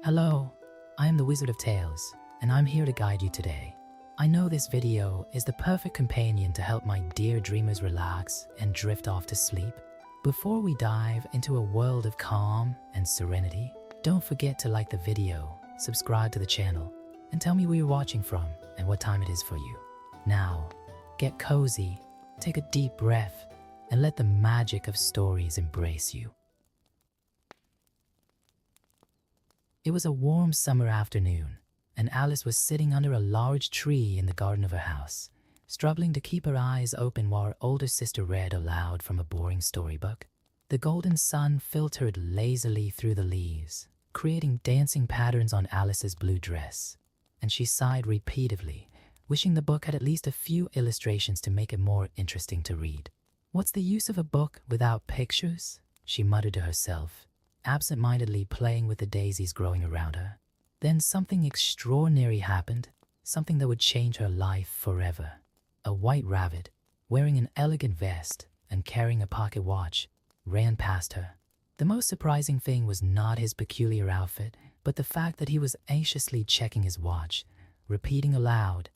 Hello, I am the Wizard of Tales, and I'm here to guide you today. I know this video is the perfect companion to help my dear dreamers relax and drift off to sleep. Before we dive into a world of calm and serenity, don't forget to like the video, subscribe to the channel, and tell me where you're watching from and what time it is for you. Now, get cozy, take a deep breath, and let the magic of stories embrace you. It was a warm summer afternoon, and Alice was sitting under a large tree in the garden of her house, struggling to keep her eyes open while her older sister read aloud from a boring storybook. The golden sun filtered lazily through the leaves, creating dancing patterns on Alice's blue dress, and she sighed repeatedly, wishing the book had at least a few illustrations to make it more interesting to read. "What's the use of a book without pictures?" she muttered to herself, absent-mindedly playing with the daisies growing around her. Then something extraordinary happened, something that would change her life forever. A white rabbit, wearing an elegant vest and carrying a pocket watch, ran past her. The most surprising thing was not his peculiar outfit, but the fact that he was anxiously checking his watch, repeating aloud,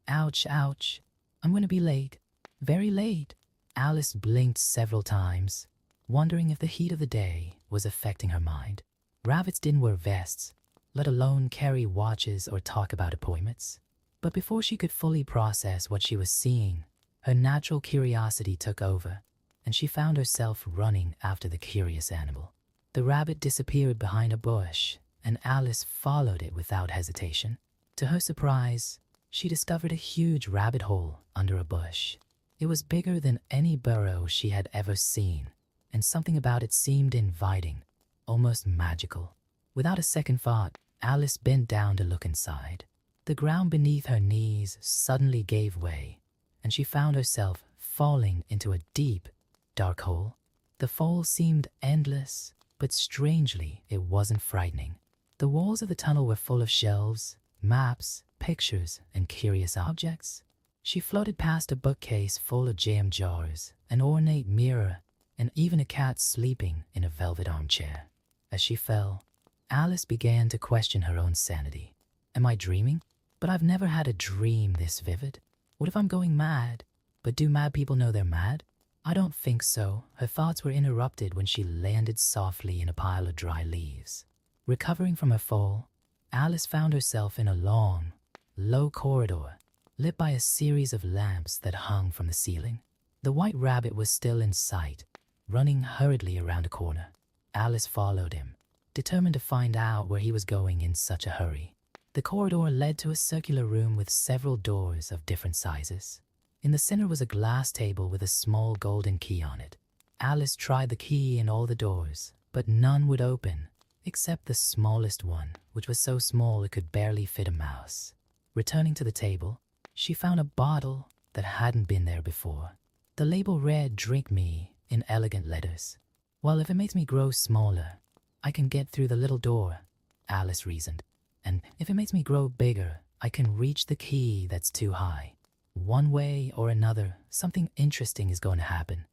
"Ouch, ouch, I'm going to be late, very late." Alice blinked several times, wondering if the heat of the day was affecting her mind. Rabbits didn't wear vests, let alone carry watches or talk about appointments. But before she could fully process what she was seeing, her natural curiosity took over, and she found herself running after the curious animal. The rabbit disappeared behind a bush, and Alice followed it without hesitation. To her surprise, she discovered a huge rabbit hole under a bush. It was bigger than any burrow she had ever seen, and something about it seemed inviting, almost magical. Without a second thought, Alice bent down to look inside. The ground beneath her knees suddenly gave way, and she found herself falling into a deep, dark hole. The fall seemed endless, but strangely, it wasn't frightening. The walls of the tunnel were full of shelves, maps, pictures, and curious objects. She floated past a bookcase full of jam jars, an ornate mirror, and even a cat sleeping in a velvet armchair. As she fell, Alice began to question her own sanity. Am I dreaming? But I've never had a dream this vivid. What if I'm going mad? But do mad people know they're mad? I don't think so. Her thoughts were interrupted when she landed softly in a pile of dry leaves. Recovering from her fall, Alice found herself in a long, low corridor, lit by a series of lamps that hung from the ceiling. The white rabbit was still in sight, running hurriedly around a corner. Alice followed him, determined to find out where he was going in such a hurry. The corridor led to a circular room with several doors of different sizes. In the center was a glass table with a small golden key on it. Alice tried the key in all the doors, but none would open, except the smallest one, which was so small it could barely fit a mouse. Returning to the table, she found a bottle that hadn't been there before. The label read, "Drink me," in elegant letters. "Well, if it makes me grow smaller, I can get through the little door," Alice reasoned. "And if it makes me grow bigger, I can reach the key that's too high. One way or another, something interesting is going to happen."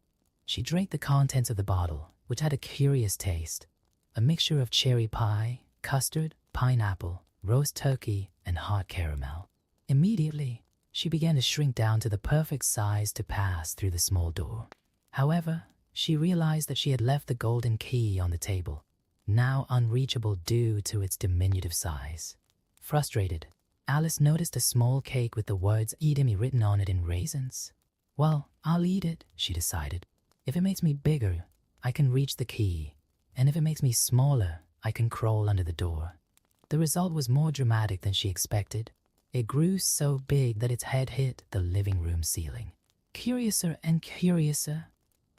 She drank the contents of the bottle, which had a curious taste, a mixture of cherry pie, custard, pineapple, roast turkey, and hot caramel. Immediately, she began to shrink down to the perfect size to pass through the small door. However, she realized that she had left the golden key on the table, now unreachable due to its diminutive size. Frustrated, Alice noticed a small cake with the words "Eat me" written on it in raisins. "Well, I'll eat it," she decided. "If it makes me bigger, I can reach the key, and if it makes me smaller, I can crawl under the door." The result was more dramatic than she expected. It grew so big that its head hit the living room ceiling. "Curiouser and curiouser,"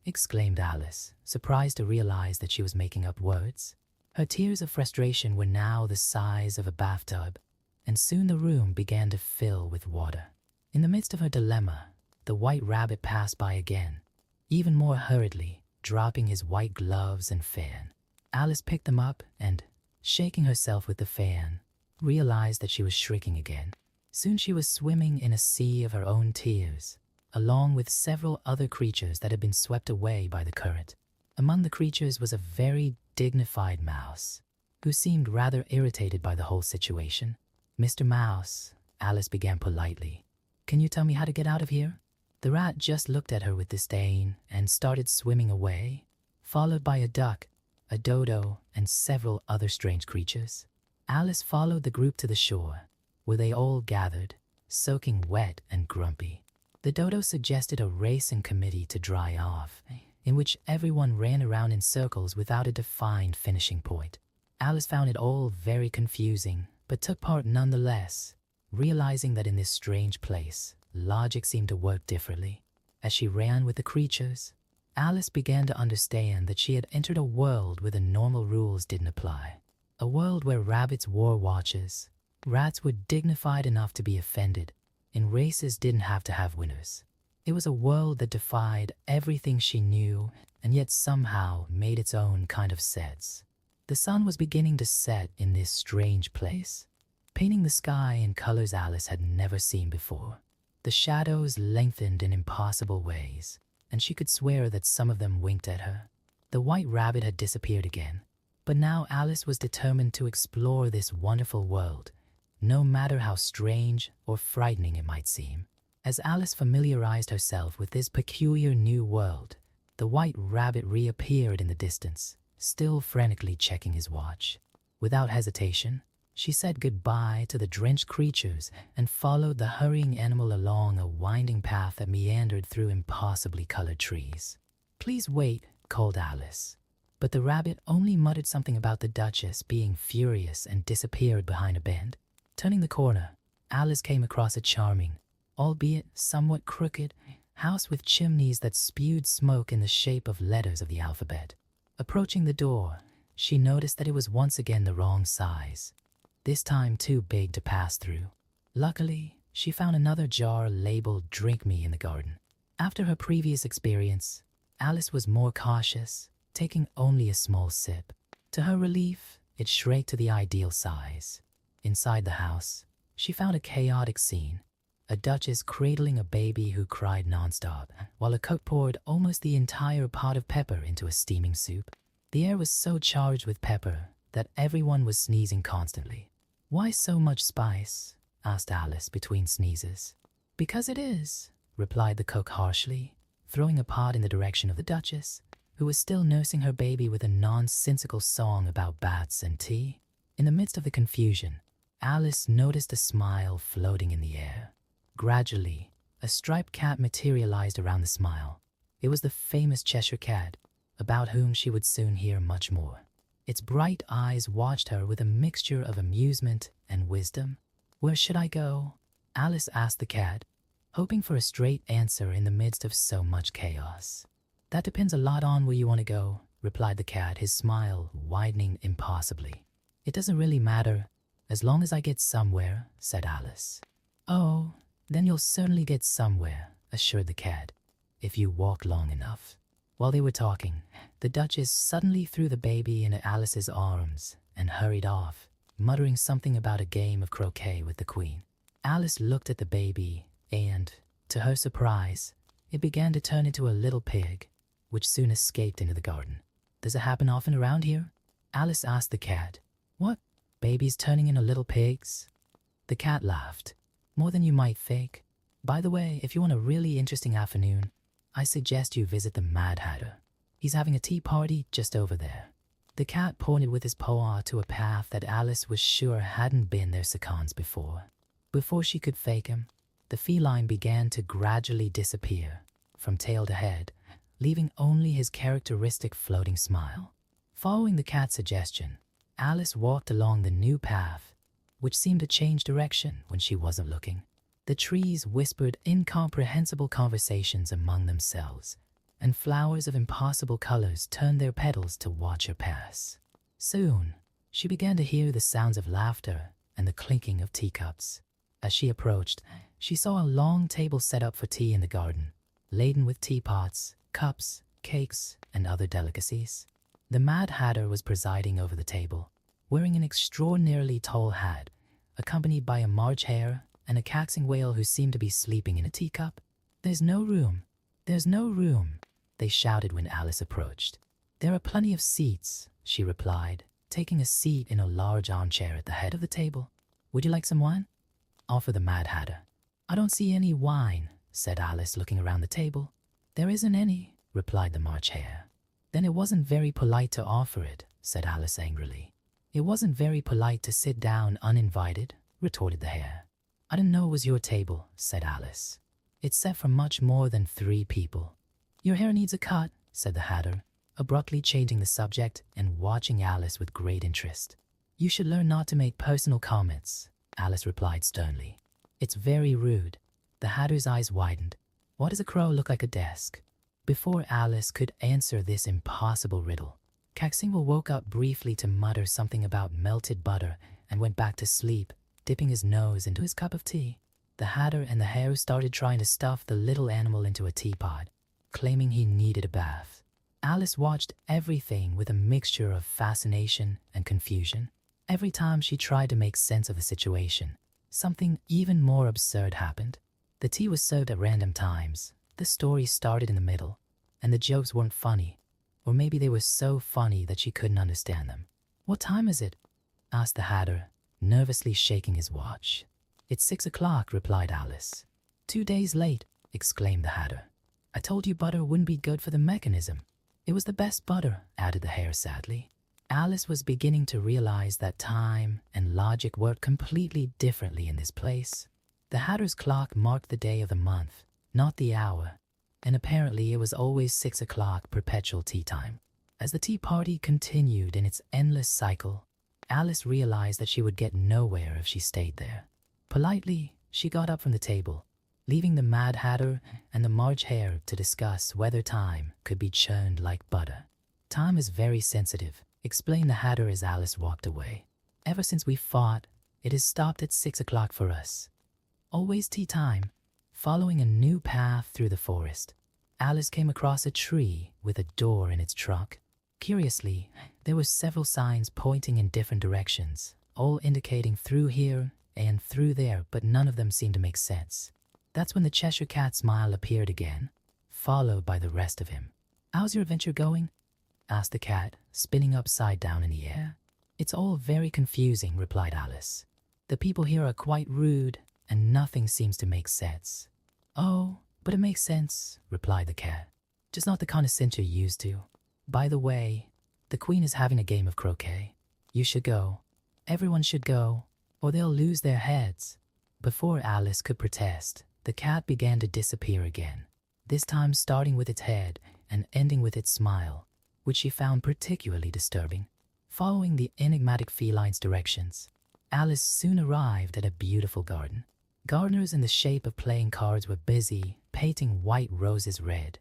exclaimed Alice, surprised to realize that she was making up words. Her tears of frustration were now the size of a bathtub, and soon the room began to fill with water. In the midst of her dilemma, the white rabbit passed by again, even more hurriedly, dropping his white gloves and fan. Alice picked them up and, shaking herself with the fan, realized that she was shrinking again. Soon she was swimming in a sea of her own tears, along with several other creatures that had been swept away by the current. Among the creatures was a very dignified mouse. who seemed rather irritated by the whole situation. "Mr. Mouse," Alice began politely, "can you tell me how to get out of here?" The rat just looked at her with disdain and started swimming away, followed by a duck, a dodo, and several other strange creatures. Alice followed the group to the shore, where they all gathered, soaking wet and grumpy. The dodo suggested a racing committee to dry off, in which everyone ran around in circles without a defined finishing point. Alice found it all very confusing, but took part nonetheless, realizing that in this strange place, logic seemed to work differently. As she ran with the creatures, Alice began to understand that she had entered a world where the normal rules didn't apply. A world where rabbits wore watches, rats were dignified enough to be offended, and races didn't have to have winners. It was a world that defied everything she knew and yet somehow made its own kind of sense. The sun was beginning to set in this strange place, painting the sky in colors Alice had never seen before. The shadows lengthened in impossible ways, and she could swear that some of them winked at her. The white rabbit had disappeared again, but now Alice was determined to explore this wonderful world, no matter how strange or frightening it might seem. As Alice familiarized herself with this peculiar new world, the white rabbit reappeared in the distance, still frantically checking his watch. Without hesitation, she said goodbye to the drenched creatures and followed the hurrying animal along a winding path that meandered through impossibly colored trees. "Please wait," called Alice. But the rabbit only muttered something about the Duchess being furious and disappeared behind a bend. Turning the corner, Alice came across a charming, albeit somewhat crooked, house with chimneys that spewed smoke in the shape of letters of the alphabet. Approaching the door, she noticed that it was once again the wrong size, this time too big to pass through. Luckily, she found another jar labeled "Drink Me" in the garden. After her previous experience, Alice was more cautious, taking only a small sip. To her relief, it shrank to the ideal size. Inside the house, she found a chaotic scene. A duchess cradling a baby who cried nonstop, while a cook poured almost the entire pot of pepper into a steaming soup. The air was so charged with pepper that everyone was sneezing constantly. "Why so much spice?" asked Alice between sneezes. "Because it is," replied the cook harshly, throwing a pot in the direction of the duchess, who was still nursing her baby with a nonsensical song about bats and tea. In the midst of the confusion, Alice noticed a smile floating in the air. Gradually, a striped cat materialized around the smile. It was the famous Cheshire Cat, about whom she would soon hear much more. Its bright eyes watched her with a mixture of amusement and wisdom. "Where should I go?" Alice asked the cat, hoping for a straight answer in the midst of so much chaos. "That depends a lot on where you want to go," replied the cat, his smile widening impossibly. "It doesn't really matter, as long as I get somewhere," said Alice. "Oh, then you'll certainly get somewhere," assured the cat, "if you walk long enough." While they were talking, the Duchess suddenly threw the baby into Alice's arms and hurried off, muttering something about a game of croquet with the Queen. Alice looked at the baby and, to her surprise, it began to turn into a little pig, which soon escaped into the garden. "Does it happen often around here?" Alice asked the cat. "What? Babies turning into little pigs?" The cat laughed. "More than you might think. By the way, if you want a really interesting afternoon, I suggest you visit the Mad Hatter. He's having a tea party just over there." The cat pointed with his paw to a path that Alice was sure hadn't been their seconds before. Before she could fake him, the feline began to gradually disappear, from tail to head, leaving only his characteristic floating smile. Following the cat's suggestion, Alice walked along the new path, which seemed to change direction when she wasn't looking. The trees whispered incomprehensible conversations among themselves, and flowers of impossible colors turned their petals to watch her pass. Soon, she began to hear the sounds of laughter and the clinking of teacups. As she approached, she saw a long table set up for tea in the garden, laden with teapots, cups, cakes, and other delicacies. The Mad Hatter was presiding over the table, wearing an extraordinarily tall hat, accompanied by a March hare and a caxing whale who seemed to be sleeping in a teacup. "There's no room. There's no room," they shouted when Alice approached. "There are plenty of seats," she replied, taking a seat in a large armchair at the head of the table. "Would you like some wine?" offered the Mad Hatter. "I don't see any wine," said Alice, looking around the table. "There isn't any," replied the March Hare. "Then it wasn't very polite to offer it," said Alice angrily. "It wasn't very polite to sit down uninvited," retorted the Hare. "I didn't know it was your table," said Alice. "It's set for much more than 3 people. "Your hair needs a cut," said the Hatter, abruptly changing the subject and watching Alice with great interest. "You should learn not to make personal comments," Alice replied sternly. "It's very rude." The Hatter's eyes widened. "Why does a crow look like a desk?" Before Alice could answer this impossible riddle, Caxingle woke up briefly to mutter something about melted butter and went back to sleep, dipping his nose into his cup of tea. The Hatter and the Hare started trying to stuff the little animal into a teapot, claiming he needed a bath. Alice watched everything with a mixture of fascination and confusion. Every time she tried to make sense of the situation, something even more absurd happened. The tea was served at random times. The story started in the middle, and the jokes weren't funny, or maybe they were so funny that she couldn't understand them. "What time is it?" asked the Hatter, nervously shaking his watch. "It's 6 o'clock," replied Alice. "2 days late," exclaimed the Hatter. "I told you butter wouldn't be good for the mechanism." "It was the best butter," added the Hare sadly. Alice was beginning to realize that time and logic worked completely differently in this place. The Hatter's clock marked the day of the month, not the hour, and apparently it was always 6 o'clock perpetual tea time. As the tea party continued in its endless cycle, Alice realized that she would get nowhere if she stayed there. Politely, she got up from the table, leaving the Mad Hatter and the March Hare to discuss whether time could be churned like butter. "Time is very sensitive," explained the Hatter as Alice walked away. "Ever since we fought, it has stopped at 6 o'clock for us. Always tea time." Following a new path through the forest, Alice came across a tree with a door in its trunk. Curiously, there were several signs pointing in different directions, all indicating through here and through there, but none of them seemed to make sense. That's when the Cheshire Cat's smile appeared again, followed by the rest of him. "How's your adventure going?" asked the cat, spinning upside down in the air. "It's all very confusing," replied Alice. "The people here are quite rude, and nothing seems to make sense." "Oh, but it makes sense," replied the cat. "Just not the kind of sense you're used to. By the way, the Queen is having a game of croquet. You should go. Everyone should go, or they'll lose their heads." Before Alice could protest, the cat began to disappear again, this time starting with its head and ending with its smile, which she found particularly disturbing. Following the enigmatic feline's directions, Alice soon arrived at a beautiful garden. Gardeners in the shape of playing cards were busy painting white roses red,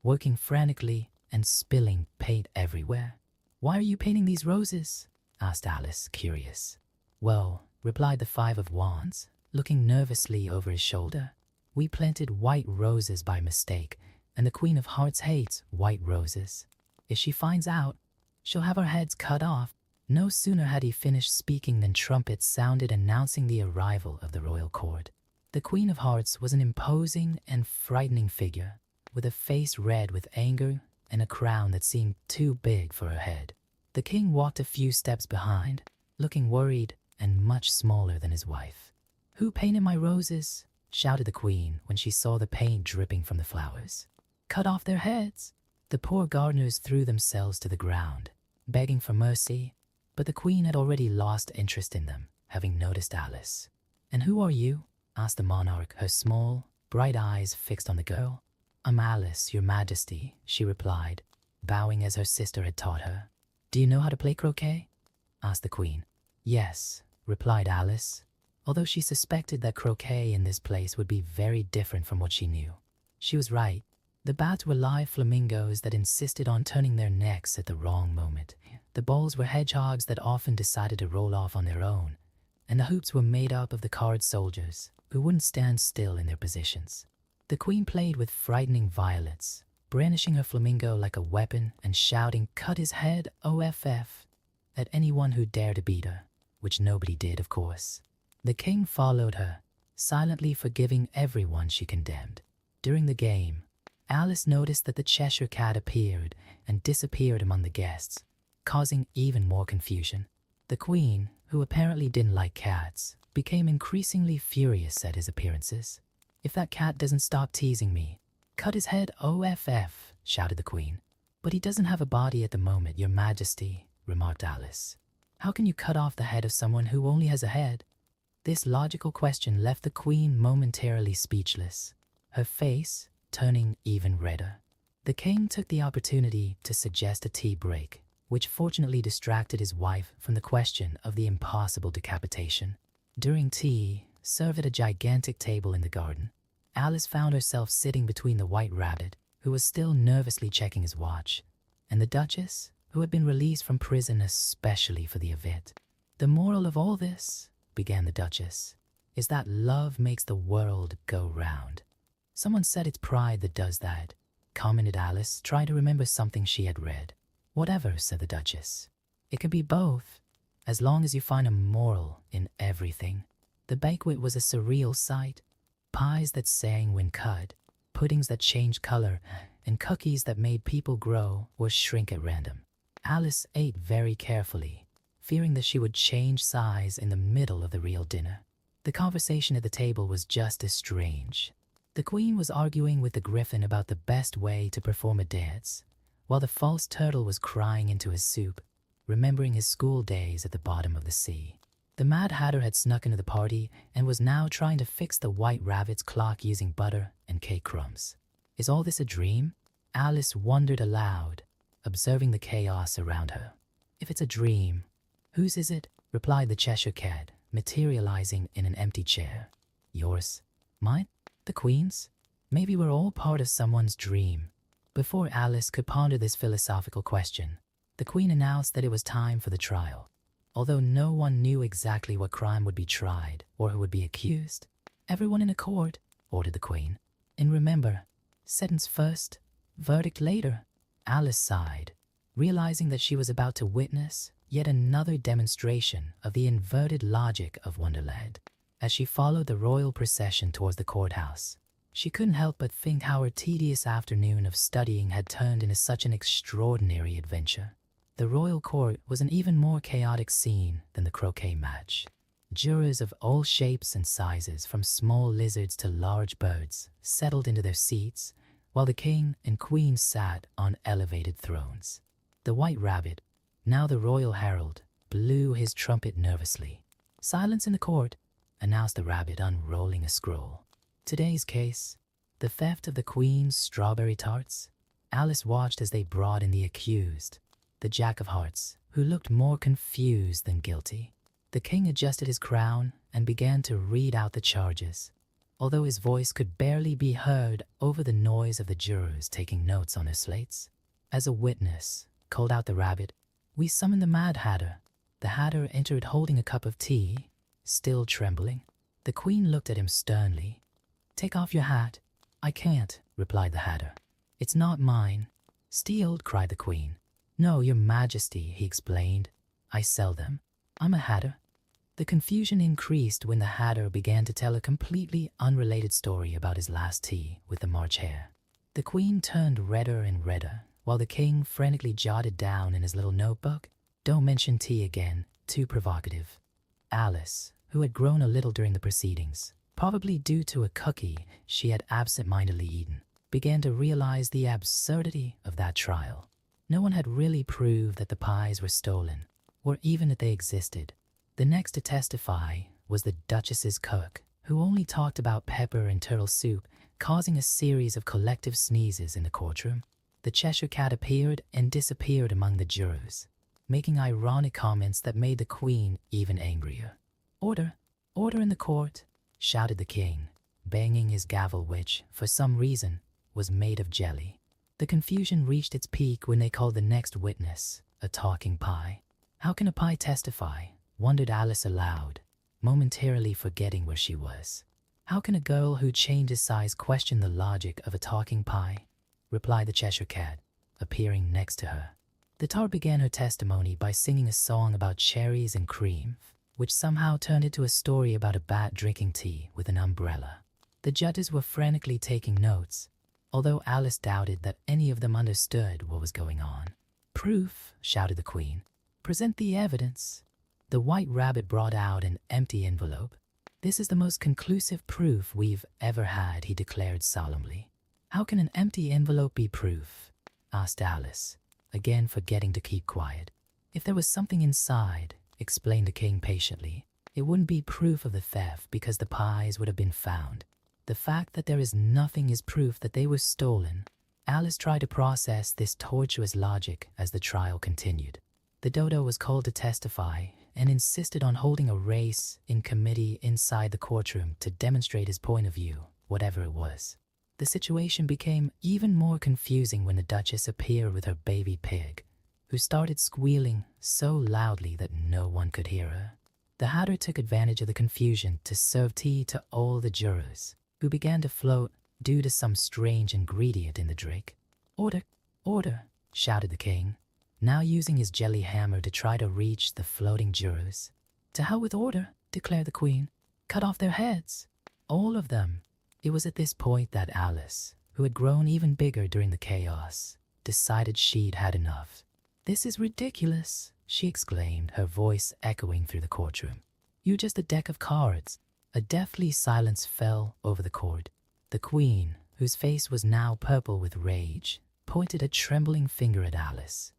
working frantically and spilling paint everywhere. "Why are you painting these roses?" asked Alice, curious. "Well," replied the Five of Wands, looking nervously over his shoulder, "we planted white roses by mistake, and the Queen of Hearts hates white roses. If she finds out, she'll have our heads cut off." No sooner had he finished speaking than trumpets sounded announcing the arrival of the royal court. The Queen of Hearts was an imposing and frightening figure, with a face red with anger and a crown that seemed too big for her head. The king walked a few steps behind, looking worried and much smaller than his wife. "Who painted my roses?" shouted the queen when she saw the paint dripping from the flowers. "Cut off their heads." The poor gardeners threw themselves to the ground, begging for mercy, but the queen had already lost interest in them, having noticed Alice. "And who are you?" asked the monarch, her small, bright eyes fixed on the girl. "I'm Alice, your majesty," she replied, bowing as her sister had taught her. "Do you know how to play croquet?" asked the queen. "Yes," replied Alice, although she suspected that croquet in this place would be very different from what she knew. She was right. The bats were live flamingos that insisted on turning their necks at the wrong moment. The balls were hedgehogs that often decided to roll off on their own, and the hoops were made up of the card soldiers who wouldn't stand still in their positions. The queen played with frightening violence, brandishing her flamingo like a weapon and shouting, "Cut his head, OFF," at anyone who dared to beat her, which nobody did, of course. The king followed her, silently forgiving everyone she condemned. During the game, Alice noticed that the Cheshire Cat appeared and disappeared among the guests. causing even more confusion. The queen, who apparently didn't like cats, became increasingly furious at his appearances. "If that cat doesn't stop teasing me, cut his head off," shouted the queen. "But he doesn't have a body at the moment, your majesty," remarked Alice. "How can you cut off the head of someone who only has a head?" This logical question left the queen momentarily speechless, her face turning even redder. The king took the opportunity to suggest a tea break, which fortunately distracted his wife from the question of the impossible decapitation. During tea, served at a gigantic table in the garden, Alice found herself sitting between the White Rabbit, who was still nervously checking his watch, and the Duchess, who had been released from prison especially for the event. "The moral of all this," began the Duchess, "is that love makes the world go round." "Someone said it's pride that does that," commented Alice, trying to remember something she had read. "Whatever," said the Duchess. "It can be both, as long as you find a moral in everything." The banquet was a surreal sight. Pies that sang when cut, puddings that changed color, and cookies that made people grow or shrink at random. Alice ate very carefully, fearing that she would change size in the middle of the real dinner. The conversation at the table was just as strange. The queen was arguing with the griffin about the best way to perform a dance, while the false turtle was crying into his soup, remembering his school days at the bottom of the sea. The Mad Hatter had snuck into the party and was now trying to fix the White Rabbit's clock using butter and cake crumbs. "Is all this a dream?" Alice wondered aloud, observing the chaos around her. "If it's a dream, whose is it?" replied the Cheshire Cat, materializing in an empty chair. "Yours." "Mine?" "The Queen's?" "Maybe we're all part of someone's dream." Before Alice could ponder this philosophical question, the Queen announced that it was time for the trial. Although no one knew exactly what crime would be tried or who would be accused. "Everyone in a court," ordered the Queen. "And remember, sentence first, verdict later." Alice sighed, realizing that she was about to witness yet another demonstration of the inverted logic of Wonderland. As she followed the royal procession towards the courthouse, she couldn't help but think how her tedious afternoon of studying had turned into such an extraordinary adventure. The royal court was an even more chaotic scene than the croquet match. Jurors of all shapes and sizes, from small lizards to large birds, settled into their seats, while the king and queen sat on elevated thrones. The White Rabbit, now the royal herald, blew his trumpet nervously. "Silence in the court," announced the rabbit, unrolling a scroll. "Today's case, the theft of the queen's strawberry tarts." Alice watched as they brought in the accused, the Jack of Hearts, who looked more confused than guilty. The king adjusted his crown and began to read out the charges, although his voice could barely be heard over the noise of the jurors taking notes on their slates. "As a witness," called out the rabbit, "we summon the Mad Hatter." The Hatter entered holding a cup of tea, still trembling. The Queen looked at him sternly. "Take off your hat." "I can't," replied the Hatter. "It's not mine." "Stealed," cried the Queen. "No, your majesty," he explained. "I sell them. I'm a hatter." The confusion increased when the Hatter began to tell a completely unrelated story about his last tea with the March Hare. The Queen turned redder and redder, while the King frantically jotted down in his little notebook, "Don't mention tea again, too provocative." Alice, who had grown a little during the proceedings, probably due to a cookie she had absent-mindedly eaten, began to realize the absurdity of that trial. No one had really proved that the pies were stolen, or even that they existed. The next to testify was the Duchess's cook, who only talked about pepper and turtle soup, causing a series of collective sneezes in the courtroom. The Cheshire Cat appeared and disappeared among the jurors, making ironic comments that made the Queen even angrier. "Order! Order in the court!" shouted the king, banging his gavel, which, for some reason, was made of jelly. The confusion reached its peak when they called the next witness, a talking pie. "How can a pie testify?" wondered Alice aloud, momentarily forgetting where she was. "How can a girl who changes size question the logic of a talking pie?" replied the Cheshire Cat, appearing next to her. The tart began her testimony by singing a song about cherries and cream, which somehow turned into a story about a bat drinking tea with an umbrella. The judges were frantically taking notes, although Alice doubted that any of them understood what was going on. "Proof," shouted the queen. "Present the evidence." The White Rabbit brought out an empty envelope. "This is the most conclusive proof we've ever had," he declared solemnly. "How can an empty envelope be proof?" asked Alice, again forgetting to keep quiet. "If there was something inside," explained the king patiently, "it wouldn't be proof of the theft because the pies would have been found. The fact that there is nothing is proof that they were stolen." Alice tried to process this tortuous logic as the trial continued. The dodo was called to testify and insisted on holding a race in committee inside the courtroom to demonstrate his point of view, whatever it was. The situation became even more confusing when the Duchess appeared with her baby pig, who started squealing so loudly that no one could hear her. The Hatter took advantage of the confusion to serve tea to all the jurors, who began to float due to some strange ingredient in the drink. "Order, order," shouted the king, now using his jelly hammer to try to reach the floating jurors. "To hell with order," declared the queen. "Cut off their heads. All of them." It was at this point that Alice, who had grown even bigger during the chaos, decided she'd had enough. "This is ridiculous," she exclaimed, her voice echoing through the courtroom. "You're just a deck of cards." A deathly silence fell over the court. The queen, whose face was now purple with rage, pointed a trembling finger at Alice.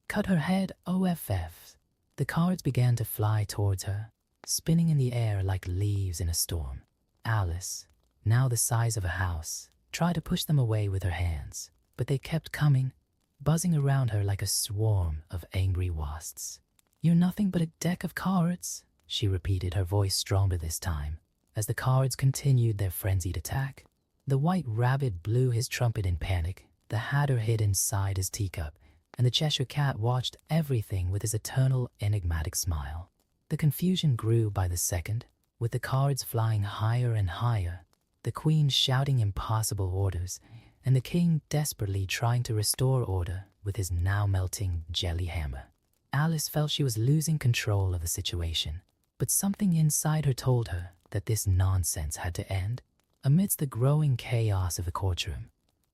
"Cut her head, OFF." The cards began to fly towards her, spinning in the air like leaves in a storm. Alice, now the size of a house, tried to push them away with her hands, but they kept coming, buzzing around her like a swarm of angry wasps. "You're nothing but a deck of cards," she repeated, her voice stronger this time, as the cards continued their frenzied attack. The White Rabbit blew his trumpet in panic, the Hatter hid inside his teacup, and the Cheshire Cat watched everything with his eternal enigmatic smile. The confusion grew by the second, with the cards flying higher and higher, the queen shouting impossible orders, and the king desperately trying to restore order with his now melting jelly hammer. Alice felt she was losing control of the situation, but something inside her told her that this nonsense had to end. Amidst the growing chaos of the courtroom,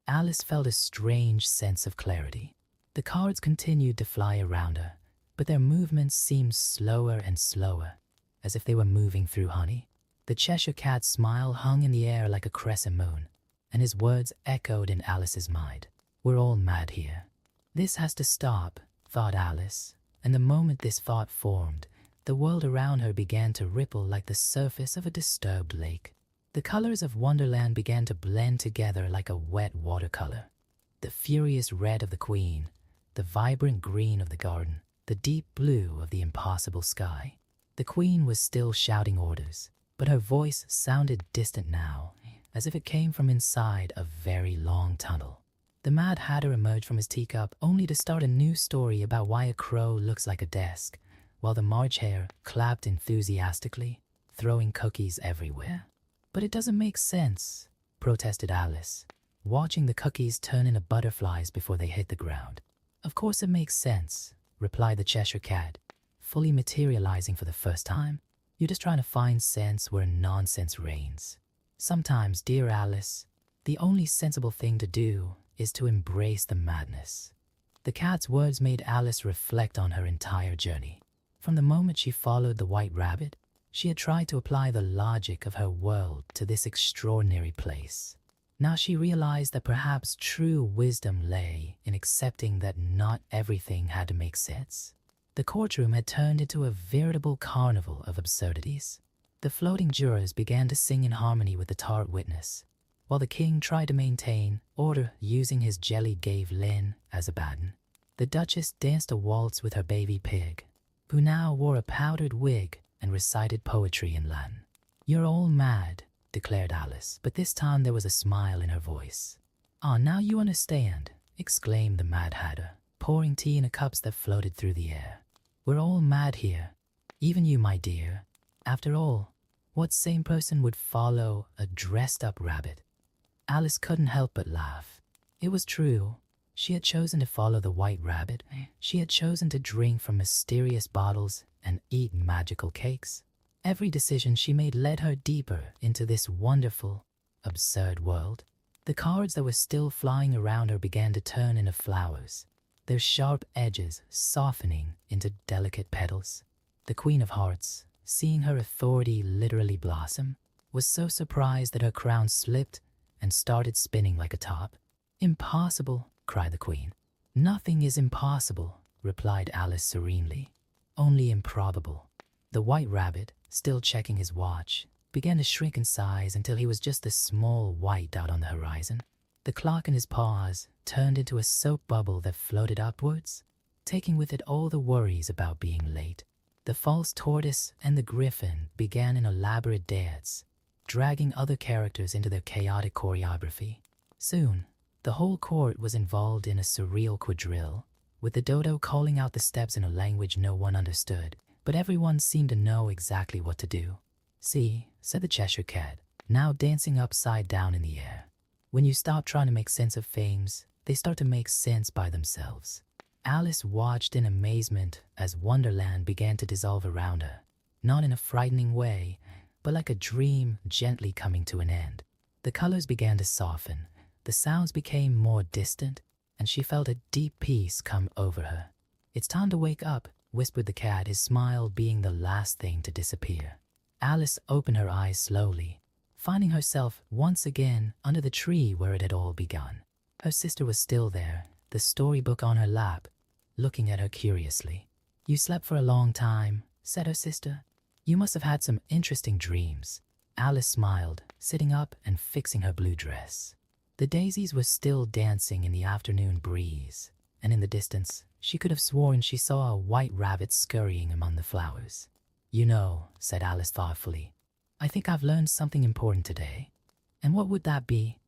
Alice felt a strange sense of clarity. The cards continued to fly around her, but their movements seemed slower and slower, as if they were moving through honey. The Cheshire Cat's smile hung in the air like a crescent moon, and his words echoed in Alice's mind. "We're all mad here. This has to stop," thought Alice, and the moment this thought formed, the world around her began to ripple like the surface of a disturbed lake. The colors of Wonderland began to blend together like a wet watercolor. The furious red of the queen, the vibrant green of the garden, the deep blue of the impossible sky. The queen was still shouting orders, but her voice sounded distant now, as if it came from inside a very long tunnel. The Mad Hatter emerged from his teacup only to start a new story about why a crow looks like a desk, while the March Hare clapped enthusiastically, throwing cookies everywhere. "But it doesn't make sense," protested Alice, watching the cookies turn into butterflies before they hit the ground. "Of course it makes sense," replied the Cheshire Cat, fully materializing for the first time. "You're just trying to find sense where nonsense reigns. Sometimes, dear Alice, the only sensible thing to do is to embrace the madness." The cat's words made Alice reflect on her entire journey. From the moment she followed the White Rabbit, she had tried to apply the logic of her world to this extraordinary place. Now she realized that perhaps true wisdom lay in accepting that not everything had to make sense. The courtroom had turned into a veritable carnival of absurdities. The floating jurors began to sing in harmony with the tart witness, while the king tried to maintain order using his jelly gave Lynn as a baton. The Duchess danced a waltz with her baby pig, who now wore a powdered wig and recited poetry in Latin. "You're all mad," declared Alice, but this time there was a smile in her voice. "Ah, now you understand," exclaimed the Mad Hatter, pouring tea in cups that floated through the air. "We're all mad here, even you, my dear. After all, what sane person would follow a dressed-up rabbit?" Alice couldn't help but laugh. It was true. She had chosen to follow the White Rabbit. She had chosen to drink from mysterious bottles and eat magical cakes. Every decision she made led her deeper into this wonderful, absurd world. The cards that were still flying around her began to turn into flowers, their sharp edges softening into delicate petals. The Queen of Hearts, seeing her authority literally blossom, was so surprised that her crown slipped and started spinning like a top. "Impossible," cried the Queen. "Nothing is impossible," replied Alice serenely. "Only improbable." The White Rabbit, still checking his watch, began to shrink in size until he was just a small white dot on the horizon. The clock in his paws turned into a soap bubble that floated upwards, taking with it all the worries about being late. The false tortoise and the griffin began an elaborate dance, dragging other characters into their chaotic choreography. Soon, the whole court was involved in a surreal quadrille, with the dodo calling out the steps in a language no one understood, but everyone seemed to know exactly what to do. "See," said the Cheshire Cat, now dancing upside down in the air. "When you stop trying to make sense of things, they start to make sense by themselves." Alice watched in amazement as Wonderland began to dissolve around her, not in a frightening way, but like a dream gently coming to an end. The colors began to soften, the sounds became more distant, and she felt a deep peace come over her. "It's time to wake up," whispered the cat, his smile being the last thing to disappear. Alice opened her eyes slowly, finding herself once again under the tree where it had all begun. Her sister was still there, the storybook on her lap, looking at her curiously. "You slept for a long time," said her sister. "You must have had some interesting dreams." Alice smiled, sitting up and fixing her blue dress. The daisies were still dancing in the afternoon breeze, and in the distance, she could have sworn she saw a white rabbit scurrying among the flowers. "You know," said Alice thoughtfully, "I think I've learned something important today." "And what would that be?"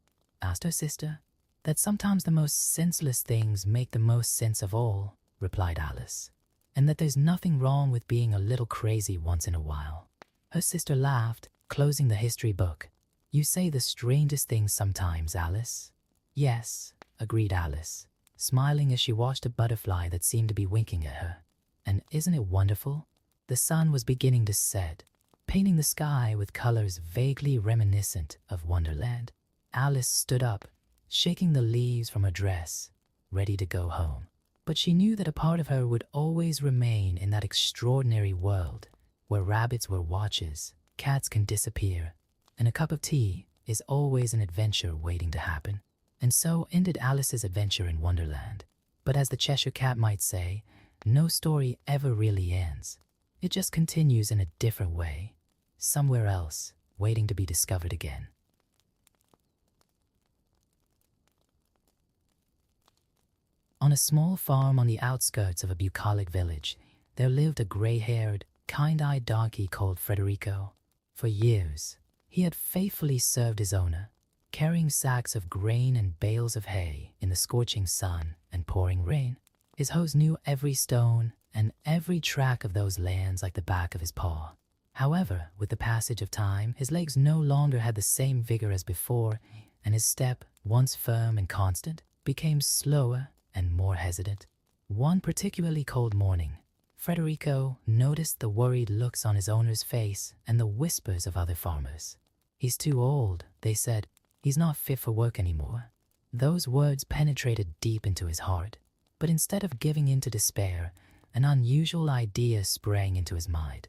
asked her sister. "That sometimes the most senseless things make the most sense of all," replied Alice. "And that there's nothing wrong with being a little crazy once in a while." Her sister laughed, closing the history book. "You say the strangest things sometimes, Alice." "Yes," agreed Alice, smiling as she watched a butterfly that seemed to be winking at her. "And isn't it wonderful?" The sun was beginning to set, painting the sky with colors vaguely reminiscent of Wonderland. Alice stood up, shaking the leaves from her dress, ready to go home. But she knew that a part of her would always remain in that extraordinary world where rabbits wear watches, cats can disappear, and a cup of tea is always an adventure waiting to happen. And so ended Alice's adventure in Wonderland. But as the Cheshire Cat might say, no story ever really ends. It just continues in a different way, somewhere else, waiting to be discovered again. On a small farm on the outskirts of a bucolic village, there lived a gray-haired, kind-eyed donkey called Federico. For years, he had faithfully served his owner, carrying sacks of grain and bales of hay in the scorching sun and pouring rain. His host knew every stone and every track of those lands like the back of his paw. However, with the passage of time, his legs no longer had the same vigor as before, and his step, once firm and constant, became slower and more hesitant. One particularly cold morning, Federico noticed the worried looks on his owner's face and the whispers of other farmers. "He's too old," they said. "He's not fit for work anymore." Those words penetrated deep into his heart, but instead of giving in to despair, an unusual idea sprang into his mind.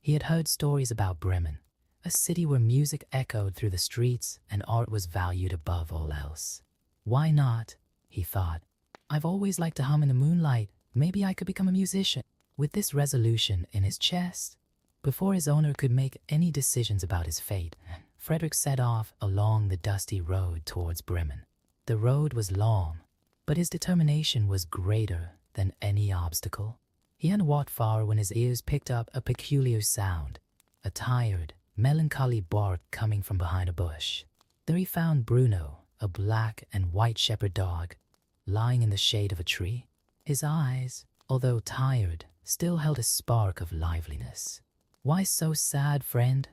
He had heard stories about Bremen, a city where music echoed through the streets and art was valued above all else. "Why not?" he thought. "I've always liked to hum in the moonlight. Maybe I could become a musician." With this resolution in his chest, before his owner could make any decisions about his fate, Frederick set off along the dusty road towards Bremen. The road was long, but his determination was greater than any obstacle. He hadn't walked far when his ears picked up a peculiar sound, a tired, melancholy bark coming from behind a bush. There he found Bruno, a black and white shepherd dog, lying in the shade of a tree. His eyes, although tired, still held a spark of liveliness. "Why so sad, friend?"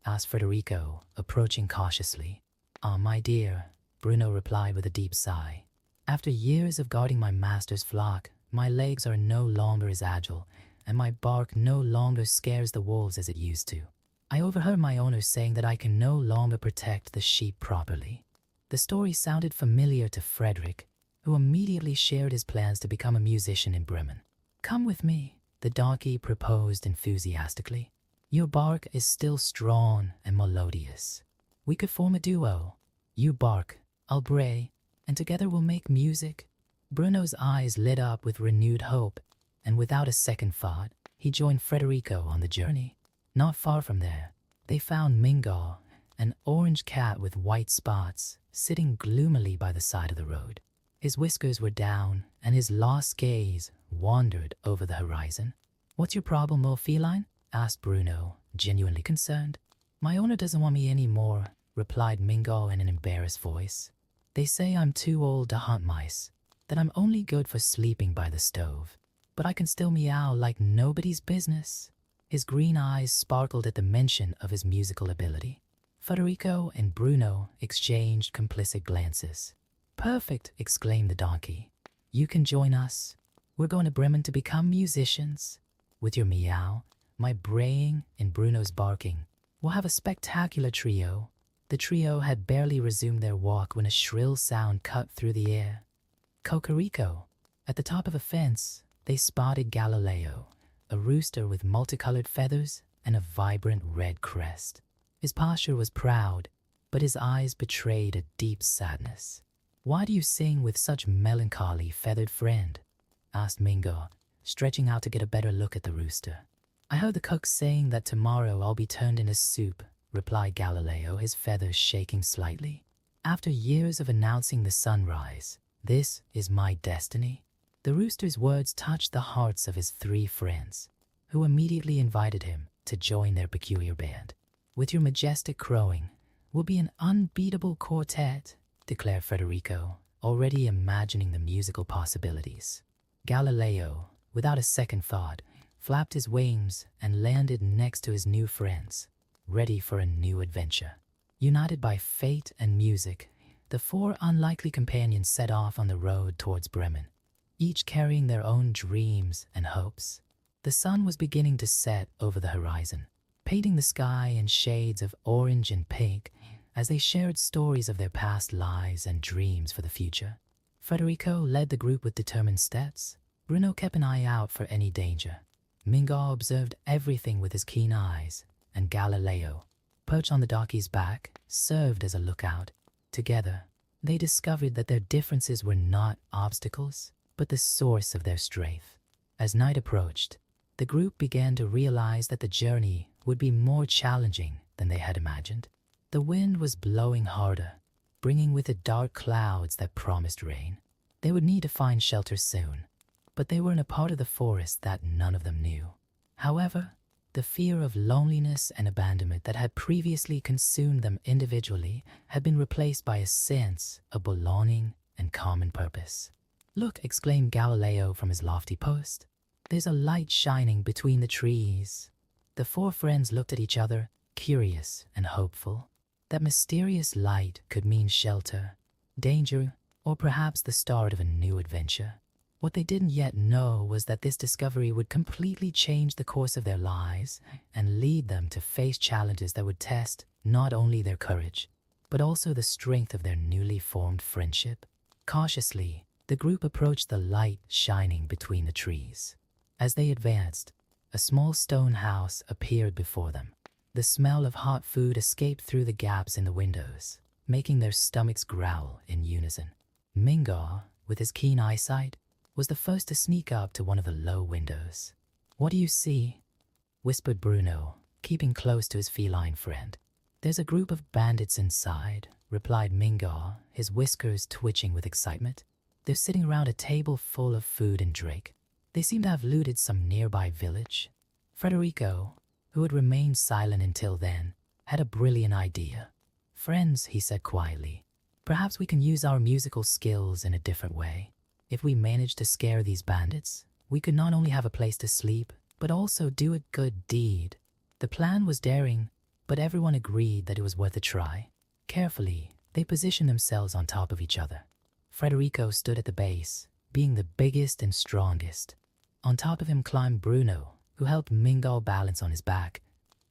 asked Federico, approaching cautiously. "Ah, my dear," Bruno replied with a deep sigh. "After years of guarding my master's flock, my legs are no longer as agile, and my bark no longer scares the wolves as it used to. I overheard my owner saying that I can no longer protect the sheep properly." The story sounded familiar to Frederick, who immediately shared his plans to become a musician in Bremen. "Come with me," the donkey proposed enthusiastically. "Your bark is still strong and melodious. We could form a duo. You bark, I'll bray, and together we'll make music." Bruno's eyes lit up with renewed hope, and without a second thought, he joined Frederico on the journey. Not far from there, they found Mingo, an orange cat with white spots, sitting gloomily by the side of the road. His whiskers were down, and his lost gaze wandered over the horizon. "What's your problem, old feline?" asked Bruno, genuinely concerned. "My owner doesn't want me anymore," replied Mingo in an embarrassed voice. "They say I'm too old to hunt mice, that I'm only good for sleeping by the stove, but I can still meow like nobody's business." His green eyes sparkled at the mention of his musical ability. Federico and Bruno exchanged complicit glances. "Perfect," exclaimed the donkey. "You can join us. We're going to Bremen to become musicians. With your meow, my braying, and Bruno's barking, we'll have a spectacular trio." The trio had barely resumed their walk when a shrill sound cut through the air. Cocorico. At the top of a fence, they spotted Galileo, a rooster with multicolored feathers and a vibrant red crest. His posture was proud, but his eyes betrayed a deep sadness. "Why do you sing with such melancholy, feathered friend?" asked Mingo, stretching out to get a better look at the rooster. "I heard the cook saying that tomorrow I'll be turned into soup," replied Galileo, his feathers shaking slightly. "After years of announcing the sunrise, this is my destiny." The rooster's words touched the hearts of his three friends, who immediately invited him to join their peculiar band. "With your majestic crowing, we'll be an unbeatable quartet," declared Federico, already imagining the musical possibilities. Galileo, without a second thought, flapped his wings and landed next to his new friends, ready for a new adventure. United by fate and music, the four unlikely companions set off on the road towards Bremen, each carrying their own dreams and hopes. The sun was beginning to set over the horizon, painting the sky in shades of orange and pink as they shared stories of their past lives and dreams for the future. Federico led the group with determined steps. Bruno kept an eye out for any danger. Mingo observed everything with his keen eyes, and Galileo, perched on the donkey's back, served as a lookout. Together, they discovered that their differences were not obstacles, but the source of their strength. As night approached, the group began to realize that the journey would be more challenging than they had imagined. The wind was blowing harder, bringing with it dark clouds that promised rain. They would need to find shelter soon, but they were in a part of the forest that none of them knew. However, the fear of loneliness and abandonment that had previously consumed them individually had been replaced by a sense of belonging and common purpose. "Look," exclaimed Galileo from his lofty post. "There's a light shining between the trees." The four friends looked at each other, curious and hopeful. That mysterious light could mean shelter, danger, or perhaps the start of a new adventure. What they didn't yet know was that this discovery would completely change the course of their lives and lead them to face challenges that would test not only their courage, but also the strength of their newly formed friendship. Cautiously, the group approached the light shining between the trees. As they advanced, a small stone house appeared before them. The smell of hot food escaped through the gaps in the windows, making their stomachs growl in unison. Mingo, with his keen eyesight, was the first to sneak up to one of the low windows. "What do you see?" whispered Bruno, keeping close to his feline friend. "There's a group of bandits inside," replied Mingo, his whiskers twitching with excitement. "They're sitting around a table full of food and drink. They seem to have looted some nearby village." Federico, who had remained silent until then, had a brilliant idea. "Friends," he said quietly, "perhaps we can use our musical skills in a different way. If we manage to scare these bandits, we could not only have a place to sleep, but also do a good deed." The plan was daring, but everyone agreed that it was worth a try. Carefully, they positioned themselves on top of each other. Federico stood at the base, being the biggest and strongest. On top of him climbed Bruno, who helped Mingo balance on his back,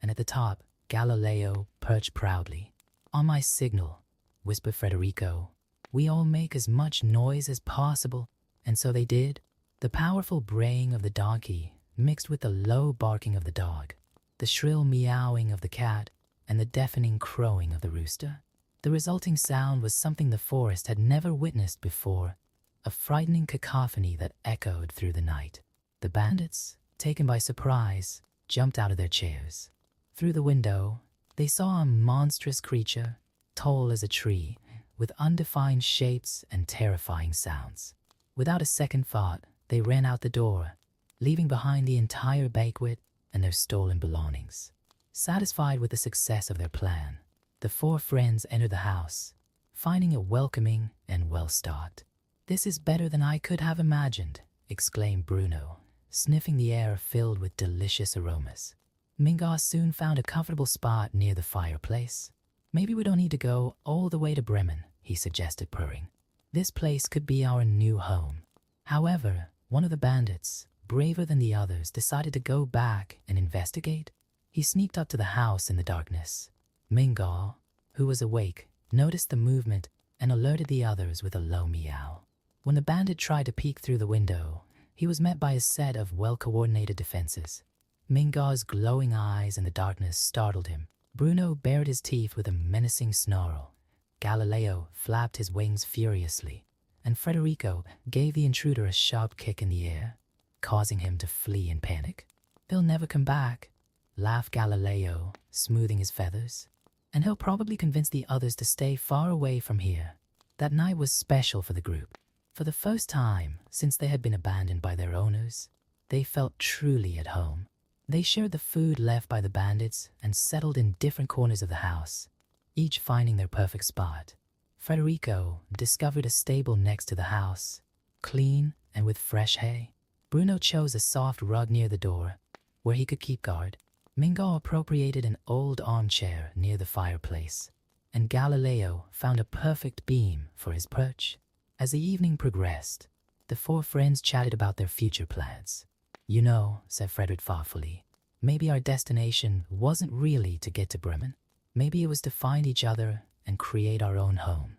and at the top, Galileo perched proudly. "On my signal," whispered Federico, We all make as much noise as possible. And so they did. The powerful braying of the donkey mixed with the low barking of the dog, the shrill meowing of the cat, and the deafening crowing of the rooster. The resulting sound was something the forest had never witnessed before, a frightening cacophony that echoed through the night. The bandits, taken by surprise, jumped out of their chairs. Through the window, they saw a monstrous creature, tall as a tree, with undefined shapes and terrifying sounds. Without a second thought, they ran out the door, leaving behind the entire banquet and their stolen belongings. Satisfied with the success of their plan, the four friends entered the house, finding it welcoming and well-stocked. "This is better than I could have imagined," exclaimed Bruno, sniffing the air filled with delicious aromas. Mingar soon found a comfortable spot near the fireplace. "Maybe we don't need to go all the way to Bremen," he suggested, purring. "This place could be our new home." However, one of the bandits, braver than the others, decided to go back and investigate. He sneaked up to the house in the darkness. Mingar, who was awake, noticed the movement and alerted the others with a low meow. When the bandit tried to peek through the window, he was met by a set of well-coordinated defenses. Mingar's glowing eyes in the darkness startled him. Bruno bared his teeth with a menacing snarl. Galileo flapped his wings furiously, and Federico gave the intruder a sharp kick in the air, causing him to flee in panic. "They'll never come back," laughed Galileo, smoothing his feathers. "And he'll probably convince the others to stay far away from here." That night was special for the group. For the first time since they had been abandoned by their owners, they felt truly at home. They shared the food left by the bandits and settled in different corners of the house, each finding their perfect spot. Federico discovered a stable next to the house, clean and with fresh hay. Bruno chose a soft rug near the door, where he could keep guard. Mingar appropriated an old armchair near the fireplace, and Galileo found a perfect beam for his perch. As the evening progressed, the four friends chatted about their future plans. "You know," said Frederick thoughtfully, "maybe our destination wasn't really to get to Bremen. Maybe it was to find each other and create our own home."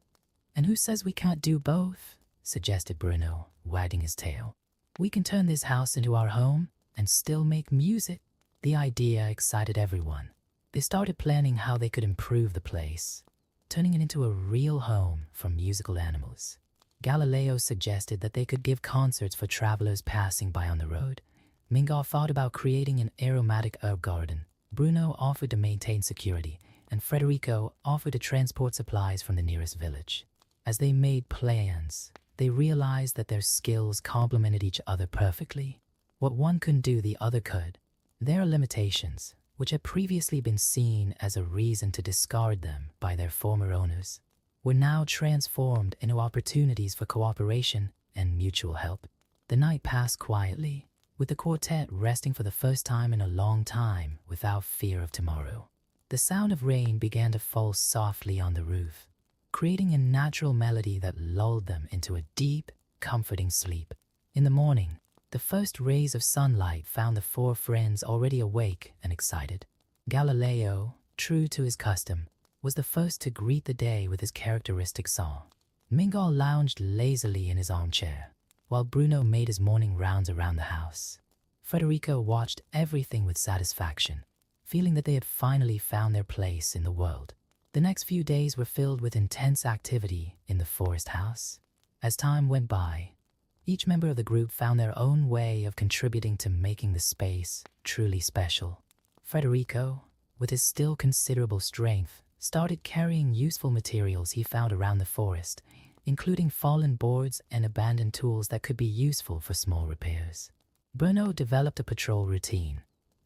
"And who says we can't do both?" suggested Bruno, wagging his tail. "We can turn this house into our home and still make music." The idea excited everyone. They started planning how they could improve the place, turning it into a real home for musical animals. Galileo suggested that they could give concerts for travelers passing by on the road. Mingar thought about creating an aromatic herb garden. Bruno offered to maintain security, and Federico offered to transport supplies from the nearest village. As they made plans, they realized that their skills complemented each other perfectly. What one couldn't do, the other could. Their limitations, which had previously been seen as a reason to discard them by their former owners, were now transformed into opportunities for cooperation and mutual help. The night passed quietly, with the quartet resting for the first time in a long time without fear of tomorrow. The sound of rain began to fall softly on the roof, creating a natural melody that lulled them into a deep, comforting sleep. In the morning, the first rays of sunlight found the four friends already awake and excited. Galileo, true to his custom, was the first to greet the day with his characteristic song. Mingar lounged lazily in his armchair, while Bruno made his morning rounds around the house. Federico watched everything with satisfaction, feeling that they had finally found their place in the world. The next few days were filled with intense activity in the forest house. As time went by, each member of the group found their own way of contributing to making the space truly special. Federico, with his still considerable strength, started carrying useful materials he found around the forest, including fallen boards and abandoned tools that could be useful for small repairs. Bruno developed a patrol routine,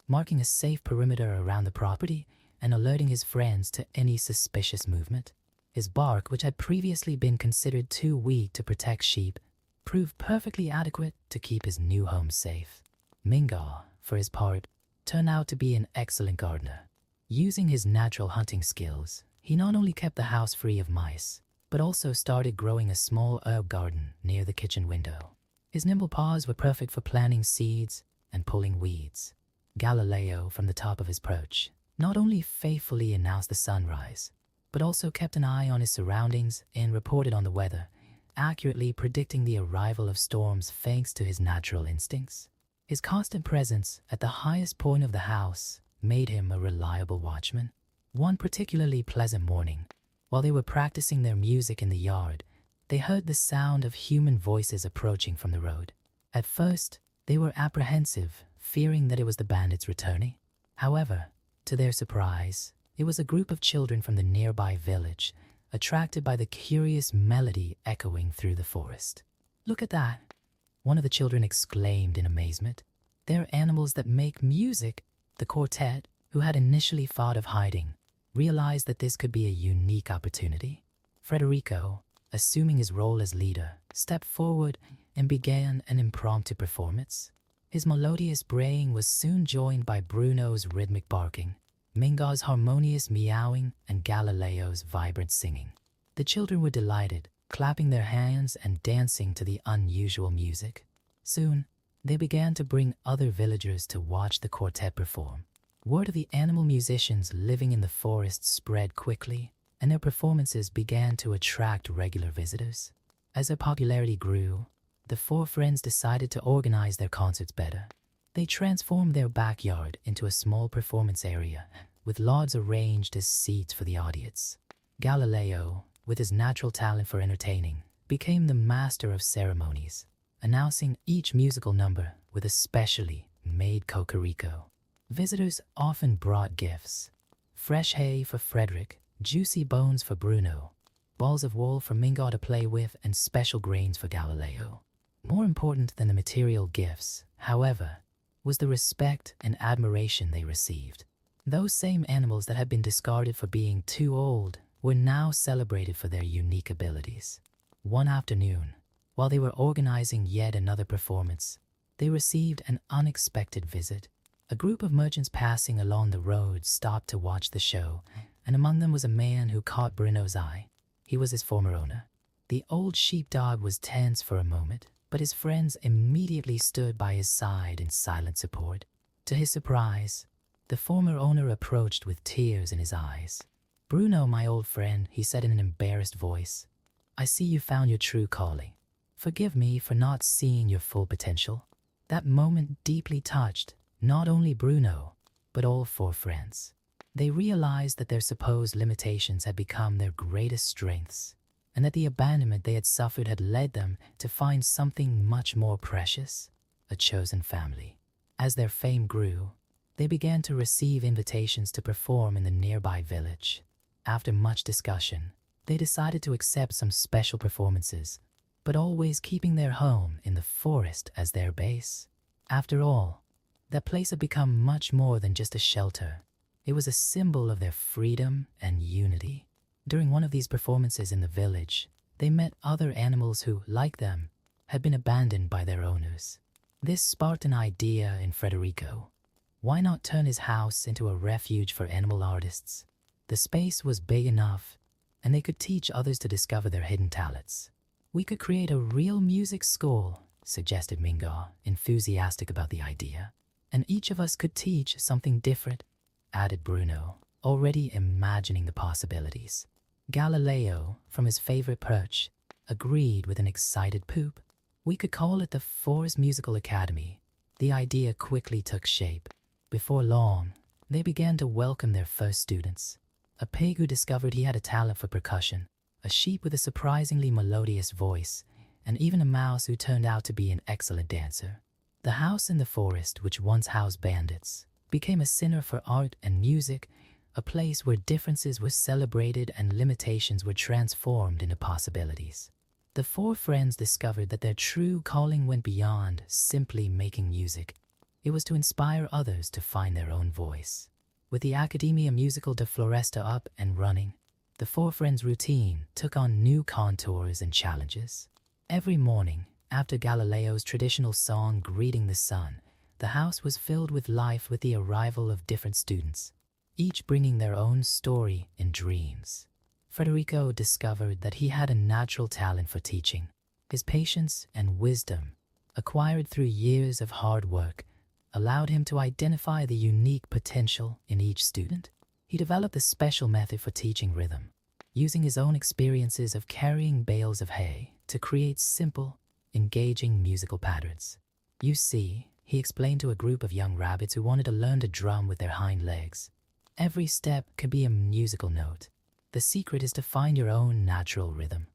marking a safe perimeter around the property and alerting his friends to any suspicious movement. His bark, which had previously been considered too weak to protect sheep, proved perfectly adequate to keep his new home safe. Mingar, for his part, turned out to be an excellent gardener. Using his natural hunting skills, he not only kept the house free of mice, but also started growing a small herb garden near the kitchen window. His nimble paws were perfect for planting seeds and pulling weeds. Galileo, from the top of his perch, not only faithfully announced the sunrise, but also kept an eye on his surroundings and reported on the weather, accurately predicting the arrival of storms thanks to his natural instincts. His constant presence at the highest point of the house made him a reliable watchman. One particularly pleasant morning, while they were practicing their music in the yard, they heard the sound of human voices approaching from the road. At first, they were apprehensive, fearing that it was the bandits returning. However, to their surprise, it was a group of children from the nearby village, attracted by the curious melody echoing through the forest. "Look at that!" one of the children exclaimed in amazement. "They're animals that make music." The quartet, who had initially thought of hiding, realized that this could be a unique opportunity. Federico, assuming his role as leader, stepped forward and began an impromptu performance. His melodious braying was soon joined by Bruno's rhythmic barking, Minga's harmonious meowing, and Galileo's vibrant singing. The children were delighted, clapping their hands and dancing to the unusual music. Soon, they began to bring other villagers to watch the quartet perform. Word of the animal musicians living in the forest spread quickly, and their performances began to attract regular visitors. As their popularity grew, the four friends decided to organize their concerts better. They transformed their backyard into a small performance area, with lawns arranged as seats for the audience. Galileo, with his natural talent for entertaining, became the master of ceremonies, announcing each musical number with a specially made cocorico. Visitors often brought gifts: fresh hay for Frederick, juicy bones for Bruno, balls of wool for Minga to play with, and special grains for Galileo. More important than the material gifts, however, was the respect and admiration they received. Those same animals that had been discarded for being too old were now celebrated for their unique abilities. One afternoon, while they were organizing yet another performance, they received an unexpected visit. A group of merchants passing along the road stopped to watch the show, and among them was a man who caught Bruno's eye. He was his former owner. The old sheepdog was tense for a moment, but his friends immediately stood by his side in silent support. To his surprise, the former owner approached with tears in his eyes. "Bruno, my old friend," he said in an embarrassed voice, "I see you found your true calling. Forgive me for not seeing your full potential." That moment deeply touched not only Bruno, but all four friends. They realized that their supposed limitations had become their greatest strengths, and that the abandonment they had suffered had led them to find something much more precious: a chosen family. As their fame grew, they began to receive invitations to perform in the nearby village. After much discussion, they decided to accept some special performances, but always keeping their home in the forest as their base. After all, that place had become much more than just a shelter. It was a symbol of their freedom and unity. During one of these performances in the village, they met other animals who, like them, had been abandoned by their owners. This sparked an idea in Federico. Why not turn his house into a refuge for animal artists? The space was big enough, and they could teach others to discover their hidden talents. "We could create a real music school," suggested Minga, enthusiastic about the idea. "And each of us could teach something different," added Bruno, already imagining the possibilities. Galileo, from his favorite perch, agreed with an excited poop. "We could call it the Forest Musical Academy." The idea quickly took shape. Before long, they began to welcome their first students. A pig who discovered he had a talent for percussion, a sheep with a surprisingly melodious voice, and even a mouse who turned out to be an excellent dancer. The house in the forest, which once housed bandits, became a center for art and music, a place where differences were celebrated and limitations were transformed into possibilities. The four friends discovered that their true calling went beyond simply making music. It was to inspire others to find their own voice. With the Academia Musical de Floresta up and running, the four friends' routine took on new contours and challenges. Every morning, after Galileo's traditional song greeting the sun, the house was filled with life with the arrival of different students, each bringing their own story and dreams. Federico discovered that he had a natural talent for teaching. His patience and wisdom, acquired through years of hard work, allowed him to identify the unique potential in each student. He developed a special method for teaching rhythm, using his own experiences of carrying bales of hay to create simple, engaging musical patterns. You see, he explained to a group of young rabbits who wanted to learn to drum with their hind legs. Every step could be a musical note. The secret is to find your own natural rhythm.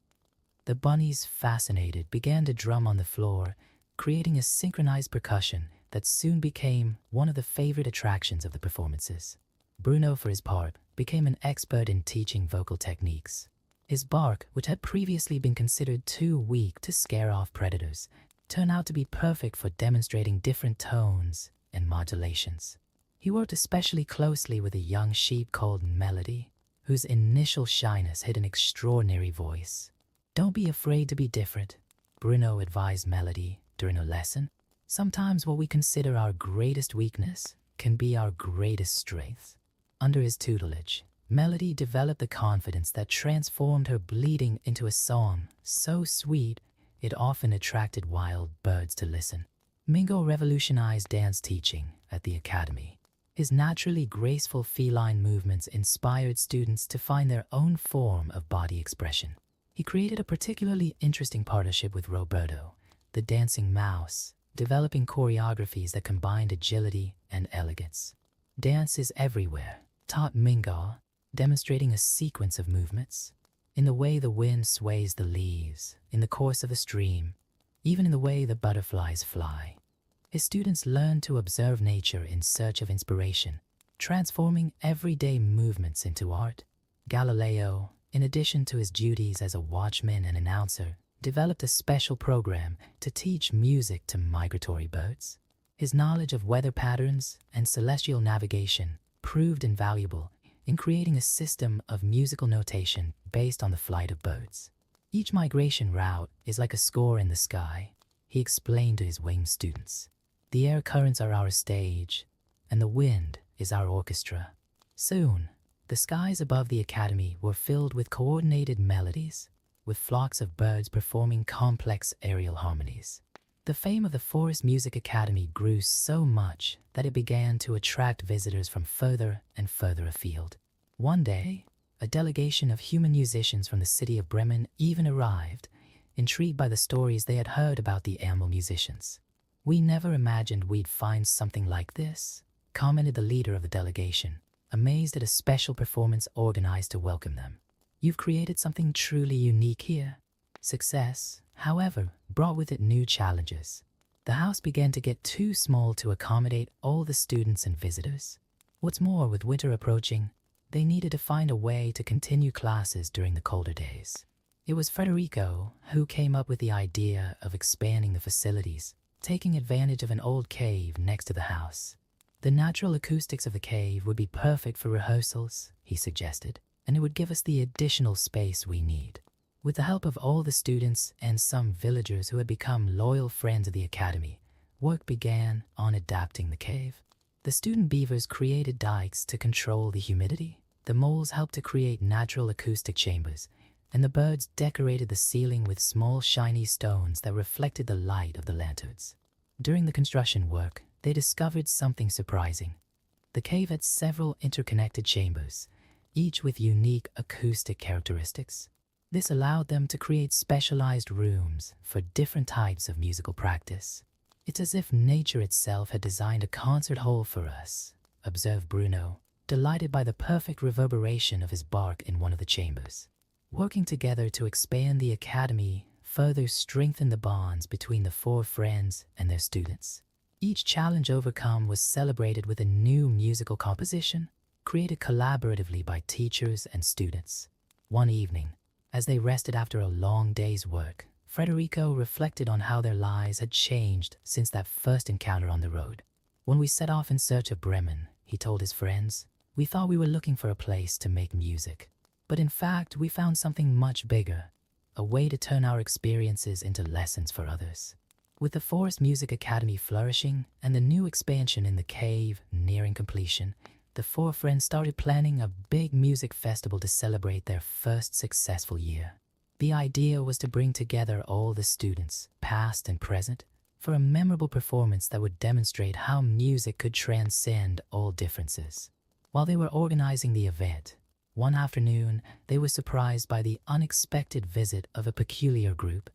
The bunnies, fascinated, began to drum on the floor, creating a synchronized percussion that soon became one of the favorite attractions of the performances. Bruno, for his part, became an expert in teaching vocal techniques. His bark, which had previously been considered too weak to scare off predators, turned out to be perfect for demonstrating different tones and modulations. He worked especially closely with a young sheep called Melody, whose initial shyness hid an extraordinary voice. "Don't be afraid to be different," Bruno advised Melody during a lesson. "Sometimes what we consider our greatest weakness can be our greatest strength." Under his tutelage, Melody developed the confidence that transformed her bleating into a song so sweet it often attracted wild birds to listen. Mingo revolutionized dance teaching at the academy. His naturally graceful feline movements inspired students to find their own form of body expression. He created a particularly interesting partnership with Roberto, the dancing mouse, developing choreographies that combined agility and elegance. "Dance is everywhere," taught Mingo, demonstrating a sequence of movements. In the way the wind sways the leaves, in the course of a stream, even in the way the butterflies fly. His students learned to observe nature in search of inspiration, transforming everyday movements into art. Galileo, in addition to his duties as a watchman and announcer, developed a special program to teach music to migratory birds. His knowledge of weather patterns and celestial navigation proved invaluable in creating a system of musical notation based on the flight of birds. "Each migration route is like a score in the sky," he explained to his winged students. "The air currents are our stage, and the wind is our orchestra." Soon, the skies above the academy were filled with coordinated melodies, with flocks of birds performing complex aerial harmonies. The fame of the Forest Music Academy grew so much that it began to attract visitors from further and further afield. One day, a delegation of human musicians from the city of Bremen even arrived, intrigued by the stories they had heard about the animal musicians. "We never imagined we'd find something like this," commented the leader of the delegation, amazed at a special performance organized to welcome them. "You've created something truly unique here." Success, however, brought with it new challenges. The house began to get too small to accommodate all the students and visitors. What's more, with winter approaching, they needed to find a way to continue classes during the colder days. It was Federico who came up with the idea of expanding the facilities, taking advantage of an old cave next to the house. "The natural acoustics of the cave would be perfect for rehearsals," he suggested, "and it would give us the additional space we need." With the help of all the students and some villagers who had become loyal friends of the academy, work began on adapting the cave. The student beavers created dikes to control the humidity, the moles helped to create natural acoustic chambers, and the birds decorated the ceiling with small shiny stones that reflected the light of the lanterns. During the construction work, they discovered something surprising. The cave had several interconnected chambers, each with unique acoustic characteristics. This allowed them to create specialized rooms for different types of musical practice. "It's as if nature itself had designed a concert hall for us," observed Bruno, delighted by the perfect reverberation of his bark in one of the chambers. Working together to expand the academy further strengthened the bonds between the four friends and their students. Each challenge overcome was celebrated with a new musical composition, created collaboratively by teachers and students. One evening, as they rested after a long day's work, Federico reflected on how their lives had changed since that first encounter on the road. "When we set off in search of Bremen," he told his friends, "we thought we were looking for a place to make music. But in fact, we found something much bigger, a way to turn our experiences into lessons for others." With the Forest Music Academy flourishing and the new expansion in the cave nearing completion, the four friends started planning a big music festival to celebrate their first successful year. The idea was to bring together all the students, past and present, for a memorable performance that would demonstrate how music could transcend all differences. While they were organizing the event, One afternoon, they were surprised by the unexpected visit of a peculiar group.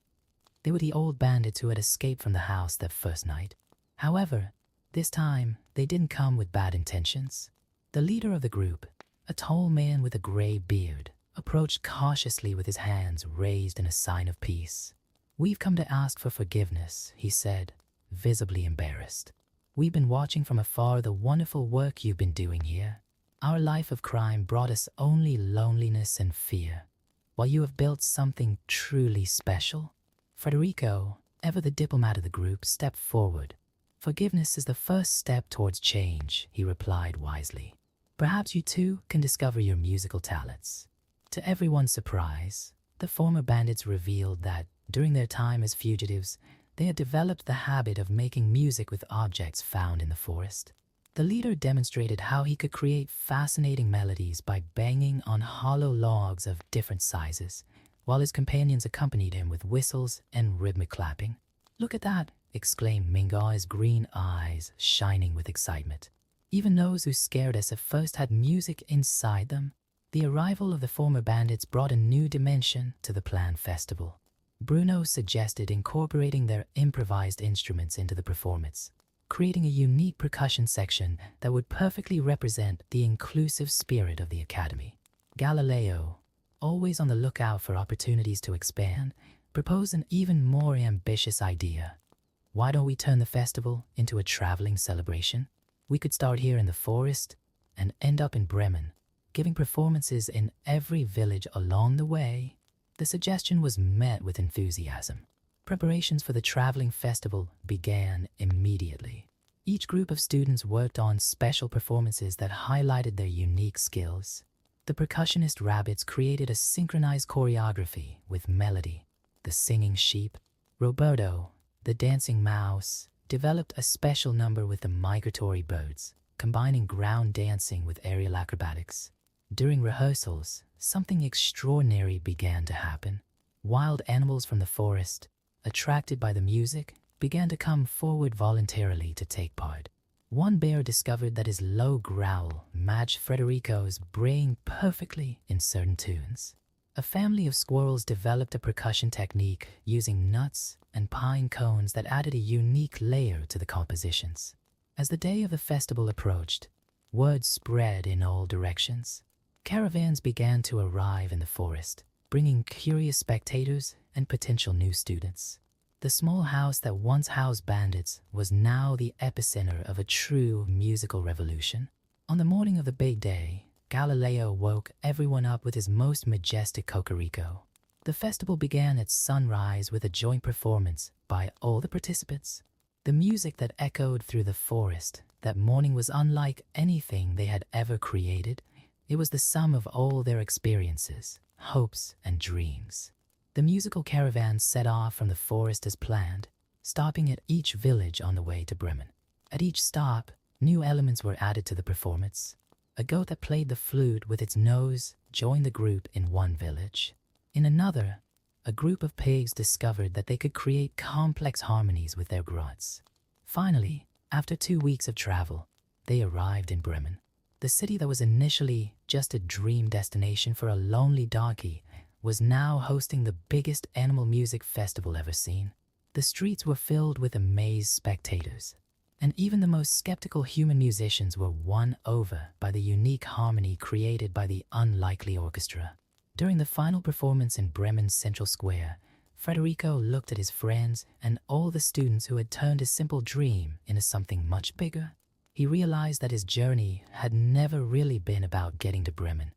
They were the old bandits who had escaped from the house that first night. However, this time, they didn't come with bad intentions. The leader of the group, a tall man with a gray beard, approached cautiously with his hands raised in a sign of peace. "We've come to ask for forgiveness," he said, visibly embarrassed. "We've been watching from afar the wonderful work you've been doing here. Our life of crime brought us only loneliness and fear, while you have built something truly special." Federico, ever the diplomat of the group, stepped forward. "Forgiveness is the first step towards change," he replied wisely. "Perhaps you too can discover your musical talents." To everyone's surprise, the former bandits revealed that, during their time as fugitives, they had developed the habit of making music with objects found in the forest. The leader demonstrated how he could create fascinating melodies by banging on hollow logs of different sizes, while his companions accompanied him with whistles and rhythmic clapping. "Look at that!" exclaimed Mingo, his green eyes shining with excitement. "Even those who scared us at first had music inside them." The arrival of the former bandits brought a new dimension to the planned festival. Bruno suggested incorporating their improvised instruments into the performance, creating a unique percussion section that would perfectly represent the inclusive spirit of the Academy. Galileo, always on the lookout for opportunities to expand, proposed an even more ambitious idea. "Why don't we turn the festival into a traveling celebration? We could start here in the forest and end up in Bremen, giving performances in every village along the way." The suggestion was met with enthusiasm. Preparations for the traveling festival began immediately. Each group of students worked on special performances that highlighted their unique skills. The percussionist rabbits created a synchronized choreography with melody. The singing sheep, Roberto, the dancing mouse, developed a special number with the migratory birds, combining ground dancing with aerial acrobatics. During rehearsals, something extraordinary began to happen. Wild animals from the forest, attracted by the music, began to come forward voluntarily to take part. One bear discovered that his low growl matched Federico's braying perfectly in certain tunes. A family of squirrels developed a percussion technique using nuts and pine cones that added a unique layer to the compositions. As the day of the festival approached, word spread in all directions. Caravans began to arrive in the forest, bringing curious spectators and potential new students. The small house that once housed bandits was now the epicenter of a true musical revolution. On the morning of the big day, Galileo woke everyone up with his most majestic cocorico. The festival began at sunrise with a joint performance by all the participants. The music that echoed through the forest that morning was unlike anything they had ever created. It was the sum of all their experiences, hopes, and dreams. The musical caravan set off from the forest as planned, stopping at each village on the way to Bremen. At each stop, new elements were added to the performance. A goat that played the flute with its nose joined the group in one village. In another, a group of pigs discovered that they could create complex harmonies with their grunts. Finally, after 2 weeks of travel, they arrived in Bremen. The city that was initially just a dream destination for a lonely donkey was now hosting the biggest animal music festival ever seen. The streets were filled with amazed spectators, and even the most skeptical human musicians were won over by the unique harmony created by the unlikely orchestra. During the final performance in Bremen's central square, Federico looked at his friends and all the students who had turned his simple dream into something much bigger. He realized that his journey had never really been about getting to Bremen.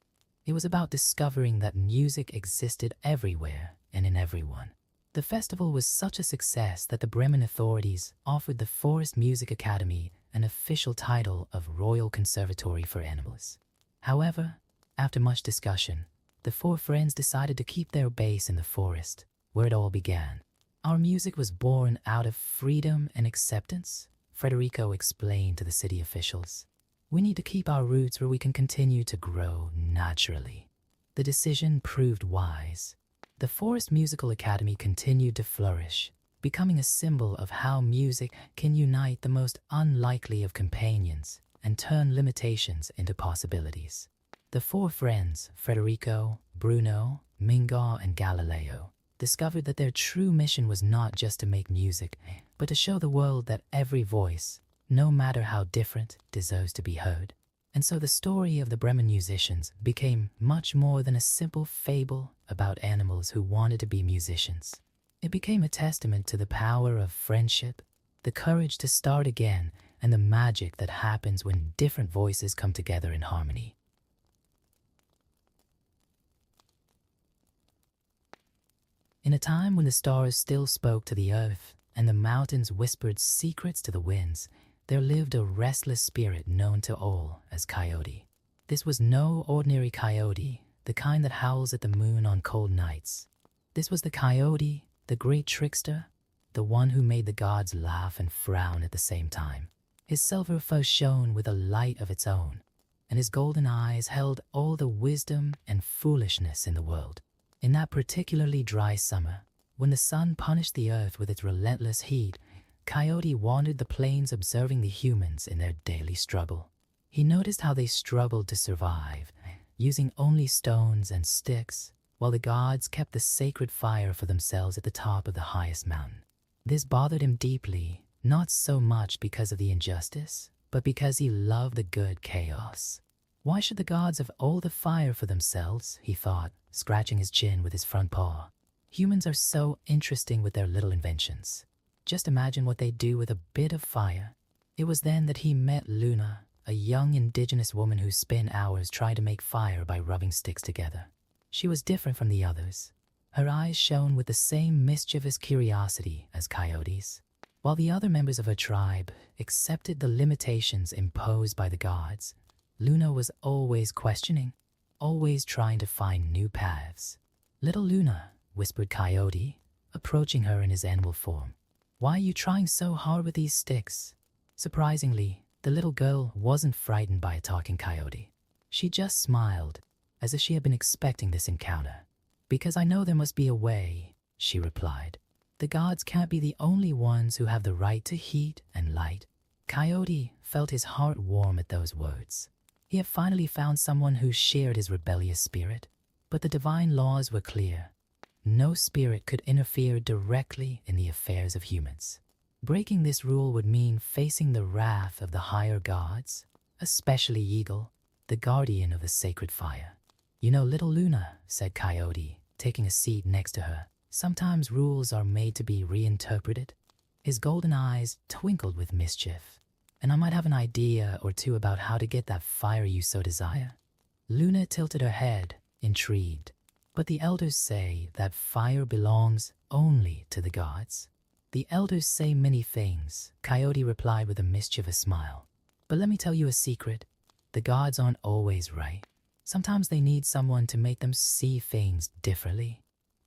It was about discovering that music existed everywhere and in everyone. The festival was such a success that the Bremen authorities offered the Forest Music Academy an official title of Royal Conservatory for Animals. However, after much discussion, the four friends decided to keep their base in the forest, where it all began. "Our music was born out of freedom and acceptance," Federico explained to the city officials. "We need to keep our roots where we can continue to grow naturally." The decision proved wise. The Forest Musical Academy continued to flourish, becoming a symbol of how music can unite the most unlikely of companions and turn limitations into possibilities. The four friends, Federico, Bruno, Mingo, and Galileo, discovered that their true mission was not just to make music, but to show the world that every voice, no matter how different, deserves to be heard. And so the story of the Bremen Musicians became much more than a simple fable about animals who wanted to be musicians. It became a testament to the power of friendship, the courage to start again, and the magic that happens when different voices come together in harmony. In a time when the stars still spoke to the earth and the mountains whispered secrets to the winds, there lived a restless spirit known to all as Coyote. This was no ordinary coyote, the kind that howls at the moon on cold nights. This was the Coyote, the great trickster, the one who made the gods laugh and frown at the same time. His silver fur shone with a light of its own, and his golden eyes held all the wisdom and foolishness in the world. In that particularly dry summer, when the sun punished the earth with its relentless heat, Coyote wandered the plains observing the humans in their daily struggle. He noticed how they struggled to survive, using only stones and sticks, while the gods kept the sacred fire for themselves at the top of the highest mountain. This bothered him deeply, not so much because of the injustice, but because he loved the good chaos. Why should the gods have all the fire for themselves, he thought, scratching his chin with his front paw. Humans are so interesting with their little inventions. Just imagine what they do with a bit of fire. It was then that he met Luna, a young indigenous woman who spent hours trying to make fire by rubbing sticks together. She was different from the others. Her eyes shone with the same mischievous curiosity as Coyote's. While the other members of her tribe accepted the limitations imposed by the gods, Luna was always questioning, always trying to find new paths. "Little Luna," whispered Coyote, approaching her in his animal form. "Why are you trying so hard with these sticks?" Surprisingly, the little girl wasn't frightened by a talking coyote. She just smiled, as if she had been expecting this encounter. "Because I know there must be a way," she replied. "The gods can't be the only ones who have the right to heat and light." Coyote felt his heart warm at those words. He had finally found someone who shared his rebellious spirit. But the divine laws were clear. No spirit could interfere directly in the affairs of humans. Breaking this rule would mean facing the wrath of the higher gods, especially Eagle, the guardian of the sacred fire. "You know, little Luna," said Coyote, taking a seat next to her, "sometimes rules are made to be reinterpreted." His golden eyes twinkled with mischief. "And I might have an idea or two about how to get that fire you so desire." Luna tilted her head, intrigued. "But the elders say that fire belongs only to the gods." "The elders say many things," Coyote replied with a mischievous smile. "But let me tell you a secret. The gods aren't always right. Sometimes they need someone to make them see things differently."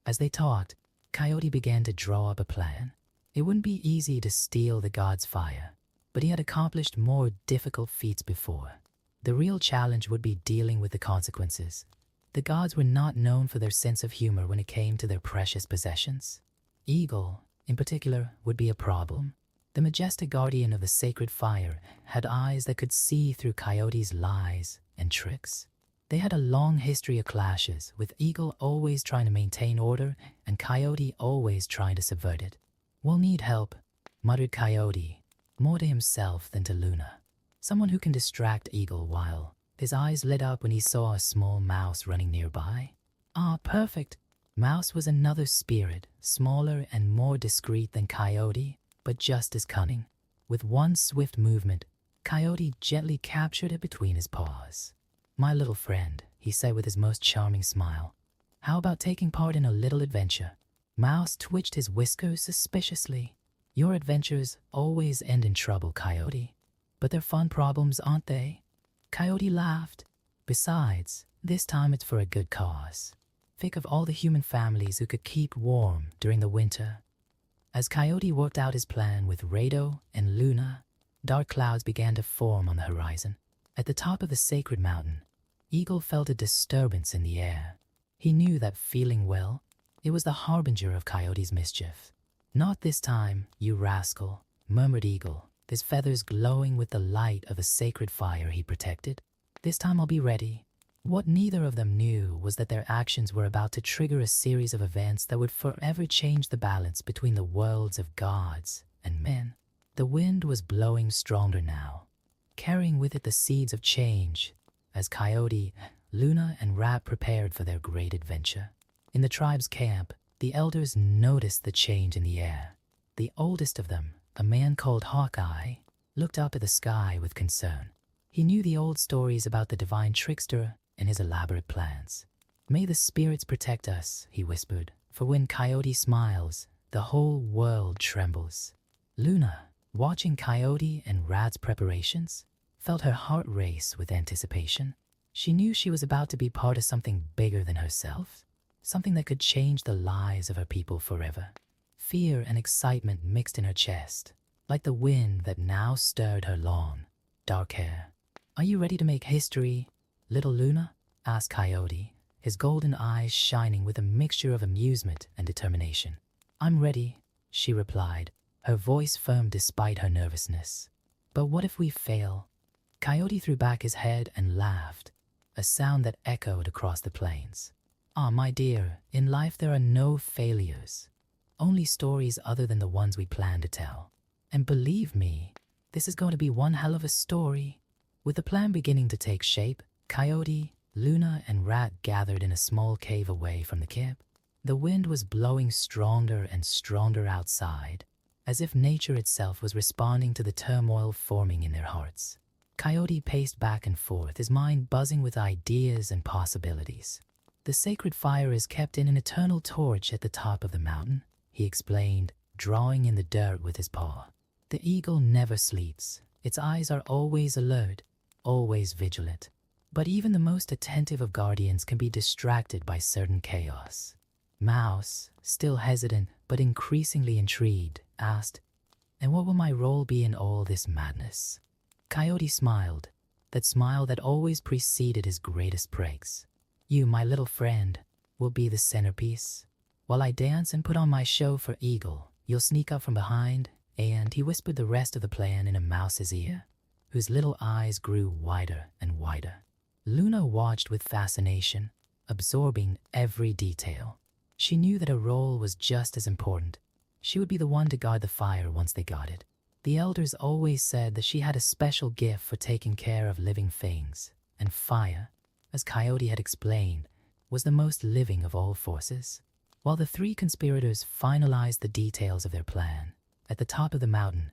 As they talked, Coyote began to draw up a plan. It wouldn't be easy to steal the gods' fire, but he had accomplished more difficult feats before. The real challenge would be dealing with the consequences. The gods were not known for their sense of humor when it came to their precious possessions. Eagle, in particular, would be a problem. The majestic guardian of the sacred fire had eyes that could see through Coyote's lies and tricks. They had a long history of clashes, with Eagle always trying to maintain order and Coyote always trying to subvert it. "We'll need help," muttered Coyote, more to himself than to Luna. "Someone who can distract Eagle while..." His eyes lit up when he saw a small mouse running nearby. "Ah, perfect!" Mouse was another spirit, smaller and more discreet than Coyote, but just as cunning. With one swift movement, Coyote gently captured it between his paws. "My little friend," he said with his most charming smile, "how about taking part in a little adventure?" Mouse twitched his whiskers suspiciously. "Your adventures always end in trouble, Coyote. But they're fun problems, aren't they?" Coyote laughed. "Besides, this time it's for a good cause. Think of all the human families who could keep warm during the winter." As Coyote worked out his plan with Rado and Luna, dark clouds began to form on the horizon. At the top of the sacred mountain, Eagle felt a disturbance in the air. He knew that feeling well. It was the harbinger of Coyote's mischief. "Not this time, you rascal," murmured Eagle, his feathers glowing with the light of a sacred fire he protected. "This time I'll be ready." What neither of them knew was that their actions were about to trigger a series of events that would forever change the balance between the worlds of gods and men. The wind was blowing stronger now, carrying with it the seeds of change as Coyote, Luna, and Rat prepared for their great adventure. In the tribe's camp, the elders noticed the change in the air. The oldest of them, a man called Hawkeye, looked up at the sky with concern. He knew the old stories about the divine trickster and his elaborate plans. "May the spirits protect us," he whispered, "for when Coyote smiles, the whole world trembles." Luna, watching Coyote and Rat's preparations, felt her heart race with anticipation. She knew she was about to be part of something bigger than herself, something that could change the lives of her people forever. Fear and excitement mixed in her chest, like the wind that now stirred her long, dark hair. "Are you ready to make history, little Luna?" asked Coyote, his golden eyes shining with a mixture of amusement and determination. "I'm ready," she replied, her voice firm despite her nervousness. "But what if we fail?" Coyote threw back his head and laughed, a sound that echoed across the plains. "Ah, my dear, in life there are no failures, only stories other than the ones we plan to tell. And believe me, this is going to be one hell of a story." With the plan beginning to take shape, Coyote, Luna, and Rat gathered in a small cave away from the camp. The wind was blowing stronger and stronger outside, as if nature itself was responding to the turmoil forming in their hearts. Coyote paced back and forth, his mind buzzing with ideas and possibilities. "The sacred fire is kept in an eternal torch at the top of the mountain," he explained, drawing in the dirt with his paw. "The eagle never sleeps. Its eyes are always alert, always vigilant. But even the most attentive of guardians can be distracted by certain chaos." Mouse, still hesitant but increasingly intrigued, asked, "And what will my role be in all this madness?" Coyote smiled, that smile that always preceded his greatest breaks. "You, my little friend, will be the centerpiece. While I dance and put on my show for Eagle, you'll sneak up from behind," and he whispered the rest of the plan in a mouse's ear, whose little eyes grew wider and wider. Luna watched with fascination, absorbing every detail. She knew that her role was just as important. She would be the one to guard the fire once they got it. The elders always said that she had a special gift for taking care of living things, and fire, as Coyote had explained, was the most living of all forces. While the three conspirators finalized the details of their plan, at the top of the mountain,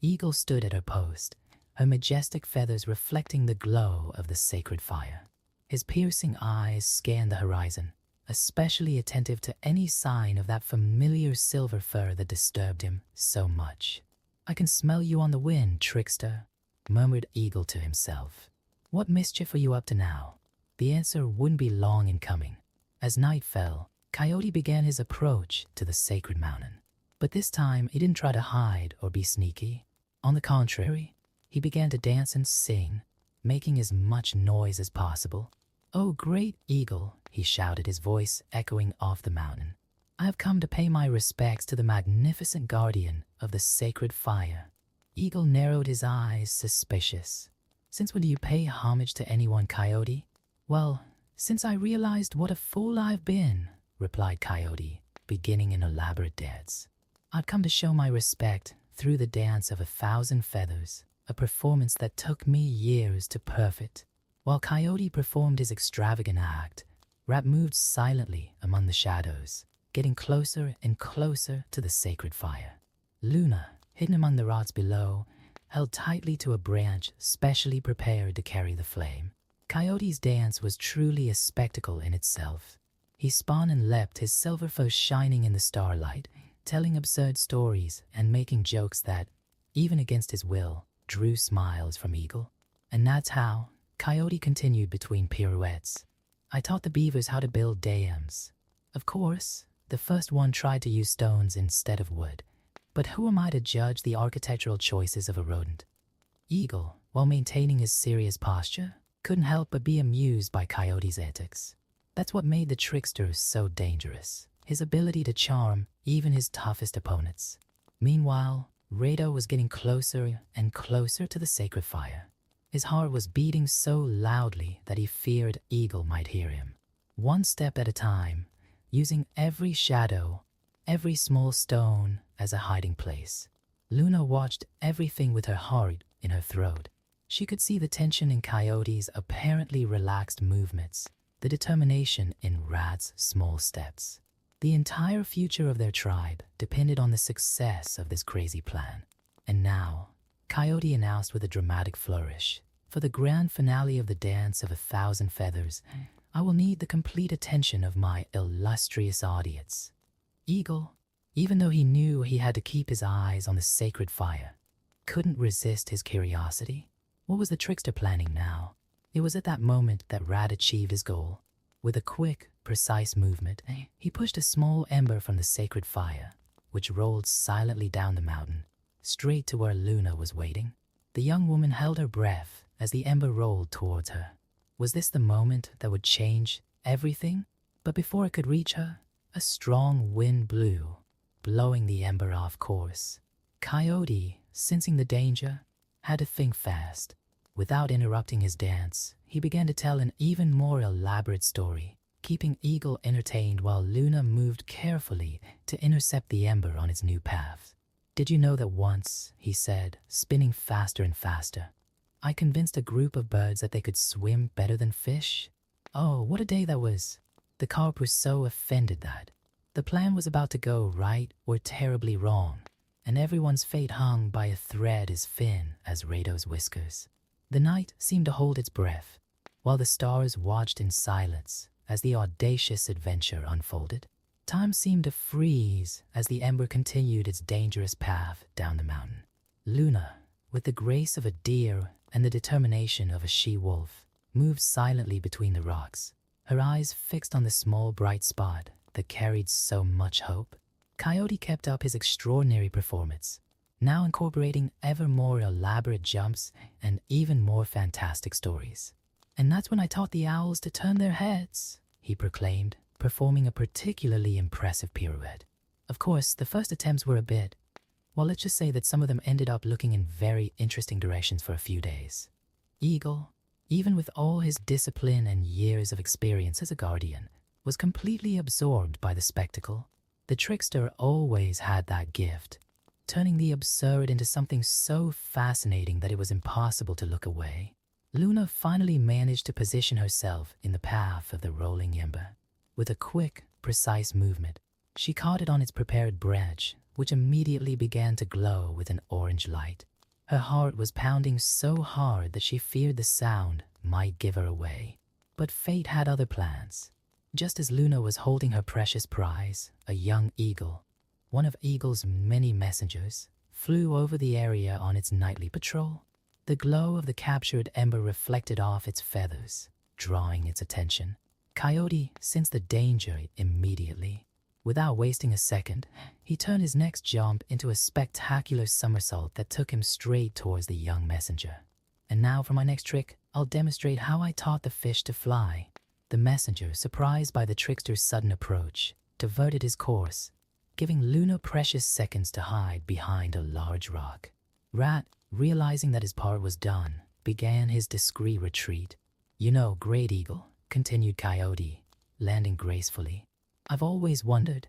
Eagle stood at her post, her majestic feathers reflecting the glow of the sacred fire. His piercing eyes scanned the horizon, especially attentive to any sign of that familiar silver fur that disturbed him so much. "I can smell you on the wind, trickster," murmured Eagle to himself. "What mischief are you up to now?" The answer wouldn't be long in coming. As night fell, Coyote began his approach to the sacred mountain. But this time he didn't try to hide or be sneaky. On the contrary, he began to dance and sing, making as much noise as possible. "Oh, great Eagle," he shouted, his voice echoing off the mountain. "I have come to pay my respects to the magnificent guardian of the sacred fire." Eagle narrowed his eyes, suspicious. "Since when do you pay homage to anyone, Coyote?" "Well, since I realized what a fool I've been," replied Coyote, beginning an elaborate dance. "I'd come to show my respect through the dance of 1,000 feathers, a performance that took me years to perfect." While Coyote performed his extravagant act, Rat moved silently among the shadows, getting closer and closer to the sacred fire. Luna, hidden among the rocks below, held tightly to a branch specially prepared to carry the flame. Coyote's dance was truly a spectacle in itself. He spun and leapt, his silver fur shining in the starlight, telling absurd stories and making jokes that, even against his will, drew smiles from Eagle. And that's how Coyote continued between pirouettes. "I taught the beavers how to build dams. Of course, the first one tried to use stones instead of wood. But who am I to judge the architectural choices of a rodent?" Eagle, while maintaining his serious posture, couldn't help but be amused by Coyote's antics. That's what made the trickster so dangerous, his ability to charm even his toughest opponents. Meanwhile, Rado was getting closer and closer to the sacred fire. His heart was beating so loudly that he feared Eagle might hear him. One step at a time, using every shadow, every small stone as a hiding place, Luna watched everything with her heart in her throat. She could see the tension in Coyote's apparently relaxed movements, the determination in Rat's small steps. The entire future of their tribe depended on the success of this crazy plan. And now, Coyote announced with a dramatic flourish, "For the grand finale of the Dance of 1,000 Feathers, I will need the complete attention of my illustrious audience." Eagle, even though he knew he had to keep his eyes on the sacred fire, couldn't resist his curiosity. What was the trickster planning now? It was at that moment that Rat achieved his goal. With a quick, precise movement, he pushed a small ember from the sacred fire, which rolled silently down the mountain, straight to where Luna was waiting. The young woman held her breath as the ember rolled towards her. Was this the moment that would change everything? But before it could reach her, a strong wind blew, blowing the ember off course. Coyote, sensing the danger, had to think fast. Without interrupting his dance, he began to tell an even more elaborate story, keeping Eagle entertained while Luna moved carefully to intercept the ember on its new path. "Did you know that once," he said, spinning faster and faster, "I convinced a group of birds that they could swim better than fish? Oh, what a day that was!" The carp was so offended that the plan was about to go right or terribly wrong, and everyone's fate hung by a thread as thin as Rado's whiskers. The night seemed to hold its breath, while the stars watched in silence as the audacious adventure unfolded. Time seemed to freeze as the ember continued its dangerous path down the mountain. Luna, with the grace of a deer and the determination of a she-wolf, moved silently between the rocks, her eyes fixed on the small bright spot that carried so much hope. Coyote kept up his extraordinary performance, now incorporating ever more elaborate jumps and even more fantastic stories. "And that's when I taught the owls to turn their heads," he proclaimed, performing a particularly impressive pirouette. Of course, the first attempts were a bit, well, let's just say that some of them ended up looking in very interesting directions for a few days. Eagle, even with all his discipline and years of experience as a guardian, was completely absorbed by the spectacle. The trickster always had that gift, turning the absurd into something so fascinating that it was impossible to look away. Luna finally managed to position herself in the path of the rolling ember. With a quick, precise movement, she caught it on its prepared branch, which immediately began to glow with an orange light. Her heart was pounding so hard that she feared the sound might give her away. But fate had other plans. Just as Luna was holding her precious prize, a young eagle, one of Eagle's many messengers, flew over the area on its nightly patrol. The glow of the captured ember reflected off its feathers, drawing its attention. Coyote sensed the danger immediately. Without wasting a second, he turned his next jump into a spectacular somersault that took him straight towards the young messenger. "And now for my next trick, I'll demonstrate how I taught the fish to fly." The messenger, surprised by the trickster's sudden approach, diverted his course, giving Luna precious seconds to hide behind a large rock. Rat, realizing that his part was done, began his discreet retreat. "You know, Great Eagle," continued Coyote, landing gracefully, "I've always wondered,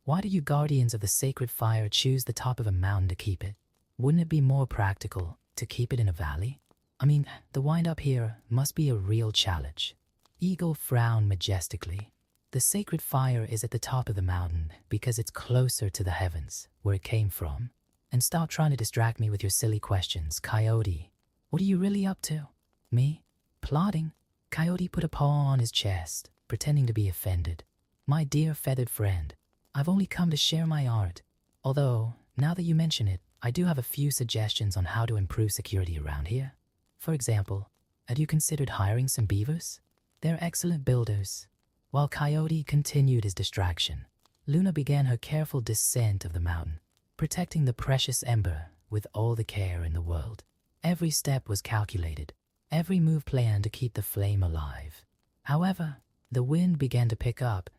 why do you guardians of the sacred fire choose the top of a mountain to keep it? Wouldn't it be more practical to keep it in a valley? I mean, the wind up here must be a real challenge." Eagle frowned majestically. "The sacred fire is at the top of the mountain because it's closer to the heavens, where it came from. And stop trying to distract me with your silly questions, Coyote. What are you really up to?" "Me? Plotting?" Coyote put a paw on his chest, pretending to be offended. "My dear feathered friend, I've only come to share my art. Although, now that you mention it, I do have a few suggestions on how to improve security around here. For example, had you considered hiring some beavers? They're excellent builders." While Coyote continued his distraction, Luna began her careful descent of the mountain, protecting the precious ember with all the care in the world. Every step was calculated, every move planned to keep the flame alive. However, the wind began to pick up,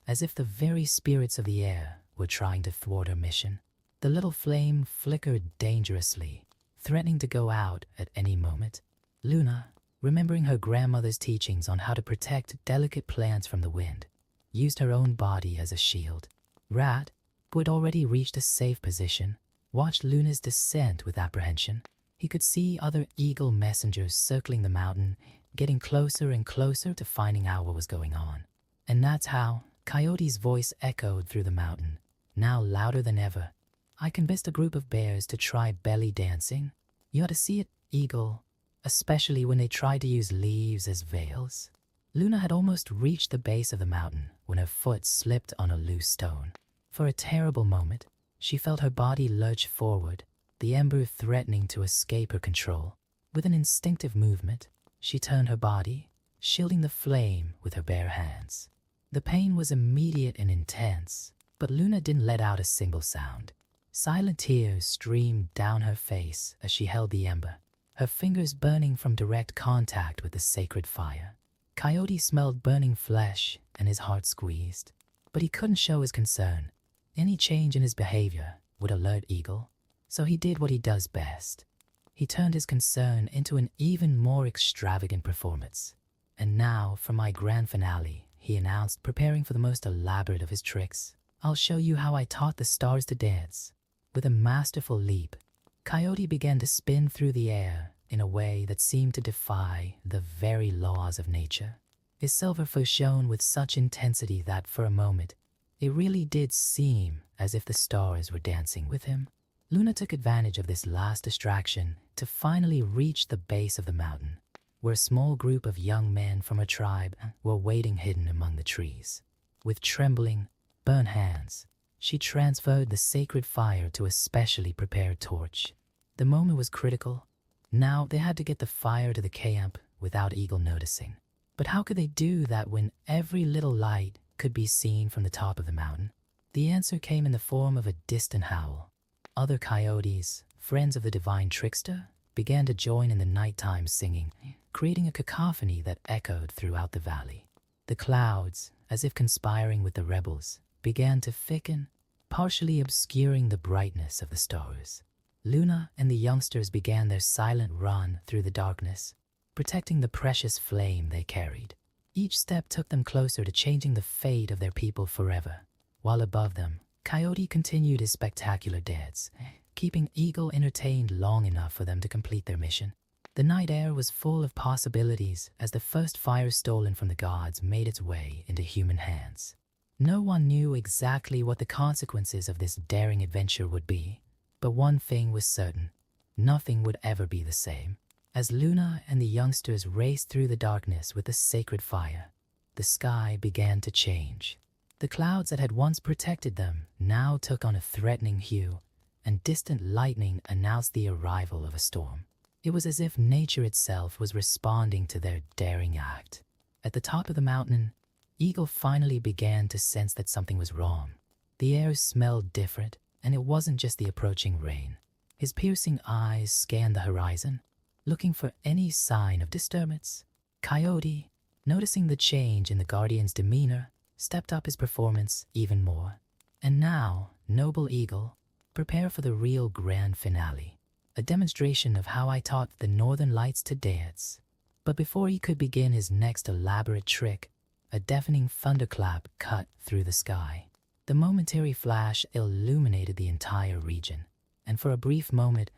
as if the very spirits of the air were trying to thwart her mission. The little flame flickered dangerously, threatening to go out at any moment. Luna, remembering her grandmother's teachings on how to protect delicate plants from the wind, used her own body as a shield. Rat, who had already reached a safe position, watched Luna's descent with apprehension. He could see other eagle messengers circling the mountain, getting closer and closer to finding out what was going on. And that's how Coyote's voice echoed through the mountain, now louder than ever. I convinced a group of bears to try belly dancing. You ought to see it, Eagle, especially when they tried to use leaves as veils. Luna had almost reached the base of the mountain when her foot slipped on a loose stone. For a terrible moment, she felt her body lurch forward, the ember threatening to escape her control. With an instinctive movement, she turned her body, shielding the flame with her bare hands. The pain was immediate and intense, but Luna didn't let out a single sound. Silent tears streamed down her face as she held the ember, her fingers burning from direct contact with the sacred fire. Coyote smelled burning flesh and his heart squeezed, but he couldn't show his concern. Any change in his behavior would alert Eagle, so he did what he does best. He turned his concern into an even more extravagant performance. And now, for my grand finale, he announced, preparing for the most elaborate of his tricks. I'll show you how I taught the stars to dance. With a masterful leap, Coyote began to spin through the air in a way that seemed to defy the very laws of nature. His silver fur shone with such intensity that for a moment, it really did seem as if the stars were dancing with him. Luna took advantage of this last distraction to finally reach the base of the mountain, where a small group of young men from her tribe were waiting hidden among the trees. With trembling, burnt hands, she transferred the sacred fire to a specially prepared torch. The moment was critical. Now they had to get the fire to the camp without Eagle noticing. But how could they do that when every little light could be seen from the top of the mountain? The answer came in the form of a distant howl. Other coyotes, friends of the divine trickster, began to join in the nighttime singing, creating a cacophony that echoed throughout the valley. The clouds, as if conspiring with the rebels, began to thicken, partially obscuring the brightness of the stars. Luna and the youngsters began their silent run through the darkness, protecting the precious flame they carried. Each step took them closer to changing the fate of their people forever, while above them, Coyote continued his spectacular dance, keeping Eagle entertained long enough for them to complete their mission. The night air was full of possibilities as the first fire stolen from the gods made its way into human hands. No one knew exactly what the consequences of this daring adventure would be, but one thing was certain: nothing would ever be the same. As Luna and the youngsters raced through the darkness with the sacred fire, the sky began to change. The clouds that had once protected them now took on a threatening hue, and distant lightning announced the arrival of a storm. It was as if nature itself was responding to their daring act. At the top of the mountain, Eagle finally began to sense that something was wrong. The air smelled different, and it wasn't just the approaching rain. His piercing eyes scanned the horizon, looking for any sign of disturbance. Coyote, noticing the change in the guardian's demeanor, stepped up his performance even more. And now, noble Eagle, prepare for the real grand finale, a demonstration of how I taught the northern lights to dance. But before he could begin his next elaborate trick, a deafening thunderclap cut through the sky. The momentary flash illuminated the entire region, and for a brief moment,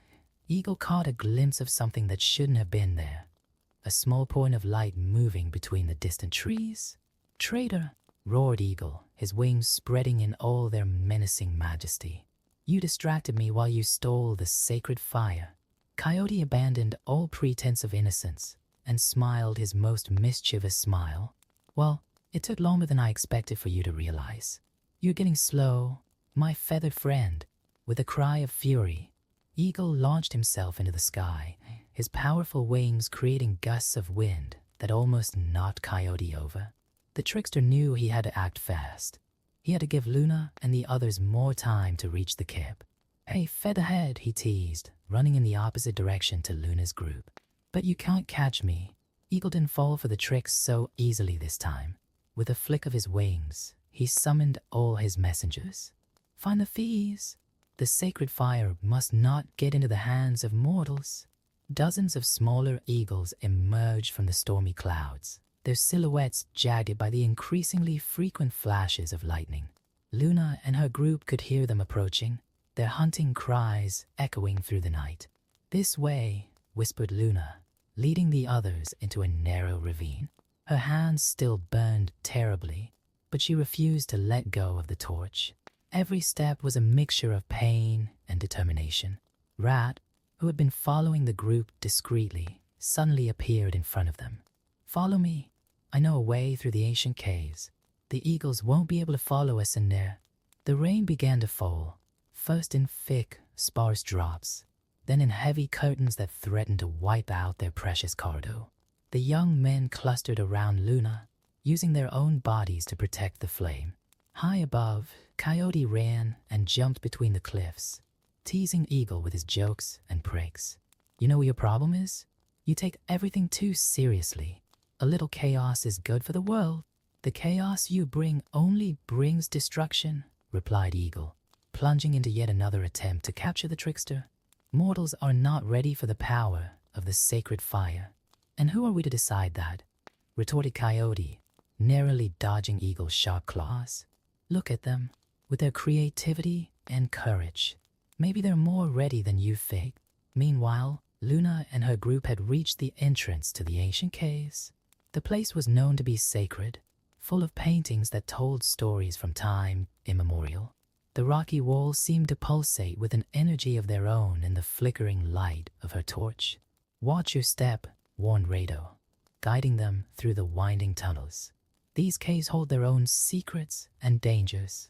Eagle caught a glimpse of something that shouldn't have been there. A small point of light moving between the distant trees. "Traitor!" roared Eagle, his wings spreading in all their menacing majesty. "You distracted me while you stole the sacred fire." Coyote abandoned all pretense of innocence and smiled his most mischievous smile. "Well, it took longer than I expected for you to realize. You're getting slow, my feathered friend." With a cry of fury, Eagle launched himself into the sky, his powerful wings creating gusts of wind that almost knocked Coyote over. The trickster knew he had to act fast. He had to give Luna and the others more time to reach the camp. "Hey, Featherhead," he teased, running in the opposite direction to Luna's group. "But you can't catch me." Eagle didn't fall for the trick so easily this time. With a flick of his wings, he summoned all his messengers. "Find the thieves. The sacred fire must not get into the hands of mortals." Dozens of smaller eagles emerged from the stormy clouds, their silhouettes jagged by the increasingly frequent flashes of lightning. Luna and her group could hear them approaching, their hunting cries echoing through the night. "This way," whispered Luna, leading the others into a narrow ravine. Her hands still burned terribly, but she refused to let go of the torch. Every step was a mixture of pain and determination. Rat, who had been following the group discreetly, suddenly appeared in front of them. "Follow me. I know a way through the ancient caves. The eagles won't be able to follow us in there." The rain began to fall, first in thick, sparse drops, then in heavy curtains that threatened to wipe out their precious cargo. The young men clustered around Luna, using their own bodies to protect the flame. High above, Coyote ran and jumped between the cliffs, teasing Eagle with his jokes and pranks. "You know what your problem is? You take everything too seriously. A little chaos is good for the world." "The chaos you bring only brings destruction," replied Eagle, plunging into yet another attempt to capture the trickster. "Mortals are not ready for the power of the sacred fire." "And who are we to decide that?" retorted Coyote, narrowly dodging Eagle's sharp claws. "Look at them, with their creativity and courage. Maybe they're more ready than you think." Meanwhile, Luna and her group had reached the entrance to the ancient caves. The place was known to be sacred, full of paintings that told stories from time immemorial. The rocky walls seemed to pulsate with an energy of their own in the flickering light of her torch. "Watch your step," warned Rado, guiding them through the winding tunnels. "These caves hold their own secrets and dangers."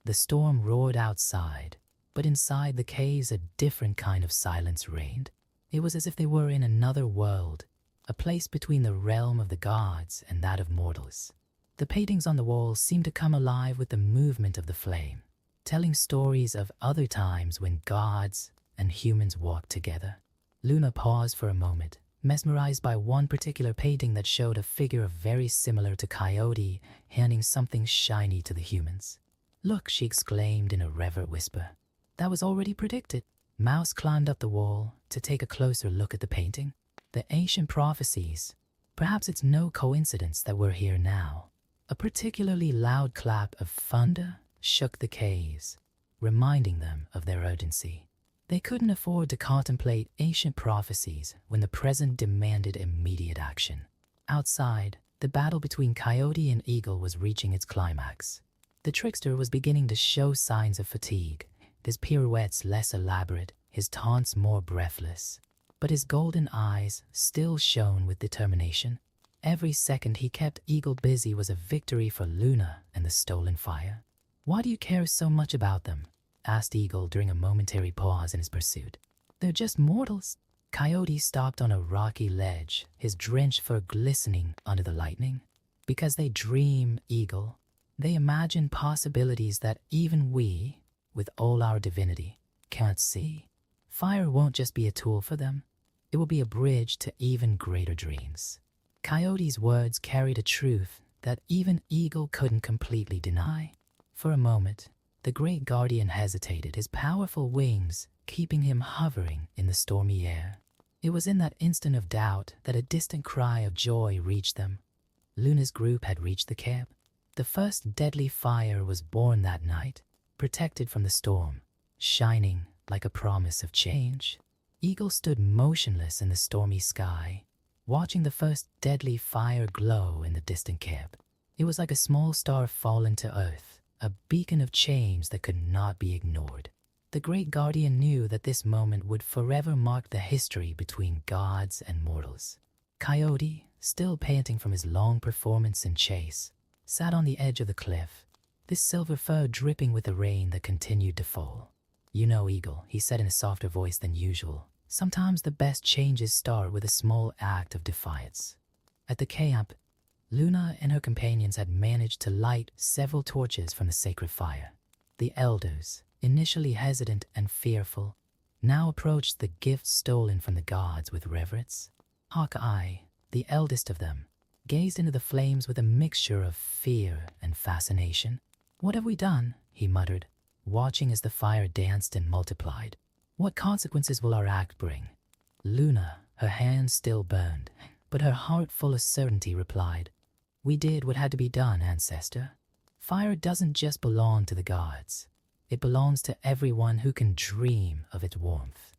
The storm roared outside, but inside the caves a different kind of silence reigned. It was as if they were in another world, a place between the realm of the gods and that of mortals. The paintings on the walls seemed to come alive with the movement of the flame, telling stories of other times when gods and humans walked together. Luna paused for a moment, mesmerized by one particular painting that showed a figure very similar to Coyote handing something shiny to the humans. "Look," she exclaimed in a reverent whisper. "That was already predicted." Mouse climbed up the wall to take a closer look at the painting. "The ancient prophecies. Perhaps it's no coincidence that we're here now." A particularly loud clap of thunder shook the caves, reminding them of their urgency. They couldn't afford to contemplate ancient prophecies when the present demanded immediate action. Outside, the battle between Coyote and Eagle was reaching its climax. The trickster was beginning to show signs of fatigue, his pirouettes less elaborate, his taunts more breathless. But his golden eyes still shone with determination. Every second he kept Eagle busy was a victory for Luna and the stolen fire. "Why do you care so much about them?" asked Eagle during a momentary pause in his pursuit. "They're just mortals." Coyote stopped on a rocky ledge, his drenched fur glistening under the lightning. "Because they dream, Eagle. They imagine possibilities that even we, with all our divinity, can't see. Fire won't just be a tool for them. It will be a bridge to even greater dreams." Coyote's words carried a truth that even Eagle couldn't completely deny. For a moment, the great guardian hesitated, his powerful wings keeping him hovering in the stormy air. It was in that instant of doubt that a distant cry of joy reached them. Luna's group had reached the camp. The first deadly fire was born that night, protected from the storm, shining like a promise of change. Eagle stood motionless in the stormy sky, watching the first deadly fire glow in the distant camp. It was like a small star fallen to earth, a beacon of change that could not be ignored. The great guardian knew that this moment would forever mark the history between gods and mortals. Coyote, still panting from his long performance and chase, sat on the edge of the cliff, his silver fur dripping with the rain that continued to fall. "You know, Eagle," he said in a softer voice than usual, "sometimes the best changes start with a small act of defiance." At the camp, Luna and her companions had managed to light several torches from the sacred fire. The elders, initially hesitant and fearful, now approached the gift stolen from the gods with reverence. Hawkeye, the eldest of them, gazed into the flames with a mixture of fear and fascination. "What have we done?" he muttered, watching as the fire danced and multiplied. "What consequences will our act bring?" Luna, Her hands still burned, but her heart full of certainty replied, "We did what had to be done, ancestor. Fire doesn't just belong to the gods. It belongs to everyone who can dream of its warmth."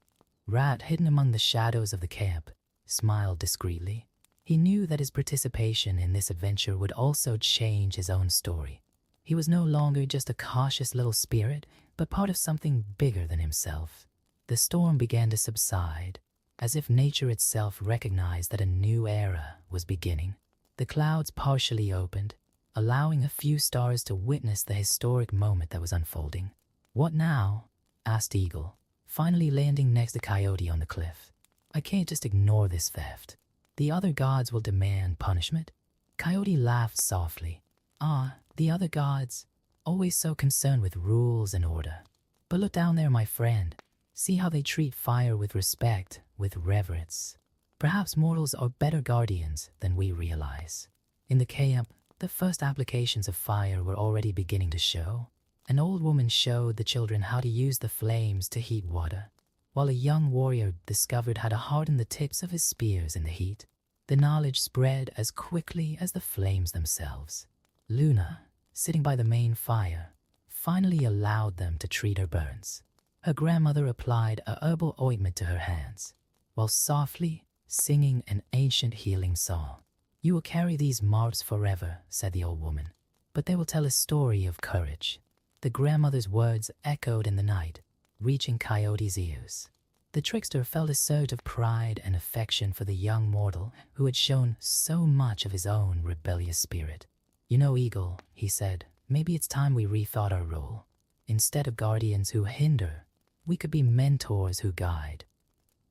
Rat, hidden among the shadows of the camp, smiled discreetly. He knew that his participation in this adventure would also change his own story. He was no longer just a cautious little spirit, but part of something bigger than himself. The storm began to subside, as if nature itself recognized that a new era was beginning. The clouds partially opened, allowing a few stars to witness the historic moment that was unfolding. "What now?" asked Eagle, finally landing next to Coyote on the cliff. "I can't just ignore this theft. The other gods will demand punishment." Coyote laughed softly. "Ah, the other gods, always so concerned with rules and order. But look down there, my friend. See how they treat fire with respect, with reverence. Perhaps mortals are better guardians than we realize." In the camp, the first applications of fire were already beginning to show. An old woman showed the children how to use the flames to heat water, while a young warrior discovered how to harden the tips of his spears in the heat. The knowledge spread as quickly as the flames themselves. Luna, sitting by the main fire, finally allowed them to treat her burns. Her grandmother applied a herbal ointment to her hands, while softly singing an ancient healing song. "You will carry these marks forever," said the old woman, "but they will tell a story of courage." The grandmother's words echoed in the night, reaching Coyote's ears. The trickster felt a surge of pride and affection for the young mortal who had shown so much of his own rebellious spirit. "You know, Eagle," he said, "maybe it's time we rethought our role. Instead of guardians who hinder, we could be mentors who guide."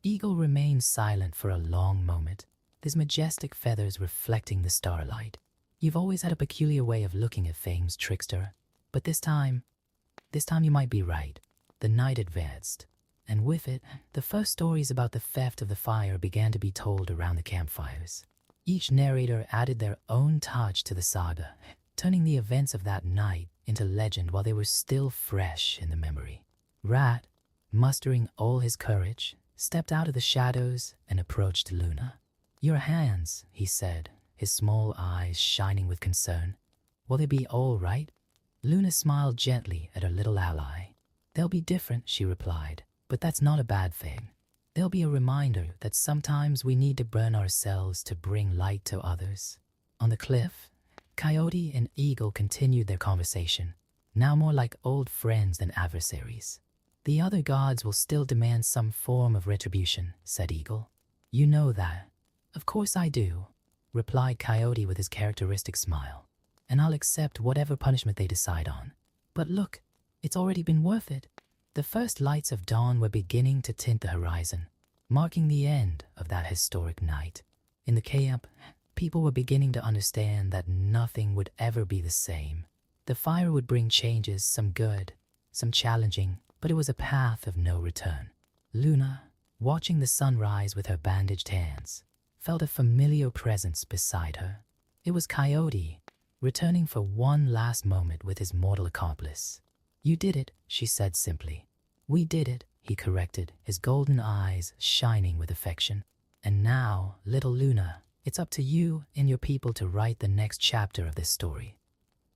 Eagle remained silent for a long moment, his majestic feathers reflecting the starlight. "You've always had a peculiar way of looking at things, trickster. But this time you might be right." The night advanced, and with it, the first stories about the theft of the fire began to be told around the campfires. Each narrator added their own touch to the saga, turning the events of that night into legend while they were still fresh in the memory. Rat, mustering all his courage, stepped out of the shadows and approached Luna. "Your hands," he said, his small eyes shining with concern. "Will they be all right?" Luna smiled gently at her little ally. "They'll be different," she replied, "but that's not a bad thing. They'll be a reminder that sometimes we need to burn ourselves to bring light to others." On the cliff, Coyote and Eagle continued their conversation, now more like old friends than adversaries. "The other gods will still demand some form of retribution," said Eagle. "You know that." "Of course I do," replied Coyote with his characteristic smile. "And I'll accept whatever punishment they decide on. But look, it's already been worth it." The first lights of dawn were beginning to tint the horizon, marking the end of that historic night. In the camp, people were beginning to understand that nothing would ever be the same. The fire would bring changes, some good, some challenging, but it was a path of no return. Luna, watching the sunrise with her bandaged hands, felt a familiar presence beside her. It was Coyote, returning for one last moment with his mortal accomplice. "You did it," she said simply. "We did it," he corrected, his golden eyes shining with affection. "And now, little Luna, it's up to you and your people to write the next chapter of this story."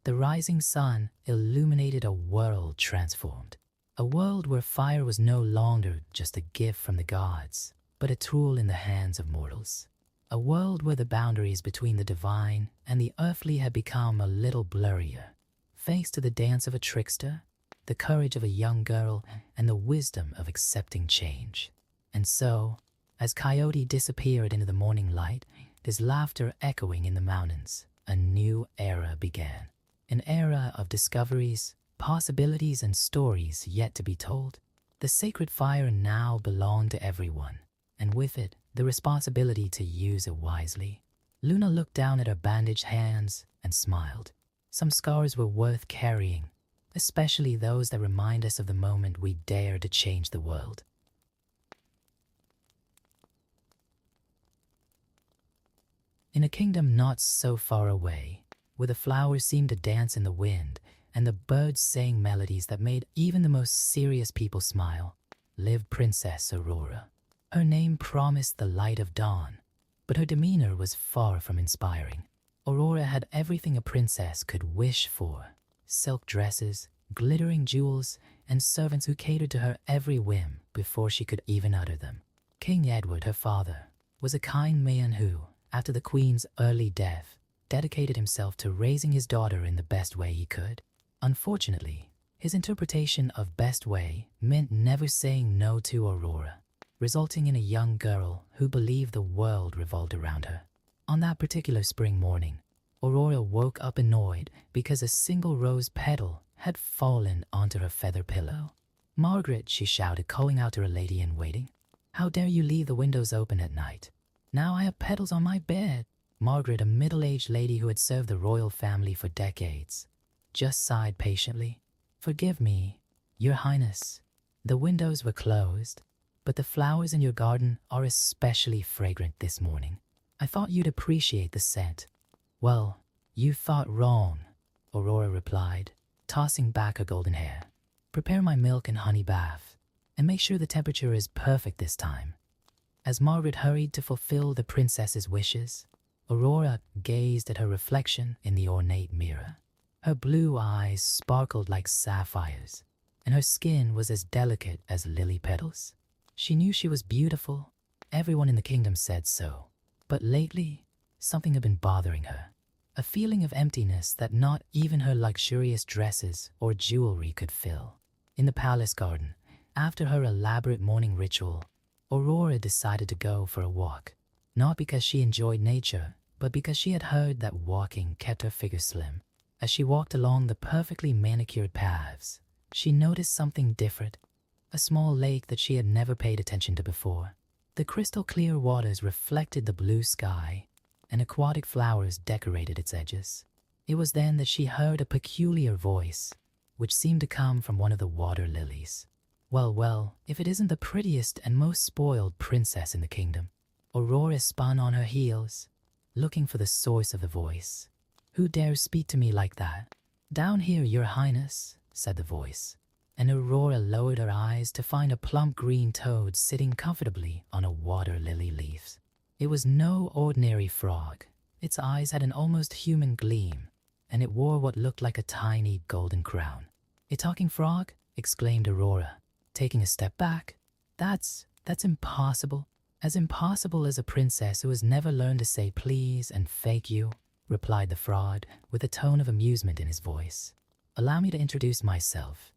The rising sun illuminated a world transformed. A world where fire was no longer just a gift from the gods, but a tool in the hands of mortals. A world where the boundaries between the divine and the earthly had become a little blurrier, thanks to the dance of a trickster, the courage of a young girl, and the wisdom of accepting change. And so, as Coyote disappeared into the morning light, his laughter echoing in the mountains, a new era began. An era of discoveries, possibilities, and stories yet to be told. The sacred fire now belonged to everyone, and with it, the responsibility to use it wisely. Luna looked down at her bandaged hands and smiled. Some scars were worth carrying, especially those that remind us of the moment we dared to change the world. In a kingdom not so far away, where the flowers seemed to dance in the wind and the birds sang melodies that made even the most serious people smile, lived Princess Aurora. Her name promised the light of dawn, but her demeanor was far from inspiring. Aurora had everything a princess could wish for: silk dresses, glittering jewels, and servants who catered to her every whim before she could even utter them. King Edward, her father, was a kind man who, after the Queen's early death, dedicated himself to raising his daughter in the best way he could. Unfortunately, his interpretation of best way meant never saying no to Aurora, resulting in a young girl who believed the world revolved around her. On that particular spring morning, Aurora woke up annoyed because a single rose petal had fallen onto her feather pillow. "Margaret," she shouted, calling out to her lady-in-waiting, "how dare you leave the windows open at night? Now I have petals on my bed." Margaret, a middle-aged lady who had served the royal family for decades, just sighed patiently. "Forgive me, Your Highness. The windows were closed, but the flowers in your garden are especially fragrant this morning. I thought you'd appreciate the scent." "Well, you thought wrong," Aurora replied, tossing back her golden hair. "Prepare my milk and honey bath, and make sure the temperature is perfect this time." As Margaret hurried to fulfill the princess's wishes, Aurora gazed at her reflection in the ornate mirror. Her blue eyes sparkled like sapphires, and her skin was as delicate as lily petals. She knew she was beautiful. Everyone in the kingdom said so. But lately, something had been bothering her. A feeling of emptiness that not even her luxurious dresses or jewelry could fill. In the palace garden, after her elaborate morning ritual, Aurora decided to go for a walk. Not because she enjoyed nature, but because she had heard that walking kept her figure slim. As she walked along the perfectly manicured paths, she noticed something different. A small lake that she had never paid attention to before. The crystal-clear waters reflected the blue sky, and aquatic flowers decorated its edges. It was then that she heard a peculiar voice, which seemed to come from one of the water lilies. Well, if it isn't the prettiest and most spoiled princess in the kingdom." Aurora spun on her heels, looking for the source of the voice. "Who dares speak to me like that?" "Down here, Your Highness," said the voice, and Aurora lowered her eyes to find a plump green toad sitting comfortably on a water lily leaf. It was no ordinary frog. Its eyes had an almost human gleam, and it wore what looked like a tiny golden crown. "A talking frog?" exclaimed Aurora, taking a step back. That's impossible. As impossible as a princess who has never learned to say please and thank you," replied the frog with a tone of amusement in his voice. "Allow me to introduce myself.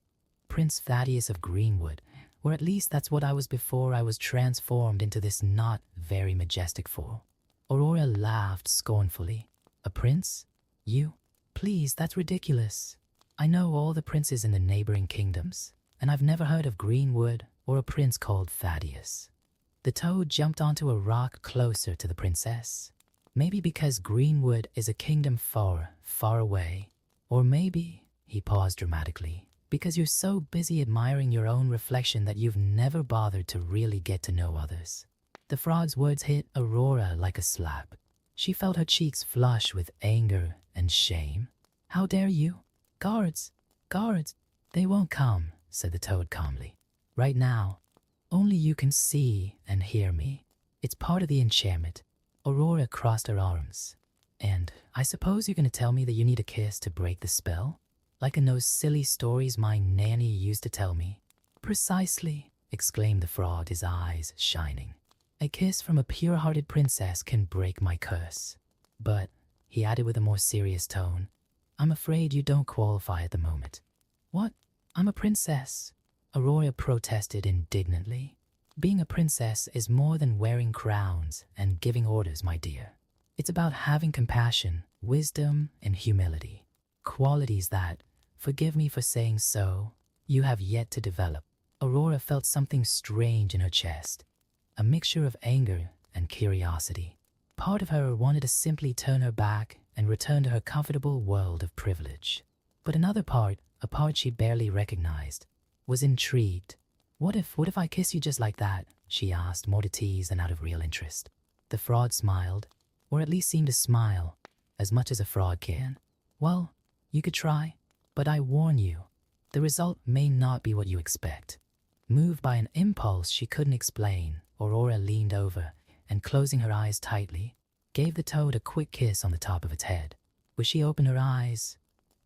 Prince Thaddeus of Greenwood, or at least that's what I was before I was transformed into this not very majestic fool." Aurora laughed scornfully. "A prince? You? Please, that's ridiculous. I know all the princes in the neighboring kingdoms, and I've never heard of Greenwood or a prince called Thaddeus." The toad jumped onto a rock closer to the princess. "Maybe because Greenwood is a kingdom far, far away. Or maybe," he paused dramatically, "because you're so busy admiring your own reflection that you've never bothered to really get to know others." The frog's words hit Aurora like a slap. She felt her cheeks flush with anger and shame. "How dare you? Guards! Guards!" "They won't come," said the toad calmly. "Right now, only you can see and hear me. It's part of the enchantment." Aurora crossed her arms. "And I suppose you're going to tell me that you need a kiss to break the spell? Like in those silly stories my nanny used to tell me." "Precisely," exclaimed the frog, his eyes shining. "A kiss from a pure-hearted princess can break my curse. But," he added with a more serious tone, "I'm afraid you don't qualify at the moment." "What? I'm a princess," Aurora protested indignantly. "Being a princess is more than wearing crowns and giving orders, my dear. It's about having compassion, wisdom, and humility. Qualities that, forgive me for saying so, you have yet to develop." Aurora felt something strange in her chest, a mixture of anger and curiosity. Part of her wanted to simply turn her back and return to her comfortable world of privilege. But another part, a part she barely recognized, was intrigued. What if I kiss you just like that?" she asked, more to tease than out of real interest. The frog smiled, or at least seemed to smile, as much as a frog can. "Well, you could try, but I warn you, the result may not be what you expect." Moved by an impulse she couldn't explain, Aurora leaned over and, closing her eyes tightly, gave the toad a quick kiss on the top of its head. When she opened her eyes,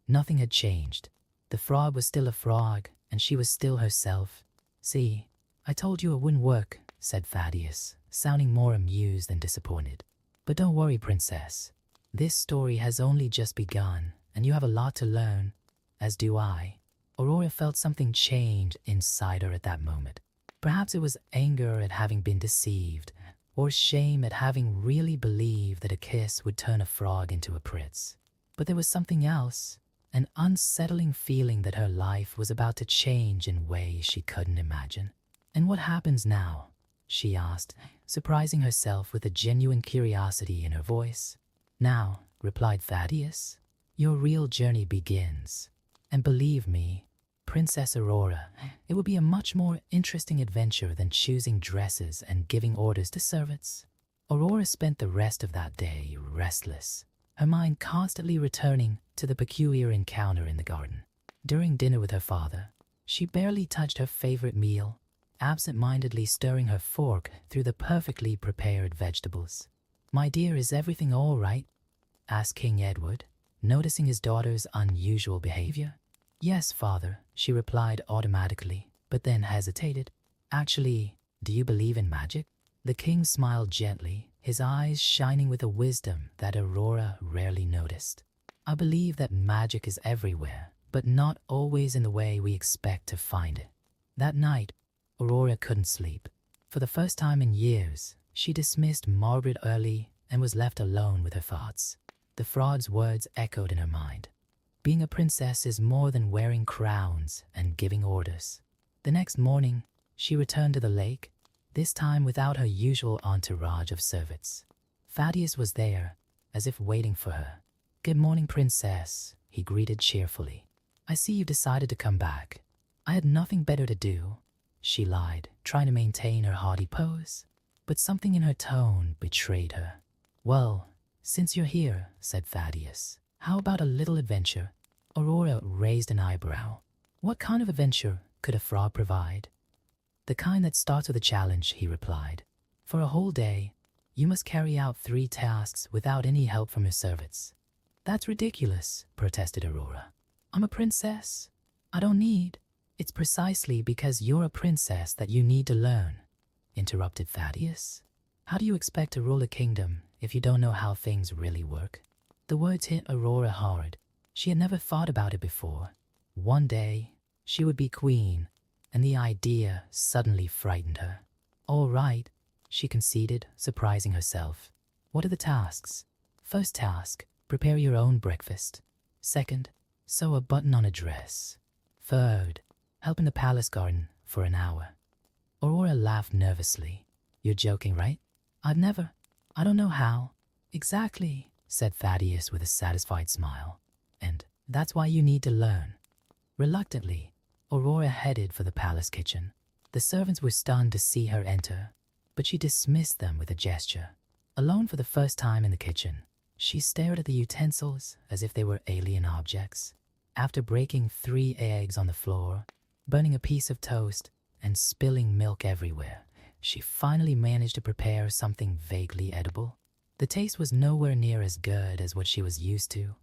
nothing had changed. The frog was still a frog, and she was still herself. "See, I told you it wouldn't work," said Thaddeus, sounding more amused than disappointed. "But don't worry, Princess. This story has only just begun, and you have a lot to learn, as do I." Aurora felt something change inside her at that moment. Perhaps it was anger at having been deceived, or shame at having really believed that a kiss would turn a frog into a prince. But there was something else, an unsettling feeling that her life was about to change in ways she couldn't imagine. "And what happens now?" she asked, surprising herself with a genuine curiosity in her voice. "Now," replied Thaddeus, "your real journey begins. And believe me, Princess Aurora, it will be a much more interesting adventure than choosing dresses and giving orders to servants." Aurora spent the rest of that day restless, her mind constantly returning to the peculiar encounter in the garden. During dinner with her father, she barely touched her favorite meal, absent-mindedly stirring her fork through the perfectly prepared vegetables. "My dear, is everything all right?" asked King Edward, noticing his daughter's unusual behavior. "Yes, father," she replied automatically, but then hesitated. "Actually, do you believe in magic?" The king smiled gently, his eyes shining with a wisdom that Aurora rarely noticed. "I believe that magic is everywhere, but not always in the way we expect to find it." That night, Aurora couldn't sleep. For the first time in years, she dismissed Margaret early and was left alone with her thoughts. The frog's words echoed in her mind. Being a princess is more than wearing crowns and giving orders. The next morning, she returned to the lake, this time without her usual entourage of servants. Thaddeus was there, as if waiting for her. "Good morning, Princess," he greeted cheerfully. "I see you've decided to come back." "I had nothing better to do," she lied, trying to maintain her haughty pose. But something in her tone betrayed her. "Well, since you're here," said Thaddeus, "how about a little adventure?" Aurora raised an eyebrow. "What kind of adventure could a frog provide?" "The kind that starts with a challenge," he replied. "For a whole day, you must carry out 3 tasks without any help from your servants." "That's ridiculous," protested Aurora. "I'm a princess. I don't need." "It's precisely because you're a princess that you need to learn," interrupted Thaddeus. "How do you expect to rule a kingdom if you don't know how things really work?" The words hit Aurora hard. She had never thought about it before. One day, she would be queen, and the idea suddenly frightened her. "All right," she conceded, surprising herself. "What are the tasks?" "First task, prepare your own breakfast. Second, sew a button on a dress. Third, help in the palace garden for an hour." Aurora laughed nervously. "You're joking, right?" I don't know how." "Exactly," said Thaddeus with a satisfied smile. "And that's why you need to learn." Reluctantly, Aurora headed for the palace kitchen. The servants were stunned to see her enter, but she dismissed them with a gesture. Alone for the first time in the kitchen, she stared at the utensils as if they were alien objects. After breaking 3 eggs on the floor, burning a piece of toast, and spilling milk everywhere, she finally managed to prepare something vaguely edible. The taste was nowhere near as good as what she was used to,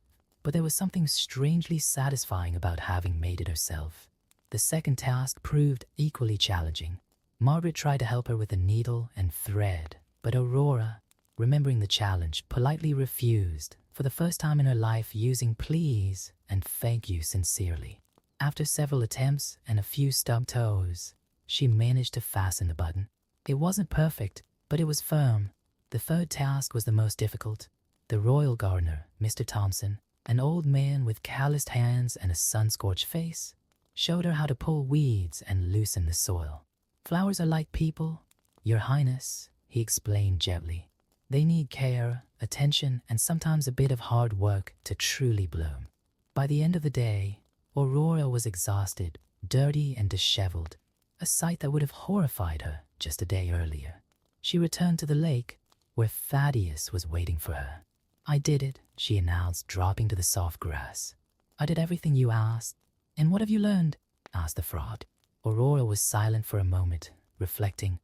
but there was something strangely satisfying about having made it herself. The second task proved equally challenging. Margaret tried to help her with a needle and thread, but Aurora, remembering the challenge, politely refused, for the first time in her life using please and thank you sincerely. After several attempts and a few stubbed toes, she managed to fasten the button. It wasn't perfect, but it was firm. The third task was the most difficult. The royal gardener, Mr. Thompson, an old man with calloused hands and a sun-scorched face, showed her how to pull weeds and loosen the soil. "Flowers are like people, Your Highness," he explained gently. "They need care, attention, and sometimes a bit of hard work to truly bloom." By the end of the day, Aurora was exhausted, dirty, and disheveled, a sight that would have horrified her just a day earlier. She returned to the lake, where Thaddeus was waiting for her. "I did it," she announced, dropping to the soft grass. "I did everything you asked." "And what have you learned?" asked the frog. Aurora was silent for a moment, reflecting.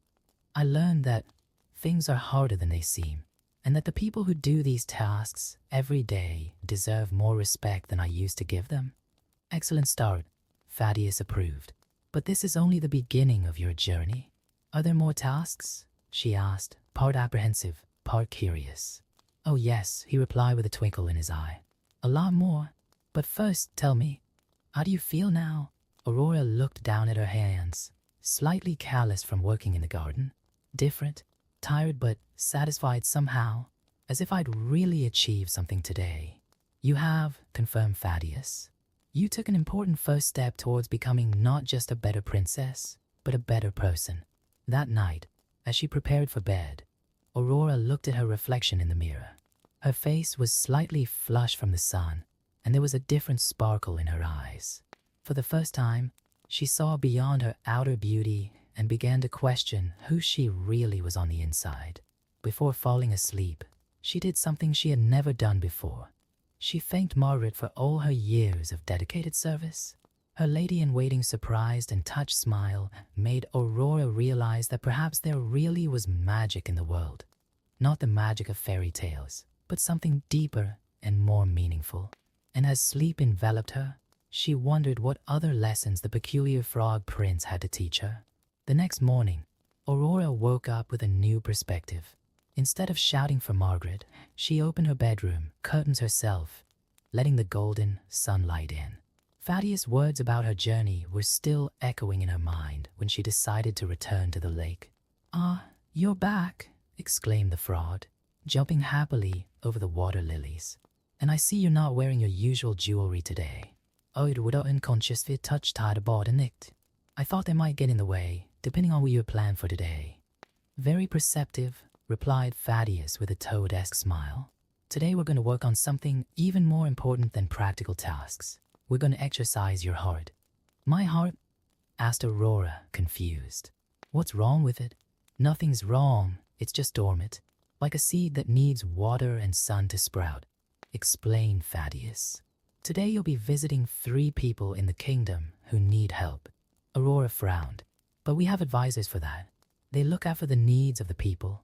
I learned that things are harder than they seem, and that the people who do these tasks every day deserve more respect than I used to give them. Excellent start, Thaddeus approved. But this is only the beginning of your journey. Are there more tasks? She asked, part apprehensive, part curious. Oh yes, he replied with a twinkle in his eye. A lot more. But first, tell me, how do you feel now? Aurora looked down at her hands, slightly calloused from working in the garden. Different, tired but satisfied somehow, as if I'd really achieved something today. You have, confirmed Thaddeus. You took an important first step towards becoming not just a better princess, but a better person. That night, as she prepared for bed, Aurora looked at her reflection in the mirror. Her face was slightly flushed from the sun, and there was a different sparkle in her eyes. For the first time, she saw beyond her outer beauty and began to question who she really was on the inside. Before falling asleep, she did something she had never done before. She thanked Margaret for all her years of dedicated service. Her lady-in-waiting's surprised and touched smile made Aurora realize that perhaps there really was magic in the world. Not the magic of fairy tales, but something deeper and more meaningful. And as sleep enveloped her, she wondered what other lessons the peculiar frog prince had to teach her. The next morning, Aurora woke up with a new perspective. Instead of shouting for Margaret, she opened her bedroom curtains herself, letting the golden sunlight in. Thaddeus' words about her journey were still echoing in her mind when she decided to return to the lake. "Ah, you're back," exclaimed the frog, jumping happily over the water lilies. "And I see you're not wearing your usual jewelry today. I'd unconsciously touched the bord nicked. I thought they might get in the way, depending on what you had planned for today." "Very perceptive," replied Thaddeus with a toad-esque smile. "Today we're going to work on something even more important than practical tasks. We're going to exercise your heart." "My heart?" asked Aurora, confused. "What's wrong with it?" "Nothing's wrong, it's just dormant, like a seed that needs water and sun to sprout," explained Thaddeus. "Today you'll be visiting 3 people in the kingdom who need help." Aurora frowned. "But we have advisors for that. They look after the needs of the people."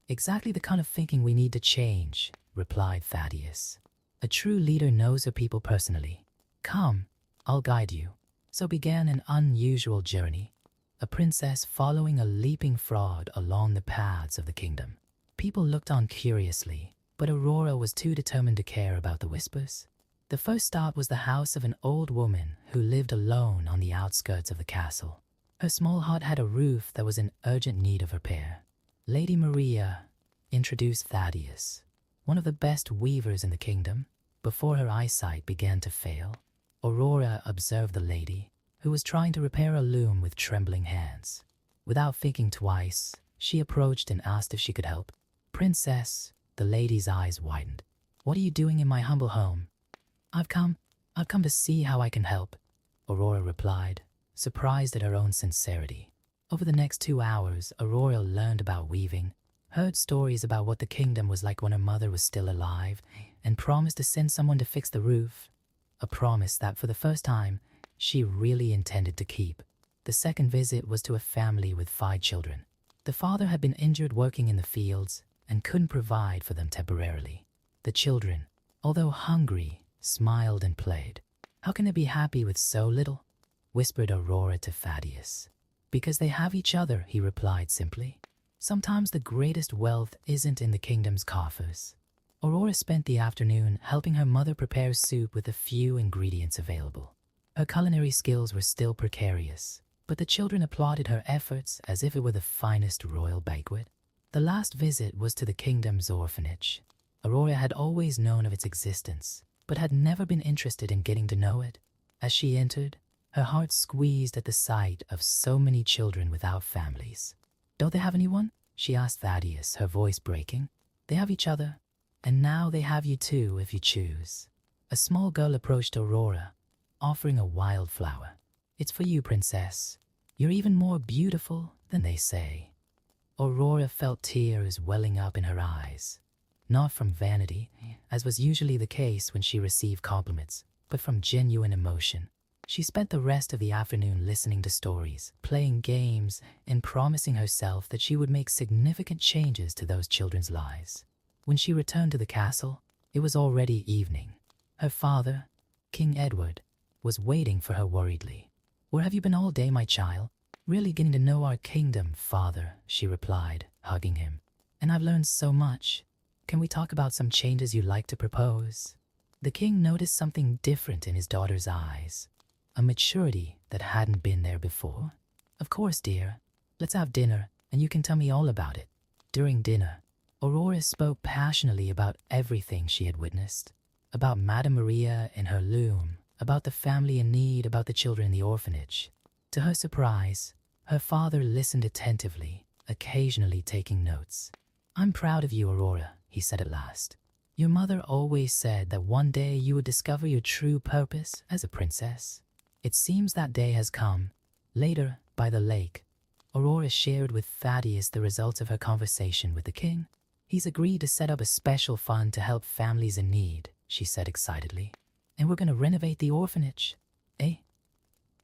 "Exactly the kind of thinking we need to change," replied Thaddeus. "A true leader knows her people personally. Come, I'll guide you." So began an unusual journey, a princess following a leaping frog along the paths of the kingdom. People looked on curiously, but Aurora was too determined to care about the whispers. The first stop was the house of an old woman who lived alone on the outskirts of the castle. Her small hut had a roof that was in urgent need of repair. Lady Maria introduced Thaddeus, one of the best weavers in the kingdom, before her eyesight began to fail. Aurora observed the lady, who was trying to repair a loom with trembling hands. Without thinking twice, she approached and asked if she could help. "Princess," the lady's eyes widened. "What are you doing in my humble home?" I've come to see how I can help," Aurora replied, surprised at her own sincerity. Over the next 2 hours, Aurora learned about weaving, heard stories about what the kingdom was like when her mother was still alive, and promised to send someone to fix the roof. A promise that, for the first time, she really intended to keep. The second visit was to a family with 5 children. The father had been injured working in the fields and couldn't provide for them temporarily. The children, although hungry, smiled and played. "How can they be happy with so little?" whispered Aurora to Thaddeus. "Because they have each other," he replied simply. "Sometimes the greatest wealth isn't in the kingdom's coffers." Aurora spent the afternoon helping her mother prepare soup with the few ingredients available. Her culinary skills were still precarious, but the children applauded her efforts as if it were the finest royal banquet. The last visit was to the kingdom's orphanage. Aurora had always known of its existence, but had never been interested in getting to know it. As she entered, her heart squeezed at the sight of so many children without families. "Don't they have anyone?" she asked Thaddeus, her voice breaking. "They have each other, and now they have you too if you choose." A small girl approached Aurora, offering a wildflower. "It's for you, princess. You're even more beautiful than they say." Aurora felt tears welling up in her eyes, not from vanity, as was usually the case when she received compliments, but from genuine emotion. She spent the rest of the afternoon listening to stories, playing games, and promising herself that she would make significant changes to those children's lives. When she returned to the castle, it was already evening. Her father, King Edward, was waiting for her worriedly. "Where have you been all day, my child?" "Really getting to know our kingdom, father," she replied, hugging him. "And I've learned so much. Can we talk about some changes you'd like to propose?" The king noticed something different in his daughter's eyes, a maturity that hadn't been there before. "Of course, dear. Let's have dinner, and you can tell me all about it." During dinner, Aurora spoke passionately about everything she had witnessed, about Madame Maria and her loom, about the family in need, about the children in the orphanage. To her surprise, her father listened attentively, occasionally taking notes. "I'm proud of you, Aurora," he said at last. "Your mother always said that one day you would discover your true purpose as a princess. It seems that day has come." Later, by the lake, Aurora shared with Thaddeus the results of her conversation with the king. "He's agreed to set up a special fund to help families in need," she said excitedly. "And we're going to renovate the orphanage, eh?"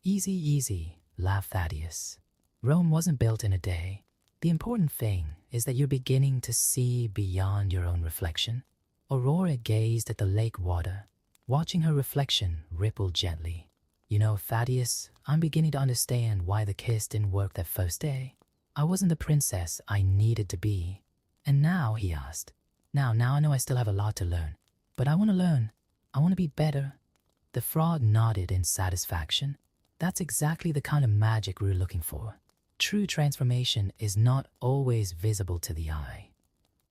"Easy, easy," laughed Thaddeus. "Rome wasn't built in a day. The important thing is that you're beginning to see beyond your own reflection." Aurora gazed at the lake water, watching her reflection ripple gently. "You know, Thaddeus, I'm beginning to understand why the kiss didn't work that first day. I wasn't the princess I needed to be." "And now," he asked, Now I know I still have a lot to learn, but I want to learn. I want to be better." The frog nodded in satisfaction. "That's exactly the kind of magic we're looking for. True transformation is not always visible to the eye."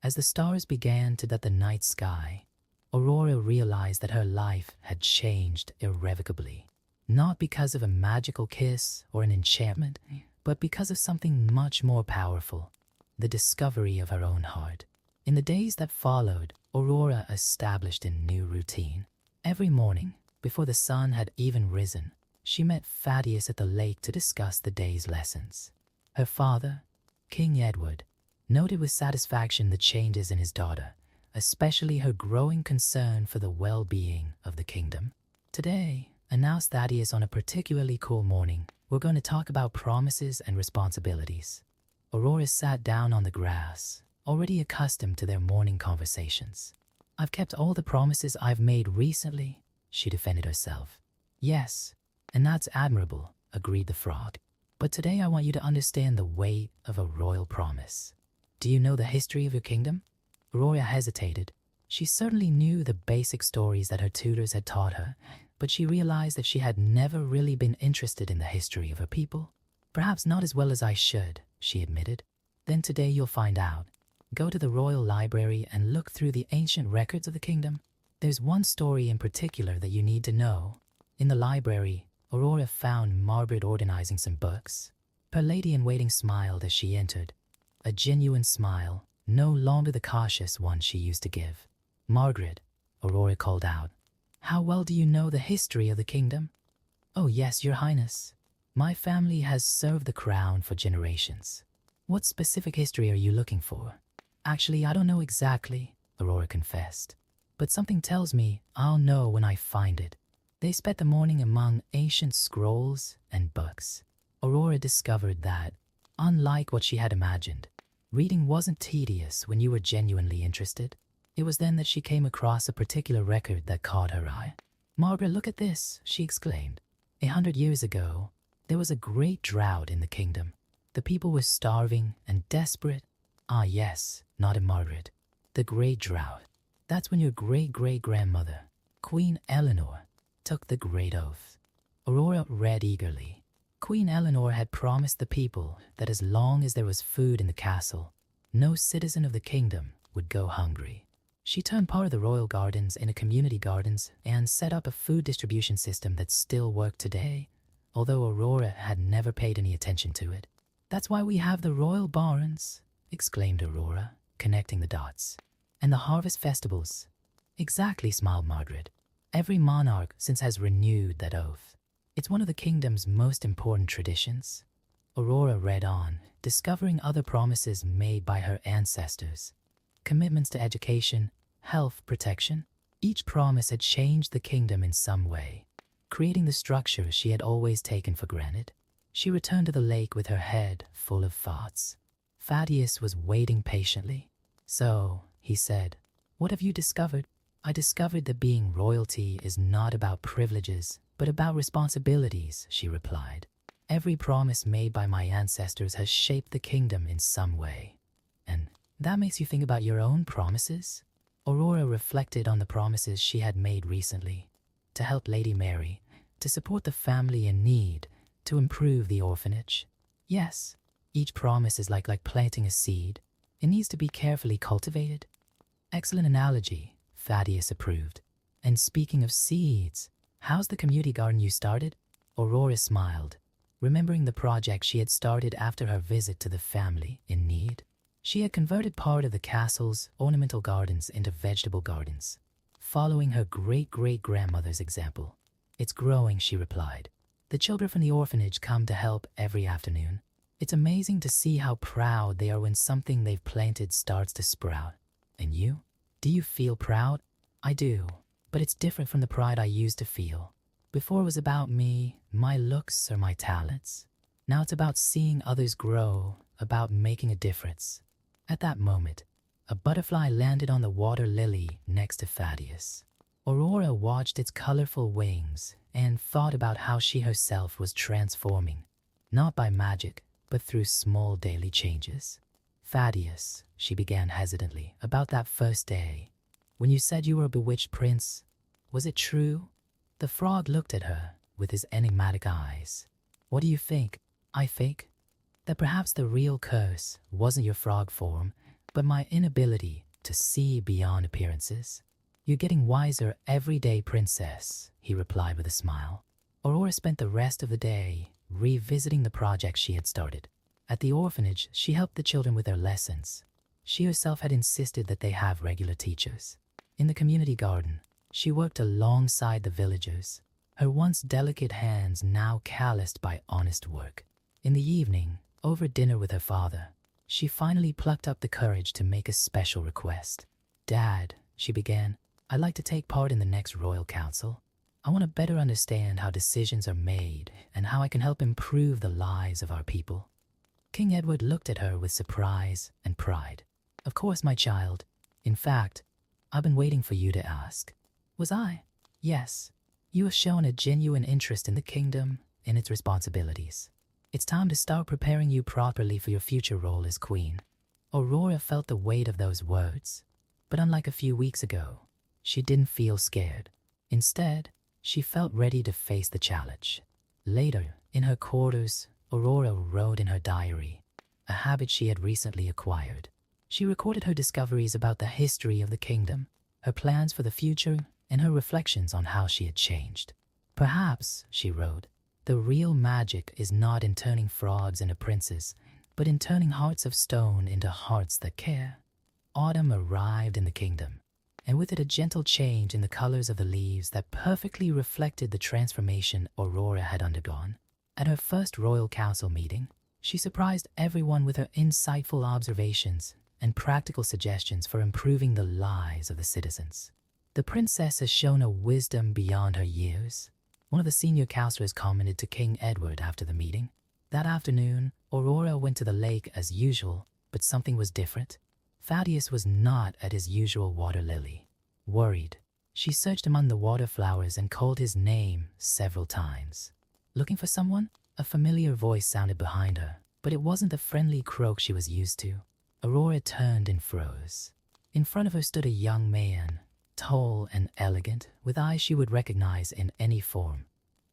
As the stars began to dot the night sky, Aurora realized that her life had changed irrevocably. Not because of a magical kiss or an enchantment, but because of something much more powerful, the discovery of her own heart. In the days that followed, Aurora established a new routine. Every morning, before the sun had even risen, she met Thaddeus at the lake to discuss the day's lessons. Her father, King Edward, noted with satisfaction the changes in his daughter, especially her growing concern for the well-being of the kingdom. "Today," announced Thaddeus on a particularly cool morning, "we're going to talk about promises and responsibilities." Aurora sat down on the grass, already accustomed to their morning conversations. "I've kept all the promises I've made recently," she defended herself. "Yes, and that's admirable," agreed the frog. "But today I want you to understand the weight of a royal promise. Do you know the history of your kingdom?" Aurora hesitated. She certainly knew the basic stories that her tutors had taught her, but she realized that she had never really been interested in the history of her people. "Perhaps not as well as I should," she admitted. "Then today you'll find out. Go to the royal library and look through the ancient records of the kingdom. There's one story in particular that you need to know." In the library, Aurora found Margaret organizing some books. Her lady-in-waiting smiled as she entered, a genuine smile, no longer the cautious one she used to give. "Margaret," Aurora called out, "how well do you know the history of the kingdom?" "Oh yes, Your Highness. My family has served the crown for generations." "What specific history are you looking for?" "Actually, I don't know exactly," Aurora confessed. "But something tells me I'll know when I find it." They spent the morning among ancient scrolls and books. Aurora discovered that, unlike what she had imagined, reading wasn't tedious when you were genuinely interested. It was then that she came across a particular record that caught her eye. "Margaret, look at this," she exclaimed. 100 years ago, there was a great drought in the kingdom. The people were starving and desperate. "Ah yes," nodded Margaret. "The Great Drought. That's when your great-great-grandmother, Queen Eleanor, took the Great Oath." Aurora read eagerly. Queen Eleanor had promised the people that as long as there was food in the castle, no citizen of the kingdom would go hungry. She turned part of the royal gardens into community gardens and set up a food distribution system that still worked today, although Aurora had never paid any attention to it. "That's why we have the royal barns," exclaimed Aurora, connecting the dots. "And the harvest festivals." "Exactly," smiled Margaret. "Every monarch since has renewed that oath. It's one of the kingdom's most important traditions." Aurora read on, discovering other promises made by her ancestors. Commitments to education, health protection. Each promise had changed the kingdom in some way. creating the structure she had always taken for granted. She returned to the lake with her head full of thoughts. Thaddeus was waiting patiently. "So," he said, "what have you discovered?" "I discovered that being royalty is not about privileges, but about responsibilities," she replied. "Every promise made by my ancestors has shaped the kingdom in some way." "And that makes you think about your own promises?" Aurora reflected on the promises she had made recently. To help Lady Mary, to support the family in need, to improve the orphanage. Yes, each promise is like planting a seed. It needs to be carefully cultivated. "Excellent analogy," Thaddeus approved. "And speaking of seeds, how's the community garden you started?" Aurora smiled, remembering the project she had started after her visit to the family in need. She had converted part of the castle's ornamental gardens into vegetable gardens, following her great-great-grandmother's example. "It's growing," she replied. "The children from the orphanage come to help every afternoon. It's amazing to see how proud they are when something they've planted starts to sprout." "And you? Do you feel proud?" "I do, but it's different from the pride I used to feel. Before it was about me, my looks or my talents. Now it's about seeing others grow, about making a difference." At that moment, a butterfly landed on the water lily next to Thaddeus. Aurora watched its colorful wings and thought about how she herself was transforming, not by magic, but through small daily changes. "Thaddeus," she began hesitantly, "about that first day, when you said you were a bewitched prince, was it true?" The frog looked at her with his enigmatic eyes. "What do you think?" "I think that perhaps the real curse wasn't your frog form, but my inability to see beyond appearances." "You're getting wiser every day, princess," he replied with a smile. Aurora spent the rest of the day revisiting the project she had started. At the orphanage, she helped the children with their lessons. She herself had insisted that they have regular teachers. In the community garden, she worked alongside the villagers, her once delicate hands now calloused by honest work. In the evening, over dinner with her father, she finally plucked up the courage to make a special request. "Dad," she began, "I'd like to take part in the next royal council. I want to better understand how decisions are made and how I can help improve the lives of our people." King Edward looked at her with surprise and pride. "Of course, my child. In fact, I've been waiting for you to ask." "Was I?" "Yes. You have shown a genuine interest in the kingdom and its responsibilities. It's time to start preparing you properly for your future role as queen." Aurora felt the weight of those words, but unlike a few weeks ago, she didn't feel scared. Instead, she felt ready to face the challenge. Later, in her quarters, Aurora wrote in her diary, a habit she had recently acquired. She recorded her discoveries about the history of the kingdom, her plans for the future, and her reflections on how she had changed. "Perhaps," she wrote, "the real magic is not in turning frogs into princes, but in turning hearts of stone into hearts that care." Autumn arrived in the kingdom, and with it a gentle change in the colors of the leaves that perfectly reflected the transformation Aurora had undergone. At her first royal council meeting, she surprised everyone with her insightful observations and practical suggestions for improving the lives of the citizens. "The princess has shown a wisdom beyond her years," one of the senior counselors commented to King Edward after the meeting. That afternoon, Aurora went to the lake as usual, but something was different. Thaddeus was not at his usual water lily. Worried, she searched among the water flowers and called his name several times. "Looking for someone?" A familiar voice sounded behind her, but it wasn't the friendly croak she was used to. Aurora turned and froze. In front of her stood a young man, tall and elegant, with eyes she would recognize in any form.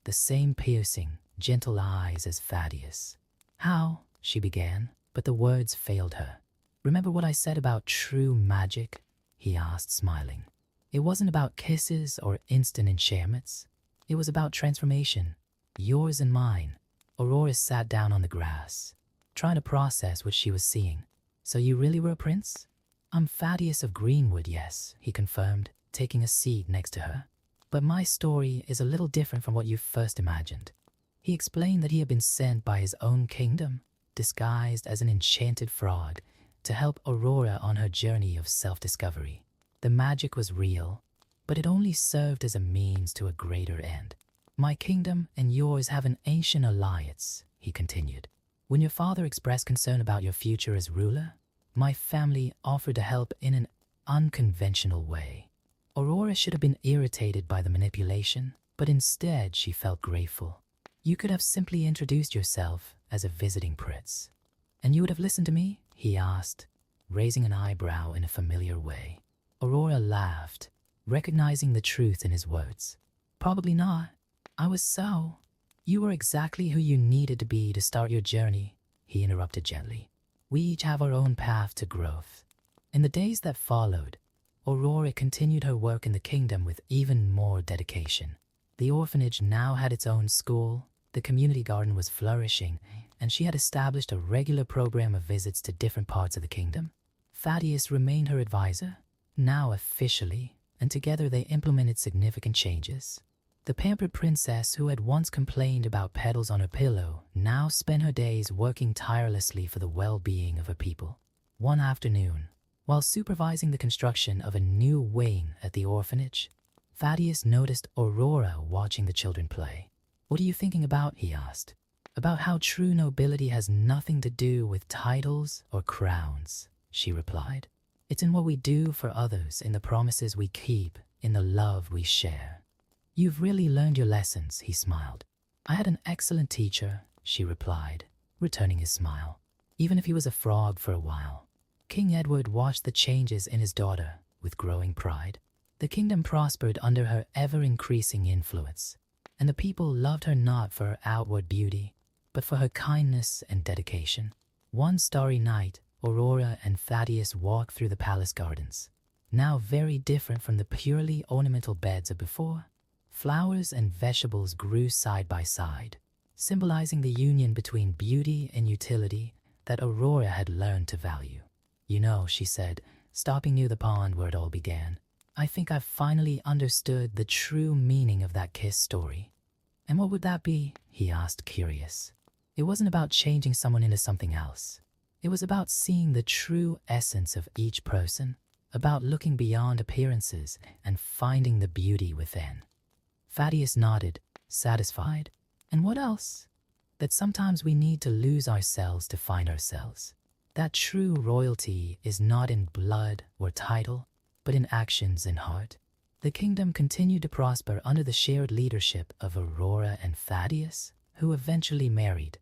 The same piercing, gentle eyes as Thaddeus. "How?" she began, but the words failed her. "Remember what I said about true magic?" he asked, smiling. "It wasn't about kisses or instant enchantments. It was about transformation, yours and mine." Aurora sat down on the grass, trying to process what she was seeing. "So you really were a prince?" "I'm Thaddeus of Greenwood, yes," he confirmed, taking a seat next to her. "But my story is a little different from what you first imagined." He explained that he had been sent by his own kingdom, disguised as an enchanted frog, to help Aurora on her journey of self-discovery. The magic was real, but it only served as a means to a greater end. My kingdom and yours have an ancient alliance, he continued. When your father expressed concern about your future as ruler, my family offered to help in an unconventional way. Aurora should have been irritated by the manipulation, but instead she felt grateful. You could have simply introduced yourself as a visiting prince. And you would have listened to me? He asked, raising an eyebrow in a familiar way. Aurora laughed, recognizing the truth in his words. Probably not. I was so. You were exactly who you needed to be to start your journey, he interrupted gently. We each have our own path to growth. In the days that followed, Aurora continued her work in the kingdom with even more dedication. The orphanage now had its own school, the community garden was flourishing, and she had established a regular program of visits to different parts of the kingdom. Thaddeus remained her advisor, now officially, and together they implemented significant changes. The pampered princess who had once complained about petals on her pillow now spent her days working tirelessly for the well-being of her people. One afternoon, while supervising the construction of a new wing at the orphanage, Thaddeus noticed Aurora watching the children play. What are you thinking about? He asked. About how true nobility has nothing to do with titles or crowns, she replied. It's in what we do for others, in the promises we keep, in the love we share. You've really learned your lessons, he smiled. I had an excellent teacher, she replied, returning his smile, even if he was a frog for a while. King Edward watched the changes in his daughter with growing pride. The kingdom prospered under her ever-increasing influence, and the people loved her not for her outward beauty, but for her kindness and dedication. One starry night, Aurora and Thaddeus walked through the palace gardens, now very different from the purely ornamental beds of before. Flowers and vegetables grew side by side, symbolizing the union between beauty and utility that Aurora had learned to value. You know, she said, stopping near the pond where it all began, I think I've finally understood the true meaning of that kiss story. And what would that be? He asked, curious. It wasn't about changing someone into something else. It was about seeing the true essence of each person, about looking beyond appearances and finding the beauty within. Thaddeus nodded, satisfied. And what else? That sometimes we need to lose ourselves to find ourselves. That true royalty is not in blood or title, but in actions and heart. The kingdom continued to prosper under the shared leadership of Aurora and Thaddeus, who eventually married,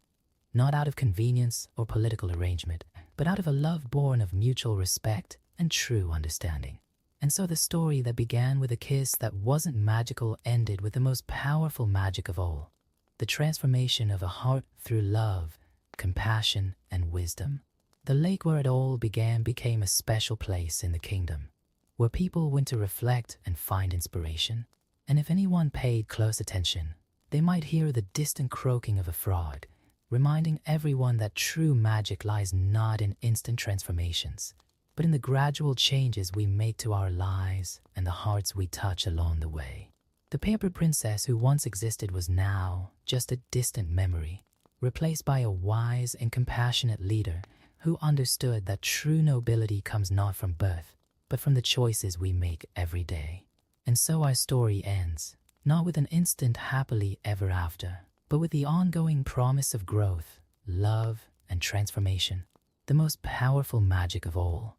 not out of convenience or political arrangement, but out of a love born of mutual respect and true understanding. And so the story that began with a kiss that wasn't magical ended with the most powerful magic of all, the transformation of a heart through love, compassion, and wisdom. The lake where it all began became a special place in the kingdom, where people went to reflect and find inspiration. And if anyone paid close attention, they might hear the distant croaking of a frog, reminding everyone that true magic lies not in instant transformations, but in the gradual changes we make to our lives and the hearts we touch along the way. The pampered princess who once existed was now just a distant memory, replaced by a wise and compassionate leader who understood that true nobility comes not from birth, but from the choices we make every day. And so our story ends, not with an instant happily ever after, but with the ongoing promise of growth, love, and transformation, the most powerful magic of all.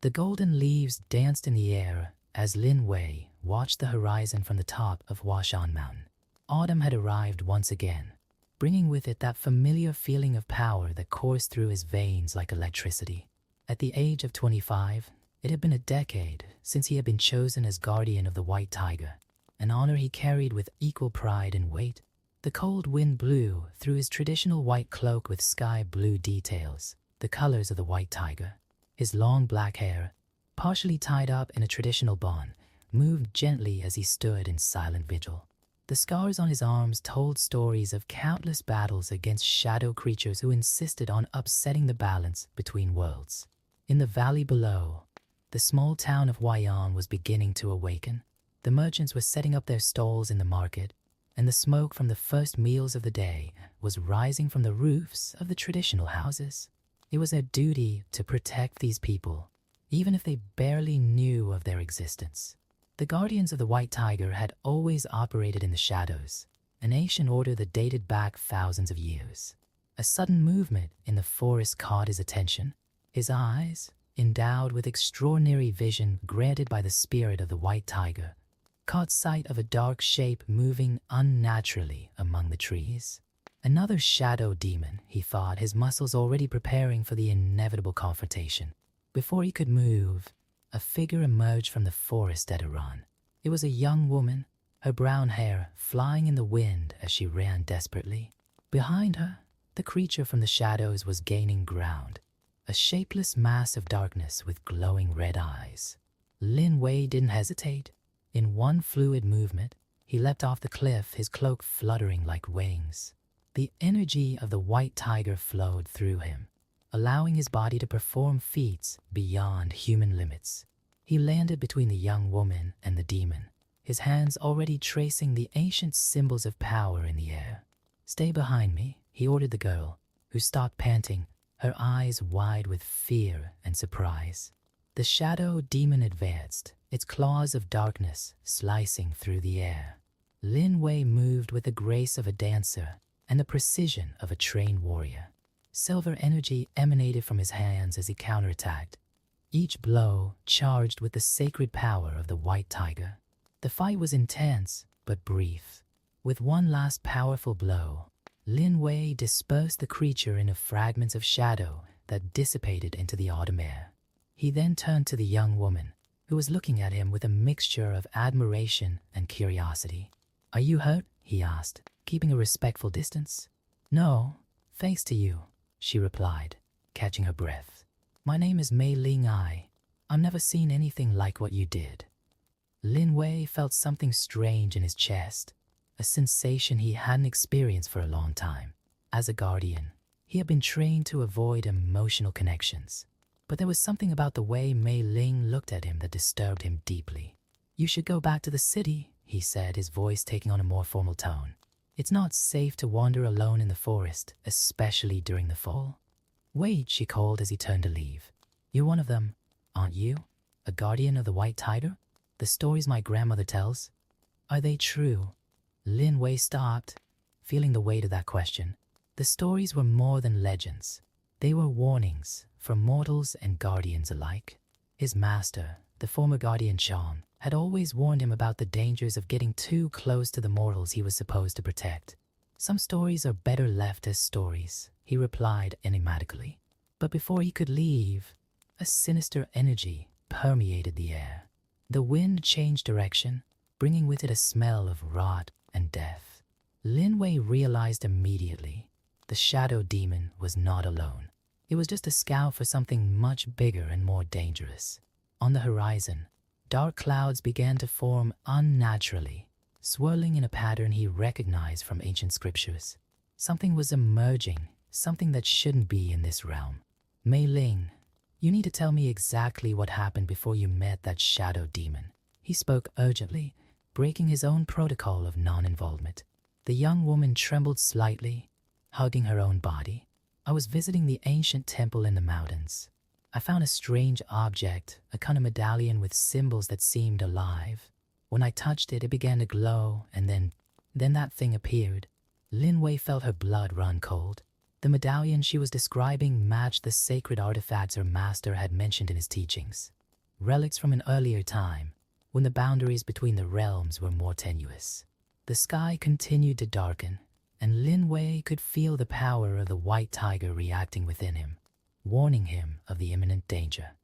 The golden leaves danced in the air as Lin Wei watched the horizon from the top of Washan Mountain. Autumn had arrived once again, bringing with it that familiar feeling of power that coursed through his veins like electricity. At the age of 25, it had been a decade since he had been chosen as guardian of the White Tiger, an honor he carried with equal pride and weight. The cold wind blew through his traditional white cloak with sky blue details, the colors of the White Tiger. His long black hair, partially tied up in a traditional bun, moved gently as he stood in silent vigil. The scars on his arms told stories of countless battles against shadow creatures who insisted on upsetting the balance between worlds. In the valley below, the small town of Huayan was beginning to awaken. The merchants were setting up their stalls in the market, and the smoke from the first meals of the day was rising from the roofs of the traditional houses. It was their duty to protect these people, even if they barely knew of their existence. The guardians of the white tiger had always operated in the shadows, an ancient order that dated back thousands of years. A sudden movement in the forest caught his attention. His eyes, endowed with extraordinary vision granted by the spirit of the white tiger, caught sight of a dark shape moving unnaturally among the trees. Another shadow demon, he thought, his muscles already preparing for the inevitable confrontation. Before he could move, a figure emerged from the forest at a run. It was a young woman, her brown hair flying in the wind as she ran desperately. Behind her, the creature from the shadows was gaining ground, a shapeless mass of darkness with glowing red eyes. Lin Wei didn't hesitate. In one fluid movement, he leapt off the cliff, his cloak fluttering like wings. The energy of the white tiger flowed through him, allowing his body to perform feats beyond human limits. He landed between the young woman and the demon, his hands already tracing the ancient symbols of power in the air. "Stay behind me," he ordered the girl, who stopped panting, her eyes wide with fear and surprise. The shadow demon advanced, its claws of darkness slicing through the air. Lin Wei moved with the grace of a dancer and the precision of a trained warrior. Silver energy emanated from his hands as he counterattacked, each blow charged with the sacred power of the white tiger. The fight was intense but brief. With one last powerful blow, Lin Wei dispersed the creature into fragments of shadow that dissipated into the autumn air. He then turned to the young woman, who was looking at him with a mixture of admiration and curiosity. "Are you hurt?" he asked, keeping a respectful distance. "No, thanks to you," she replied, catching her breath. "My name is Mei Ling Ai. I've never seen anything like what you did." Lin Wei felt something strange in his chest, a sensation he hadn't experienced for a long time. As a guardian, he had been trained to avoid emotional connections. But there was something about the way Mei Ling looked at him that disturbed him deeply. "You should go back to the city," he said, his voice taking on a more formal tone. "It's not safe to wander alone in the forest, especially during the fall." "Wait," she called as he turned to leave. "You're one of them, aren't you? A guardian of the white tiger? The stories my grandmother tells? Are they true?" Lin Wei stopped, feeling the weight of that question. The stories were more than legends. They were warnings for mortals and guardians alike. His master, the former guardian Chan, had always warned him about the dangers of getting too close to the mortals he was supposed to protect. "Some stories are better left as stories," he replied enigmatically. But before he could leave, a sinister energy permeated the air. The wind changed direction, bringing with it a smell of rot and death. Lin Wei realized immediately the shadow demon was not alone. It was just a scout for something much bigger and more dangerous. On the horizon, dark clouds began to form unnaturally, swirling in a pattern he recognized from ancient scriptures. Something was emerging, something that shouldn't be in this realm. "Mei Ling, you need to tell me exactly what happened before you met that shadow demon." He spoke urgently, breaking his own protocol of non-involvement. The young woman trembled slightly, hugging her own body. "I was visiting the ancient temple in the mountains. I found a strange object, a kind of medallion with symbols that seemed alive. When I touched it, it began to glow, and then that thing appeared." Lin Wei felt her blood run cold. The medallion she was describing matched the sacred artifacts her master had mentioned in his teachings. Relics from an earlier time, when the boundaries between the realms were more tenuous. The sky continued to darken, and Lin Wei could feel the power of the white tiger reacting within him, warning him of the imminent danger.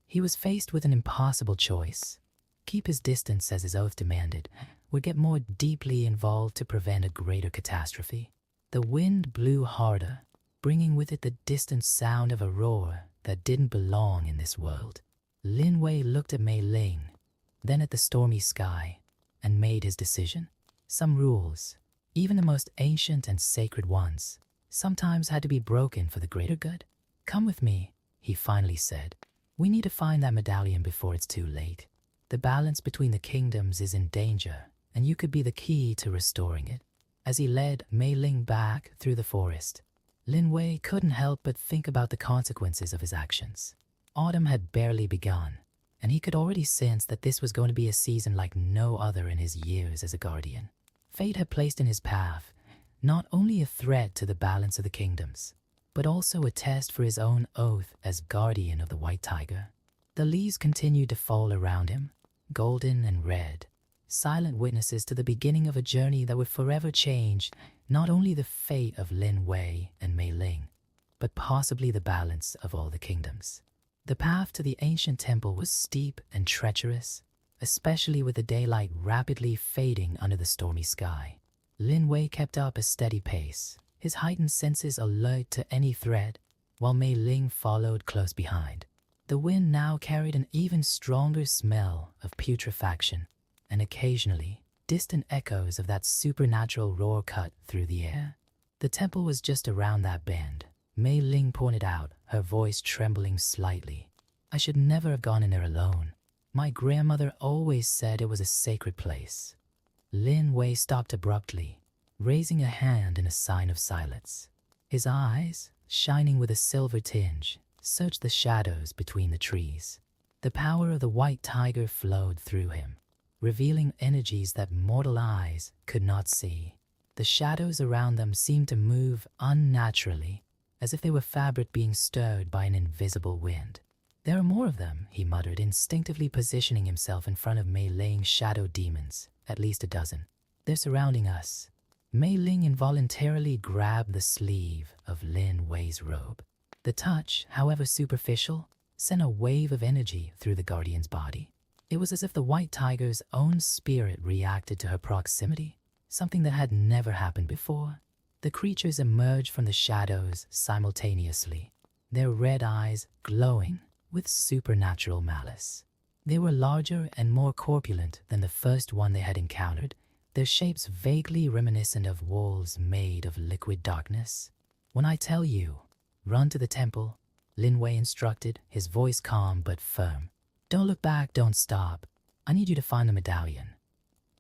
He was faced with an impossible choice: keep his distance as his oath demanded, or get more deeply involved to prevent a greater catastrophe. The wind blew harder, bringing with it the distant sound of a roar that didn't belong in this world. Lin Wei looked at Mei Ling, then at the stormy sky, and made his decision. Some rules, even the most ancient and sacred ones, sometimes had to be broken for the greater good. "Come with me," he finally said. "We need to find that medallion before it's too late. The balance between the kingdoms is in danger, and you could be the key to restoring it." As he led Mei Ling back through the forest, Lin Wei couldn't help but think about the consequences of his actions. Autumn had barely begun, and he could already sense that this was going to be a season like no other in his years as a guardian. Fate had placed in his path not only a threat to the balance of the kingdoms, but also a test for his own oath as guardian of the white tiger. The leaves continued to fall around him, golden and red, silent witnesses to the beginning of a journey that would forever change not only the fate of Lin Wei and Mei Ling, but possibly the balance of all the kingdoms. The path to the ancient temple was steep and treacherous, especially with the daylight rapidly fading under the stormy sky. Lin Wei kept up a steady pace, his heightened senses alert to any threat, while Mei Ling followed close behind. The wind now carried an even stronger smell of putrefaction, and occasionally, distant echoes of that supernatural roar cut through the air. The temple was just around that bend. Mei Ling pointed out, her voice trembling slightly. I should never have gone in there alone. My grandmother always said it was a sacred place. Lin Wei stopped abruptly, raising a hand in a sign of silence. His eyes, shining with a silver tinge, searched the shadows between the trees. The power of the white tiger flowed through him, revealing energies that mortal eyes could not see. The shadows around them seemed to move unnaturally, as if they were fabric being stirred by an invisible wind. There are more of them, he muttered, instinctively positioning himself in front of Mei Ling's shadow demons, at least a dozen. They're surrounding us. Mei Ling involuntarily grabbed the sleeve of Lin Wei's robe. The touch, however superficial, sent a wave of energy through the guardian's body. It was as if the white tiger's own spirit reacted to her proximity, something that had never happened before. The creatures emerged from the shadows simultaneously, their red eyes glowing with supernatural malice. They were larger and more corpulent than the first one they had encountered, their shapes vaguely reminiscent of walls made of liquid darkness. When I tell you, run to the temple, Lin Wei instructed, his voice calm but firm. Don't look back, don't stop. I need you to find the medallion.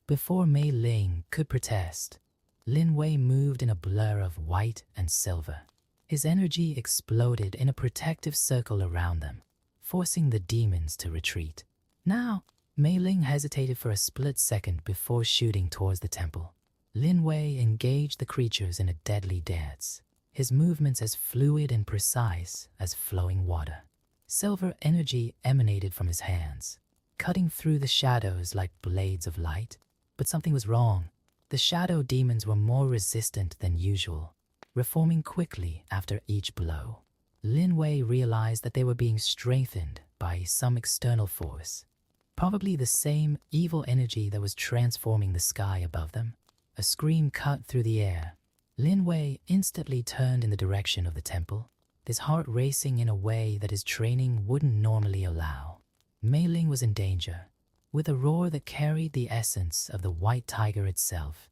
Before Mei Ling could protest, Lin Wei moved in a blur of white and silver. His energy exploded in a protective circle around them, forcing the demons to retreat. Now, Mei Ling hesitated for a split second before shooting towards the temple. Lin Wei engaged the creatures in a deadly dance, his movements as fluid and precise as flowing water. Silver energy emanated from his hands, cutting through the shadows like blades of light. But something was wrong. The shadow demons were more resistant than usual, reforming quickly after each blow. Lin Wei realized that they were being strengthened by some external force, probably the same evil energy that was transforming the sky above them. A scream cut through the air. Lin Wei instantly turned in the direction of the temple, his heart racing in a way that his training wouldn't normally allow. Mei Ling was in danger. With a roar that carried the essence of the white tiger itself,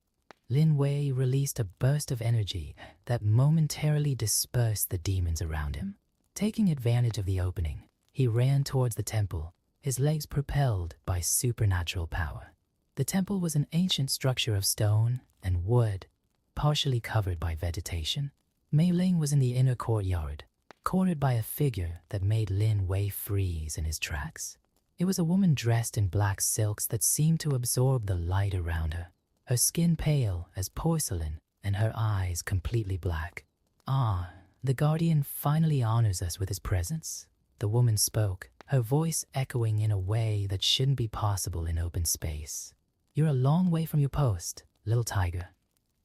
Lin Wei released a burst of energy that momentarily dispersed the demons around him. Taking advantage of the opening, he ran towards the temple, his legs propelled by supernatural power. The temple was an ancient structure of stone and wood, partially covered by vegetation. Mei Ling was in the inner courtyard, cornered by a figure that made Lin Wei freeze in his tracks. It was a woman dressed in black silks that seemed to absorb the light around her, her skin pale as porcelain and her eyes completely black. Ah, the guardian finally honors us with his presence, the woman spoke, her voice echoing in a way that shouldn't be possible in open space. You're a long way from your post, little tiger.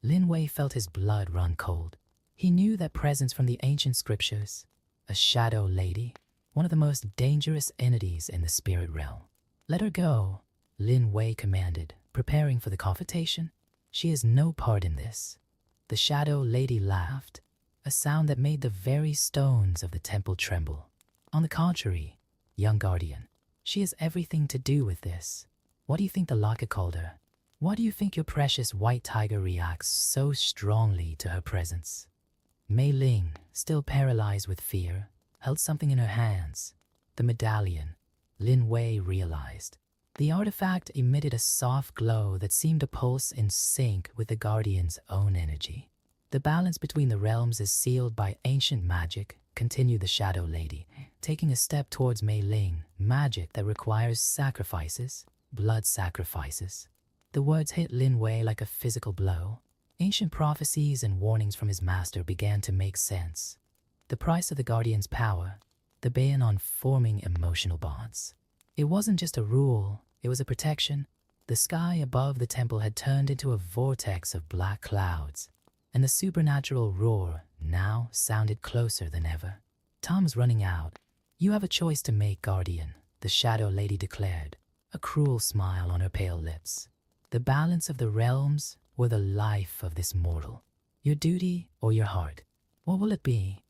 Lin Wei felt his blood run cold. He knew that presence from the ancient scriptures, a shadow lady, one of the most dangerous entities in the spirit realm. Let her go, Lin Wei commanded, preparing for the confrontation. She has no part in this. The shadow lady laughed, a sound that made the very stones of the temple tremble. On the contrary, young guardian, she has everything to do with this. What do you think the locket called her? Why do you think your precious white tiger reacts so strongly to her presence? Mei Ling, still paralyzed with fear, held something in her hands. The medallion, Lin Wei realized. The artifact emitted a soft glow that seemed to pulse in sync with the guardian's own energy. The balance between the realms is sealed by ancient magic continued the Shadow Lady, taking a step towards Mei Ling, magic that requires sacrifices, blood sacrifices. The words hit Lin Wei like a physical blow. Ancient prophecies and warnings from his master began to make sense. The price of the Guardian's power, the ban on forming emotional bonds. It wasn't just a rule, it was a protection. The sky above the temple had turned into a vortex of black clouds, and the supernatural roar now sounded closer than ever. "Time's running out. You have a choice to make, Guardian," the Shadow Lady declared, a cruel smile on her pale lips. "The balance of the realms or the life of this mortal. Your duty or your heart. What will it be?"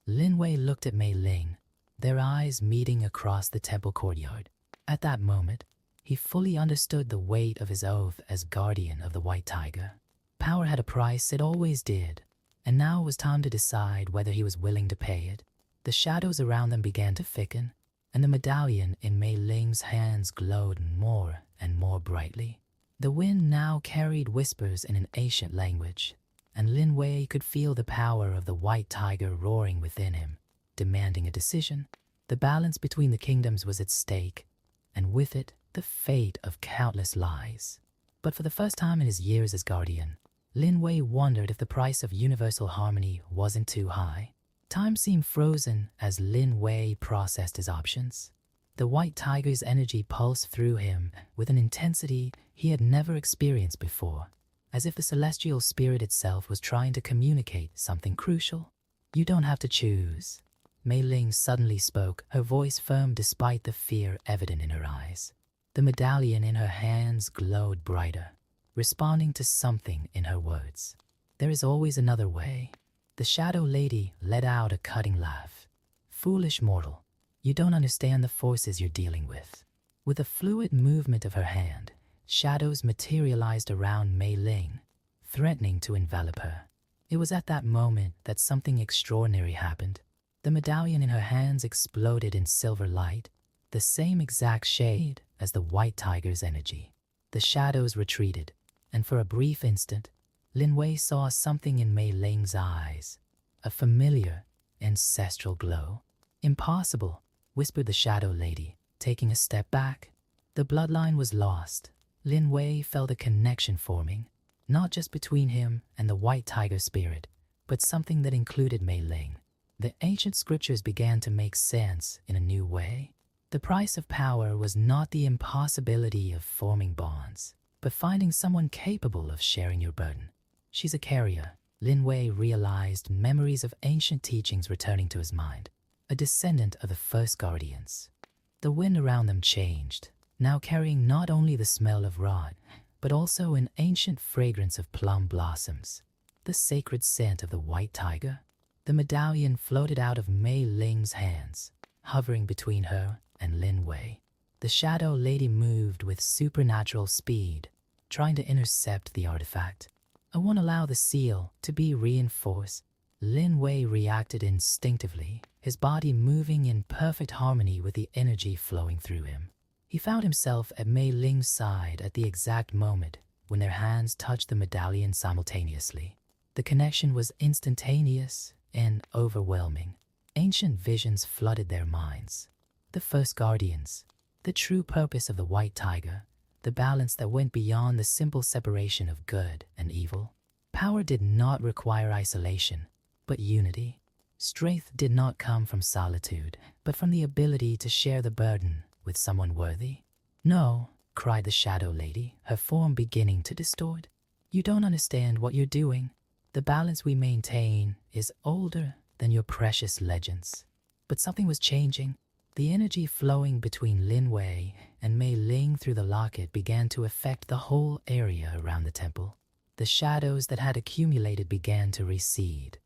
Lin Wei looked at Mei Ling, their eyes meeting across the temple courtyard. At that moment, he fully understood the weight of his oath as guardian of the White Tiger. Power had a price, it always did, and now it was time to decide whether he was willing to pay it. The shadows around them began to thicken, and the medallion in Mei Ling's hands glowed more and more brightly. The wind now carried whispers in an ancient language, and Lin Wei could feel the power of the White Tiger roaring within him, demanding a decision. The balance between the kingdoms was at stake, and with it, the fate of countless lives. But for the first time in his years as guardian, Lin Wei wondered if the price of universal harmony wasn't too high. Time seemed frozen as Lin Wei processed his options. The White Tiger's energy pulsed through him with an intensity he had never experienced before, as if the celestial spirit itself was trying to communicate something crucial. "You don't have to choose." Mei Ling suddenly spoke, her voice firm despite the fear evident in her eyes. The medallion in her hands glowed brighter, responding to something in her words. "There is always another way." The Shadow Lady let out a cutting laugh. "Foolish mortal, you don't understand the forces you're dealing with." With a fluid movement of her hand, shadows materialized around Mei Ling, threatening to envelop her. It was at that moment that something extraordinary happened. The medallion in her hands exploded in silver light, the same exact shade as the White Tiger's energy. The shadows retreated, and for a brief instant, Lin Wei saw something in Mei Ling's eyes, a familiar, ancestral glow. "Impossible," whispered the Shadow Lady, taking a step back. The bloodline was lost. Lin Wei felt a connection forming, not just between him and the White Tiger spirit, but something that included Mei Ling. The ancient scriptures began to make sense in a new way. The price of power was not the impossibility of forming bonds, but finding someone capable of sharing your burden. "She's a carrier," Lin Wei realized, memories of ancient teachings returning to his mind. A descendant of the first guardians. The wind around them changed, now carrying not only the smell of rot, but also an ancient fragrance of plum blossoms, the sacred scent of the White Tiger. The medallion floated out of Mei Ling's hands, hovering between her and Lin Wei. The Shadow Lady moved with supernatural speed, trying to intercept the artifact. "I won't allow the seal to be reinforced." Lin Wei reacted instinctively, his body moving in perfect harmony with the energy flowing through him. He found himself at Mei Ling's side at the exact moment when their hands touched the medallion simultaneously. The connection was instantaneous and overwhelming. Ancient visions flooded their minds. The first guardians, the true purpose of the White Tiger, the balance that went beyond the simple separation of good and evil. Power did not require isolation, but unity. Strength did not come from solitude, but from the ability to share the burden with someone worthy. "No," cried the Shadow Lady, her form beginning to distort. "You don't understand what you're doing. The balance we maintain is older than your precious legends." But something was changing. The energy flowing between Lin Wei and Mei Ling through the locket began to affect the whole area around the temple. The shadows that had accumulated began to recede,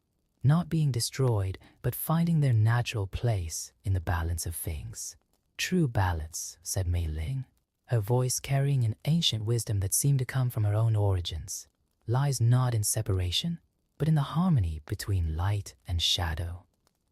not being destroyed, but finding their natural place in the balance of things. "True balance," said Mei Ling, her voice carrying an ancient wisdom that seemed to come from her own origins, "lies not in separation, but in the harmony between light and shadow."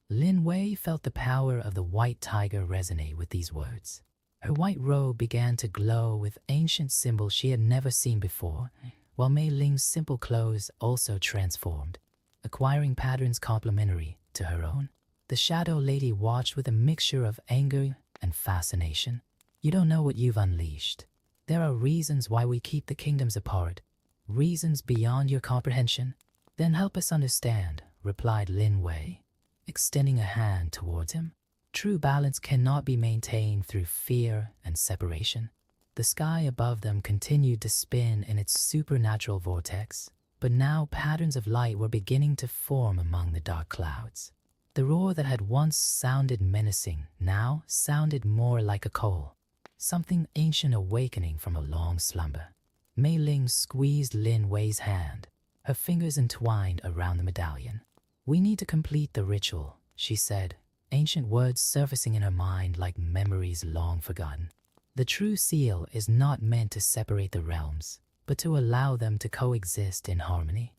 Lin Wei felt the power of the White Tiger resonate with these words. Her white robe began to glow with ancient symbols she had never seen before, while Mei Ling's simple clothes also transformed, acquiring patterns complementary to her own. The Shadow Lady watched with a mixture of anger and fascination. You don't know what you've unleashed. There are reasons why we keep the kingdoms apart, reasons beyond your comprehension. Then help us understand, replied Lin Wei, extending a hand towards him. True balance cannot be maintained through fear and separation. The sky above them continued to spin in its supernatural vortex, but now patterns of light were beginning to form among the dark clouds. The roar that had once sounded menacing now sounded more like a call, something ancient awakening from a long slumber. Mei Ling squeezed Lin Wei's hand, her fingers entwined around the medallion. We need to complete the ritual, she said, ancient words surfacing in her mind like memories long forgotten. The true seal is not meant to separate the realms, but to allow them to coexist in harmony.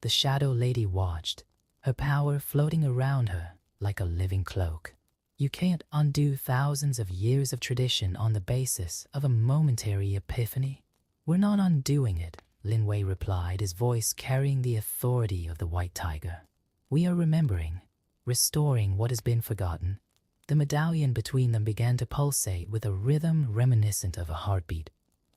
The Shadow Lady watched, her power floating around her like a living cloak. You can't undo thousands of years of tradition on the basis of a momentary epiphany. We're not undoing it, Lin Wei replied, his voice carrying the authority of the white tiger. We are remembering, restoring what has been forgotten. The medallion between them began to pulsate with a rhythm reminiscent of a heartbeat,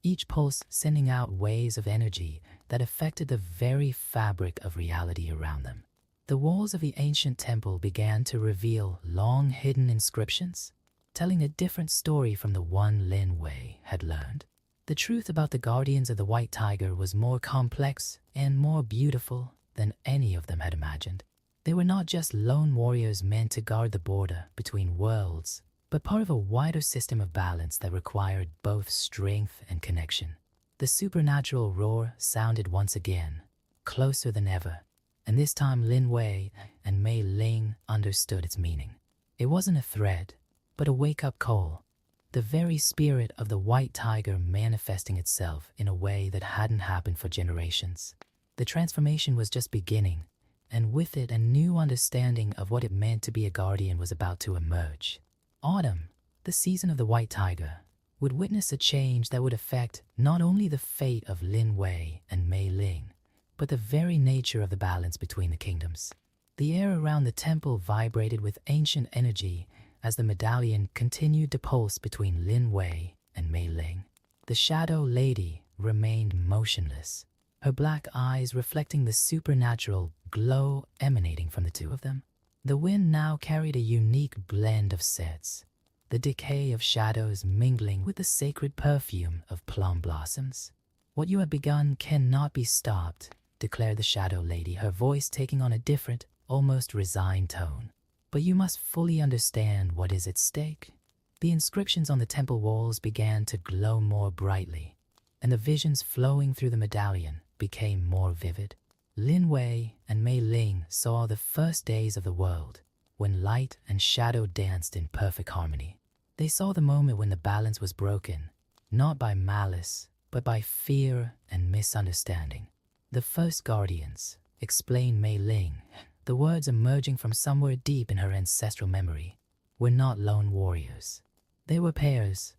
each pulse sending out waves of energy that affected the very fabric of reality around them. The walls of the ancient temple began to reveal long-hidden inscriptions, telling a different story from the one Lin Wei had learned. The truth about the guardians of the white tiger was more complex and more beautiful than any of them had imagined. They were not just lone warriors meant to guard the border between worlds, but part of a wider system of balance that required both strength and connection. The supernatural roar sounded once again, closer than ever, and this time Lin Wei and Mei Ling understood its meaning. It wasn't a threat, but a wake-up call, the very spirit of the white tiger manifesting itself in a way that hadn't happened for generations. The transformation was just beginning, and with it a new understanding of what it meant to be a guardian was about to emerge. Autumn, the season of the white tiger, would witness a change that would affect not only the fate of Lin Wei and Mei Ling, but the very nature of the balance between the kingdoms. The air around the temple vibrated with ancient energy as the medallion continued to pulse between Lin Wei and Mei Ling. The Shadow Lady remained motionless, her black eyes reflecting the supernatural glow emanating from the two of them. The wind now carried a unique blend of scents, the decay of shadows mingling with the sacred perfume of plum blossoms. What you have begun cannot be stopped, declared the Shadow Lady, her voice taking on a different, almost resigned tone. But you must fully understand what is at stake. The inscriptions on the temple walls began to glow more brightly, and the visions flowing through the medallion became more vivid. Lin Wei and Mei Ling saw the first days of the world, when light and shadow danced in perfect harmony. They saw the moment when the balance was broken, not by malice, but by fear and misunderstanding. The first guardians, explained Mei Ling, the words emerging from somewhere deep in her ancestral memory, were not lone warriors. They were pairs,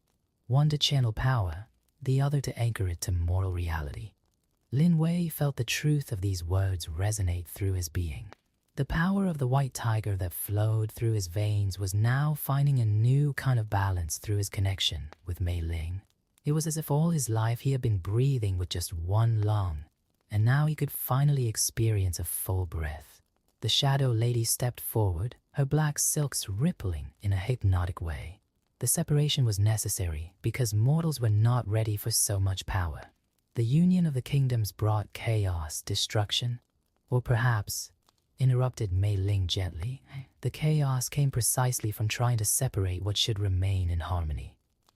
one to channel power, the other to anchor it to moral reality. Lin Wei felt the truth of these words resonate through his being. The power of the white tiger that flowed through his veins was now finding a new kind of balance through his connection with Mei Ling. It was as if all his life he had been breathing with just one lung, and now he could finally experience a full breath. The Shadow Lady stepped forward, her black silks rippling in a hypnotic way. The separation was necessary because mortals were not ready for so much power. The union of the kingdoms brought chaos, destruction, or perhaps, interrupted Mei Ling gently, the chaos came precisely from trying to separate what should remain in harmony.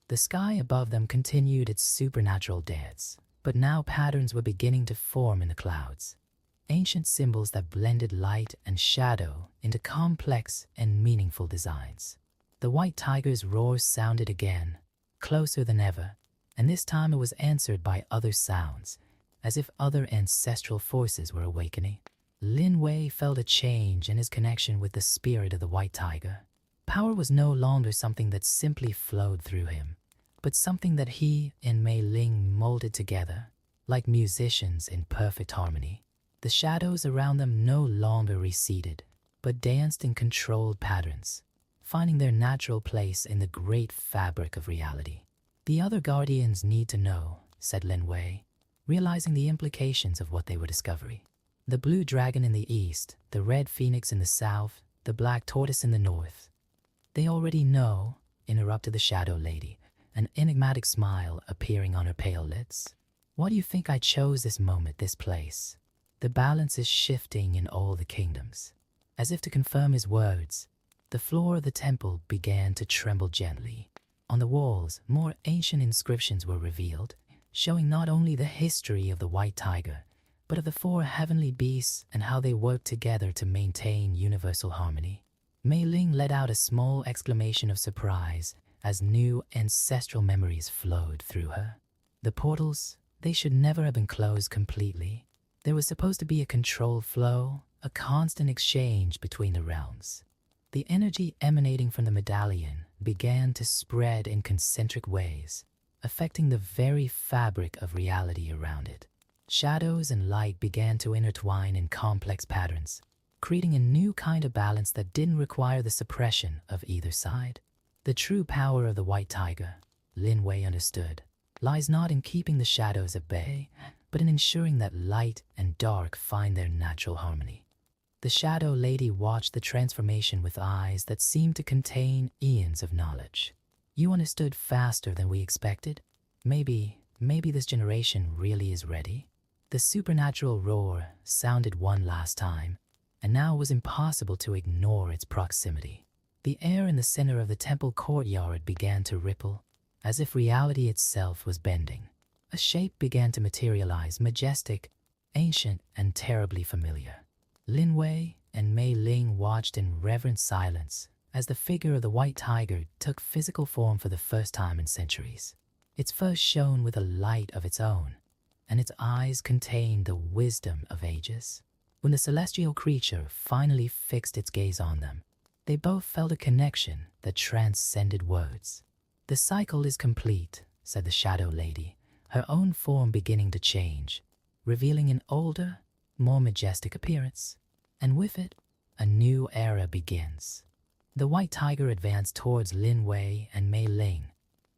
The sky above them continued its supernatural dance, but now patterns were beginning to form in the clouds. Ancient symbols that blended light and shadow into complex and meaningful designs. The white tiger's roar sounded again, closer than ever, and this time it was answered by other sounds, as if other ancestral forces were awakening. Lin Wei felt a change in his connection with the spirit of the white tiger. Power was no longer something that simply flowed through him, but something that he and Mei Ling molded together, like musicians in perfect harmony. The shadows around them no longer receded. but danced in controlled patterns, finding their natural place in the great fabric of reality. "The other guardians need to know," said Lin Wei, realizing the implications of what they were discovering. "The blue dragon in the east, the red phoenix in the south, the black tortoise in the north. They already know," interrupted the Shadow Lady, an enigmatic smile appearing on her pale lips. "Why do you think I chose this moment, this place? The balance is shifting in all the kingdoms." As if to confirm his words, the floor of the temple began to tremble gently. On the walls, more ancient inscriptions were revealed, showing not only the history of the white tiger, but of the four heavenly beasts and how they worked together to maintain universal harmony. Mei Ling let out a small exclamation of surprise as new ancestral memories flowed through her. The portals, they should never have been closed completely. There was supposed to be a controlled flow, a constant exchange between the realms. The energy emanating from the medallion began to spread in concentric ways, affecting the very fabric of reality around it. Shadows and light began to intertwine in complex patterns, creating a new kind of balance that didn't require the suppression of either side. The true power of the white tiger, Lin Wei understood, lies not in keeping the shadows at bay, but in ensuring that light and dark find their natural harmony. The Shadow Lady watched the transformation with eyes that seemed to contain eons of knowledge. "You understood faster than we expected. Maybe this generation really is ready." The supernatural roar sounded one last time, and now it was impossible to ignore its proximity. The air in the center of the temple courtyard began to ripple, as if reality itself was bending. A shape began to materialize, majestic, ancient, and terribly familiar. Lin Wei and Mei Ling watched in reverent silence as the figure of the white tiger took physical form for the first time in centuries. Its fur shone with a light of its own, and its eyes contained the wisdom of ages. When the celestial creature finally fixed its gaze on them, they both felt a connection that transcended words. "The cycle is complete," said the Shadow Lady, her own form beginning to change, revealing an older, more majestic appearance. And with it, a new era begins. The white tiger advanced towards Lin Wei and Mei Ling,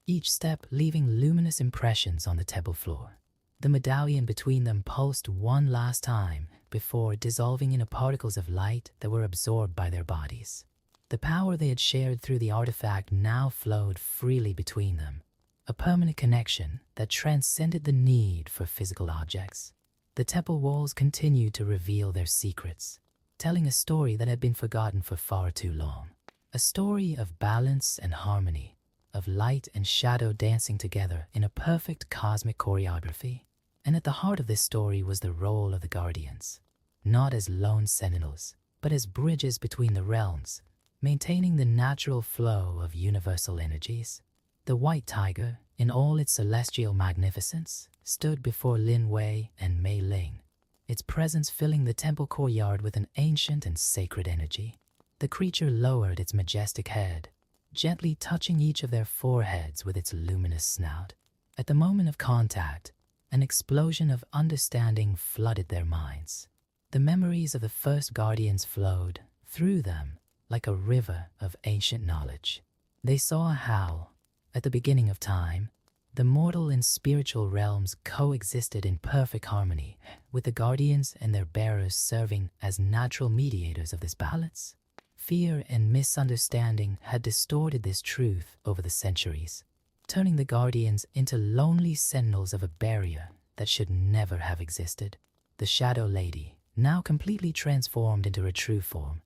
each step leaving luminous impressions on the temple floor. The medallion between them pulsed one last time before dissolving into particles of light that were absorbed by their bodies. The power they had shared through the artifact now flowed freely between them, a permanent connection that transcended the need for physical objects. The temple walls continued to reveal their secrets, telling a story that had been forgotten for far too long. A story of balance and harmony, of light and shadow dancing together in a perfect cosmic choreography. And at the heart of this story was the role of the guardians, not as lone sentinels, but as bridges between the realms, maintaining the natural flow of universal energies. The white tiger, in all its celestial magnificence, stood before Lin Wei and Mei Ling, its presence filling the temple courtyard with an ancient and sacred energy. The creature lowered its majestic head, gently touching each of their foreheads with its luminous snout. At the moment of contact, an explosion of understanding flooded their minds. The memories of the first guardians flowed through them like a river of ancient knowledge. They saw how, at the beginning of time, the mortal and spiritual realms coexisted in perfect harmony, with the guardians and their bearers serving as natural mediators of this balance. Fear and misunderstanding had distorted this truth over the centuries, turning the guardians into lonely sentinels of a barrier that should never have existed. The Shadow Lady, now completely transformed into her true form,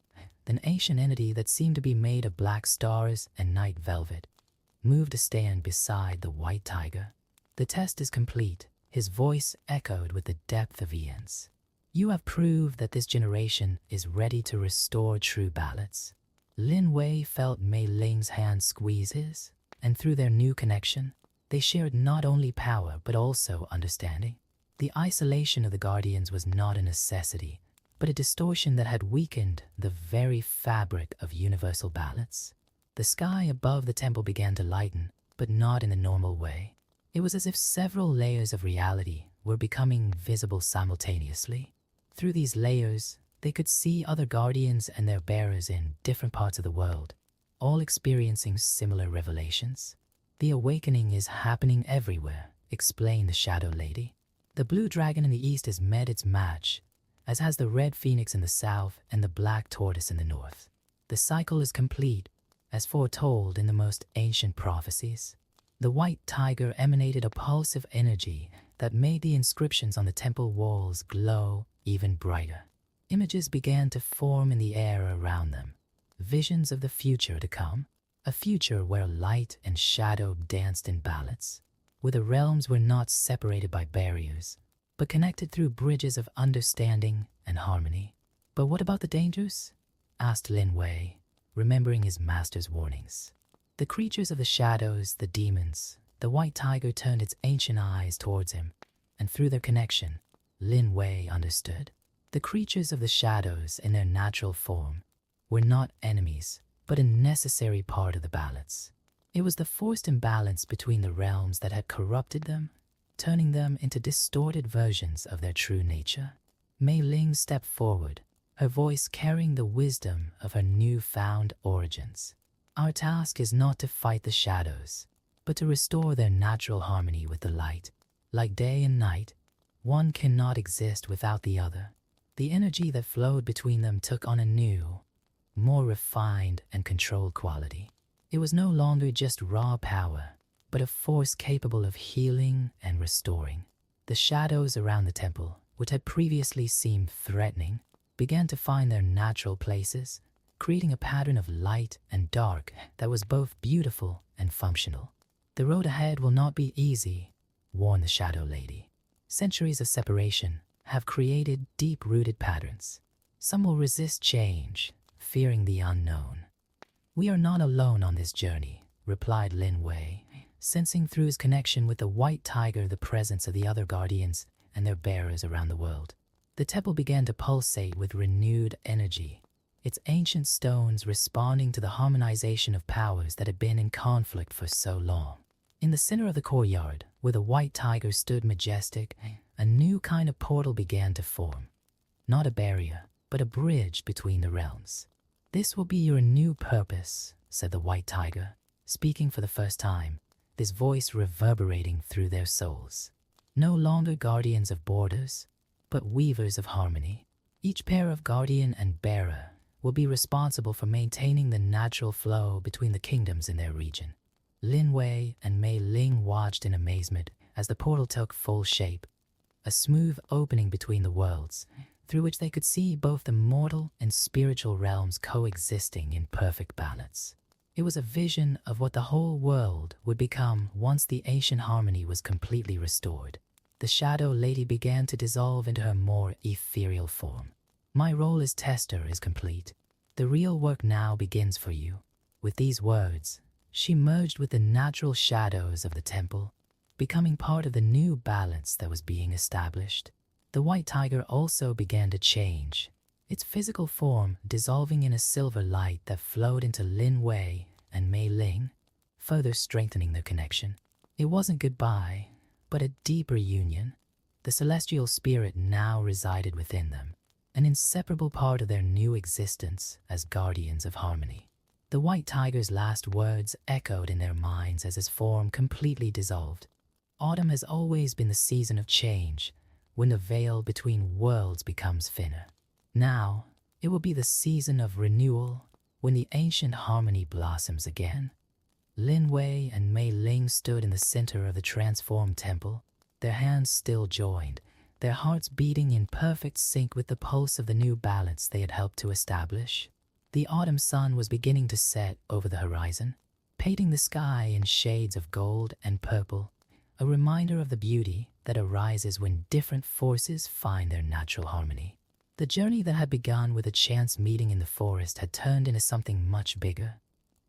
an ancient entity that seemed to be made of black stars and night velvet, moved to stand beside the white tiger. "The test is complete," his voice echoed with the depth of eons. "You have proved that this generation is ready to restore true balance." Lin Wei felt Mei Ling's hand squeeze his, and through their new connection, they shared not only power but also understanding. The isolation of the guardians was not a necessity, but a distortion that had weakened the very fabric of universal balance. The sky above the temple began to lighten, but not in the normal way. It was as if several layers of reality were becoming visible simultaneously. Through these layers, They could see other guardians and their bearers in different parts of the world, all experiencing similar revelations. The awakening is happening everywhere, explained the Shadow Lady. The blue dragon in the east has met its match, as has the red phoenix in the south and the black tortoise in the north. The cycle is complete, as foretold in the most ancient prophecies. The white tiger emanated a pulse of energy that made the inscriptions on the temple walls glow even brighter. Images began to form in the air around them, visions of the future to come, a future where light and shadow danced in balance, where the realms were not separated by barriers, but connected through bridges of understanding and harmony. But what about the dangers? Asked Lin Wei, remembering his master's warnings. The creatures of the shadows, the demons, the white tiger turned its ancient eyes towards him, and through their connection, Lin Wei understood. The creatures of the shadows in their natural form were not enemies, but a necessary part of the balance. It was the forced imbalance between the realms that had corrupted them, turning them into distorted versions of their true nature. Mei Ling stepped forward, her voice carrying the wisdom of her newfound origins. Our task is not to fight the shadows, but to restore their natural harmony with the light. Like day and night, one cannot exist without the other. The energy that flowed between them took on a new, more refined and controlled quality. It was no longer just raw power, but a force capable of healing and restoring. The shadows around the temple, which had previously seemed threatening, began to find their natural places, creating a pattern of light and dark that was both beautiful and functional. The road ahead will not be easy, warned the Shadow Lady. Centuries of separation have created deep-rooted patterns. Some will resist change, fearing the unknown. We are not alone on this journey, replied Lin Wei, sensing through his connection with the white tiger the presence of the other guardians and their bearers around the world. The temple began to pulsate with renewed energy, its ancient stones responding to the harmonization of powers that had been in conflict for so long. In the center of the courtyard, where the white tiger stood majestic, a new kind of portal began to form. Not a barrier, but a bridge between the realms. This will be your new purpose, said the white tiger, speaking for the first time, this voice reverberating through their souls. No longer guardians of borders, but weavers of harmony. Each pair of guardian and bearer will be responsible for maintaining the natural flow between the kingdoms in their region. Lin Wei and Mei Ling watched in amazement as the portal took full shape, a smooth opening between the worlds, through which they could see both the mortal and spiritual realms coexisting in perfect balance. It was a vision of what the whole world would become once the ancient harmony was completely restored. The Shadow Lady began to dissolve into her more ethereal form. My role as tester is complete. The real work now begins for you. With these words, she merged with the natural shadows of the temple, becoming part of the new balance that was being established. The white tiger also began to change, its physical form dissolving in a silver light that flowed into Lin Wei and Mei Ling, further strengthening their connection. It wasn't goodbye, but a deeper union. The celestial spirit now resided within them, an inseparable part of their new existence as guardians of harmony. The white tiger's last words echoed in their minds as his form completely dissolved. Autumn has always been the season of change, when the veil between worlds becomes thinner. Now, it will be the season of renewal, when the ancient harmony blossoms again. Lin Wei and Mei Ling stood in the center of the transformed temple, their hands still joined, their hearts beating in perfect sync with the pulse of the new balance they had helped to establish. The autumn sun was beginning to set over the horizon, painting the sky in shades of gold and purple, a reminder of the beauty that arises when different forces find their natural harmony. The journey that had begun with a chance meeting in the forest had turned into something much bigger,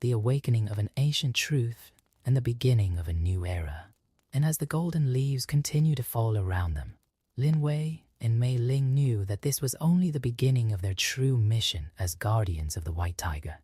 the awakening of an ancient truth and the beginning of a new era. And as the golden leaves continued to fall around them, Lin Wei and Mei Ling knew that this was only the beginning of their true mission as guardians of the white tiger.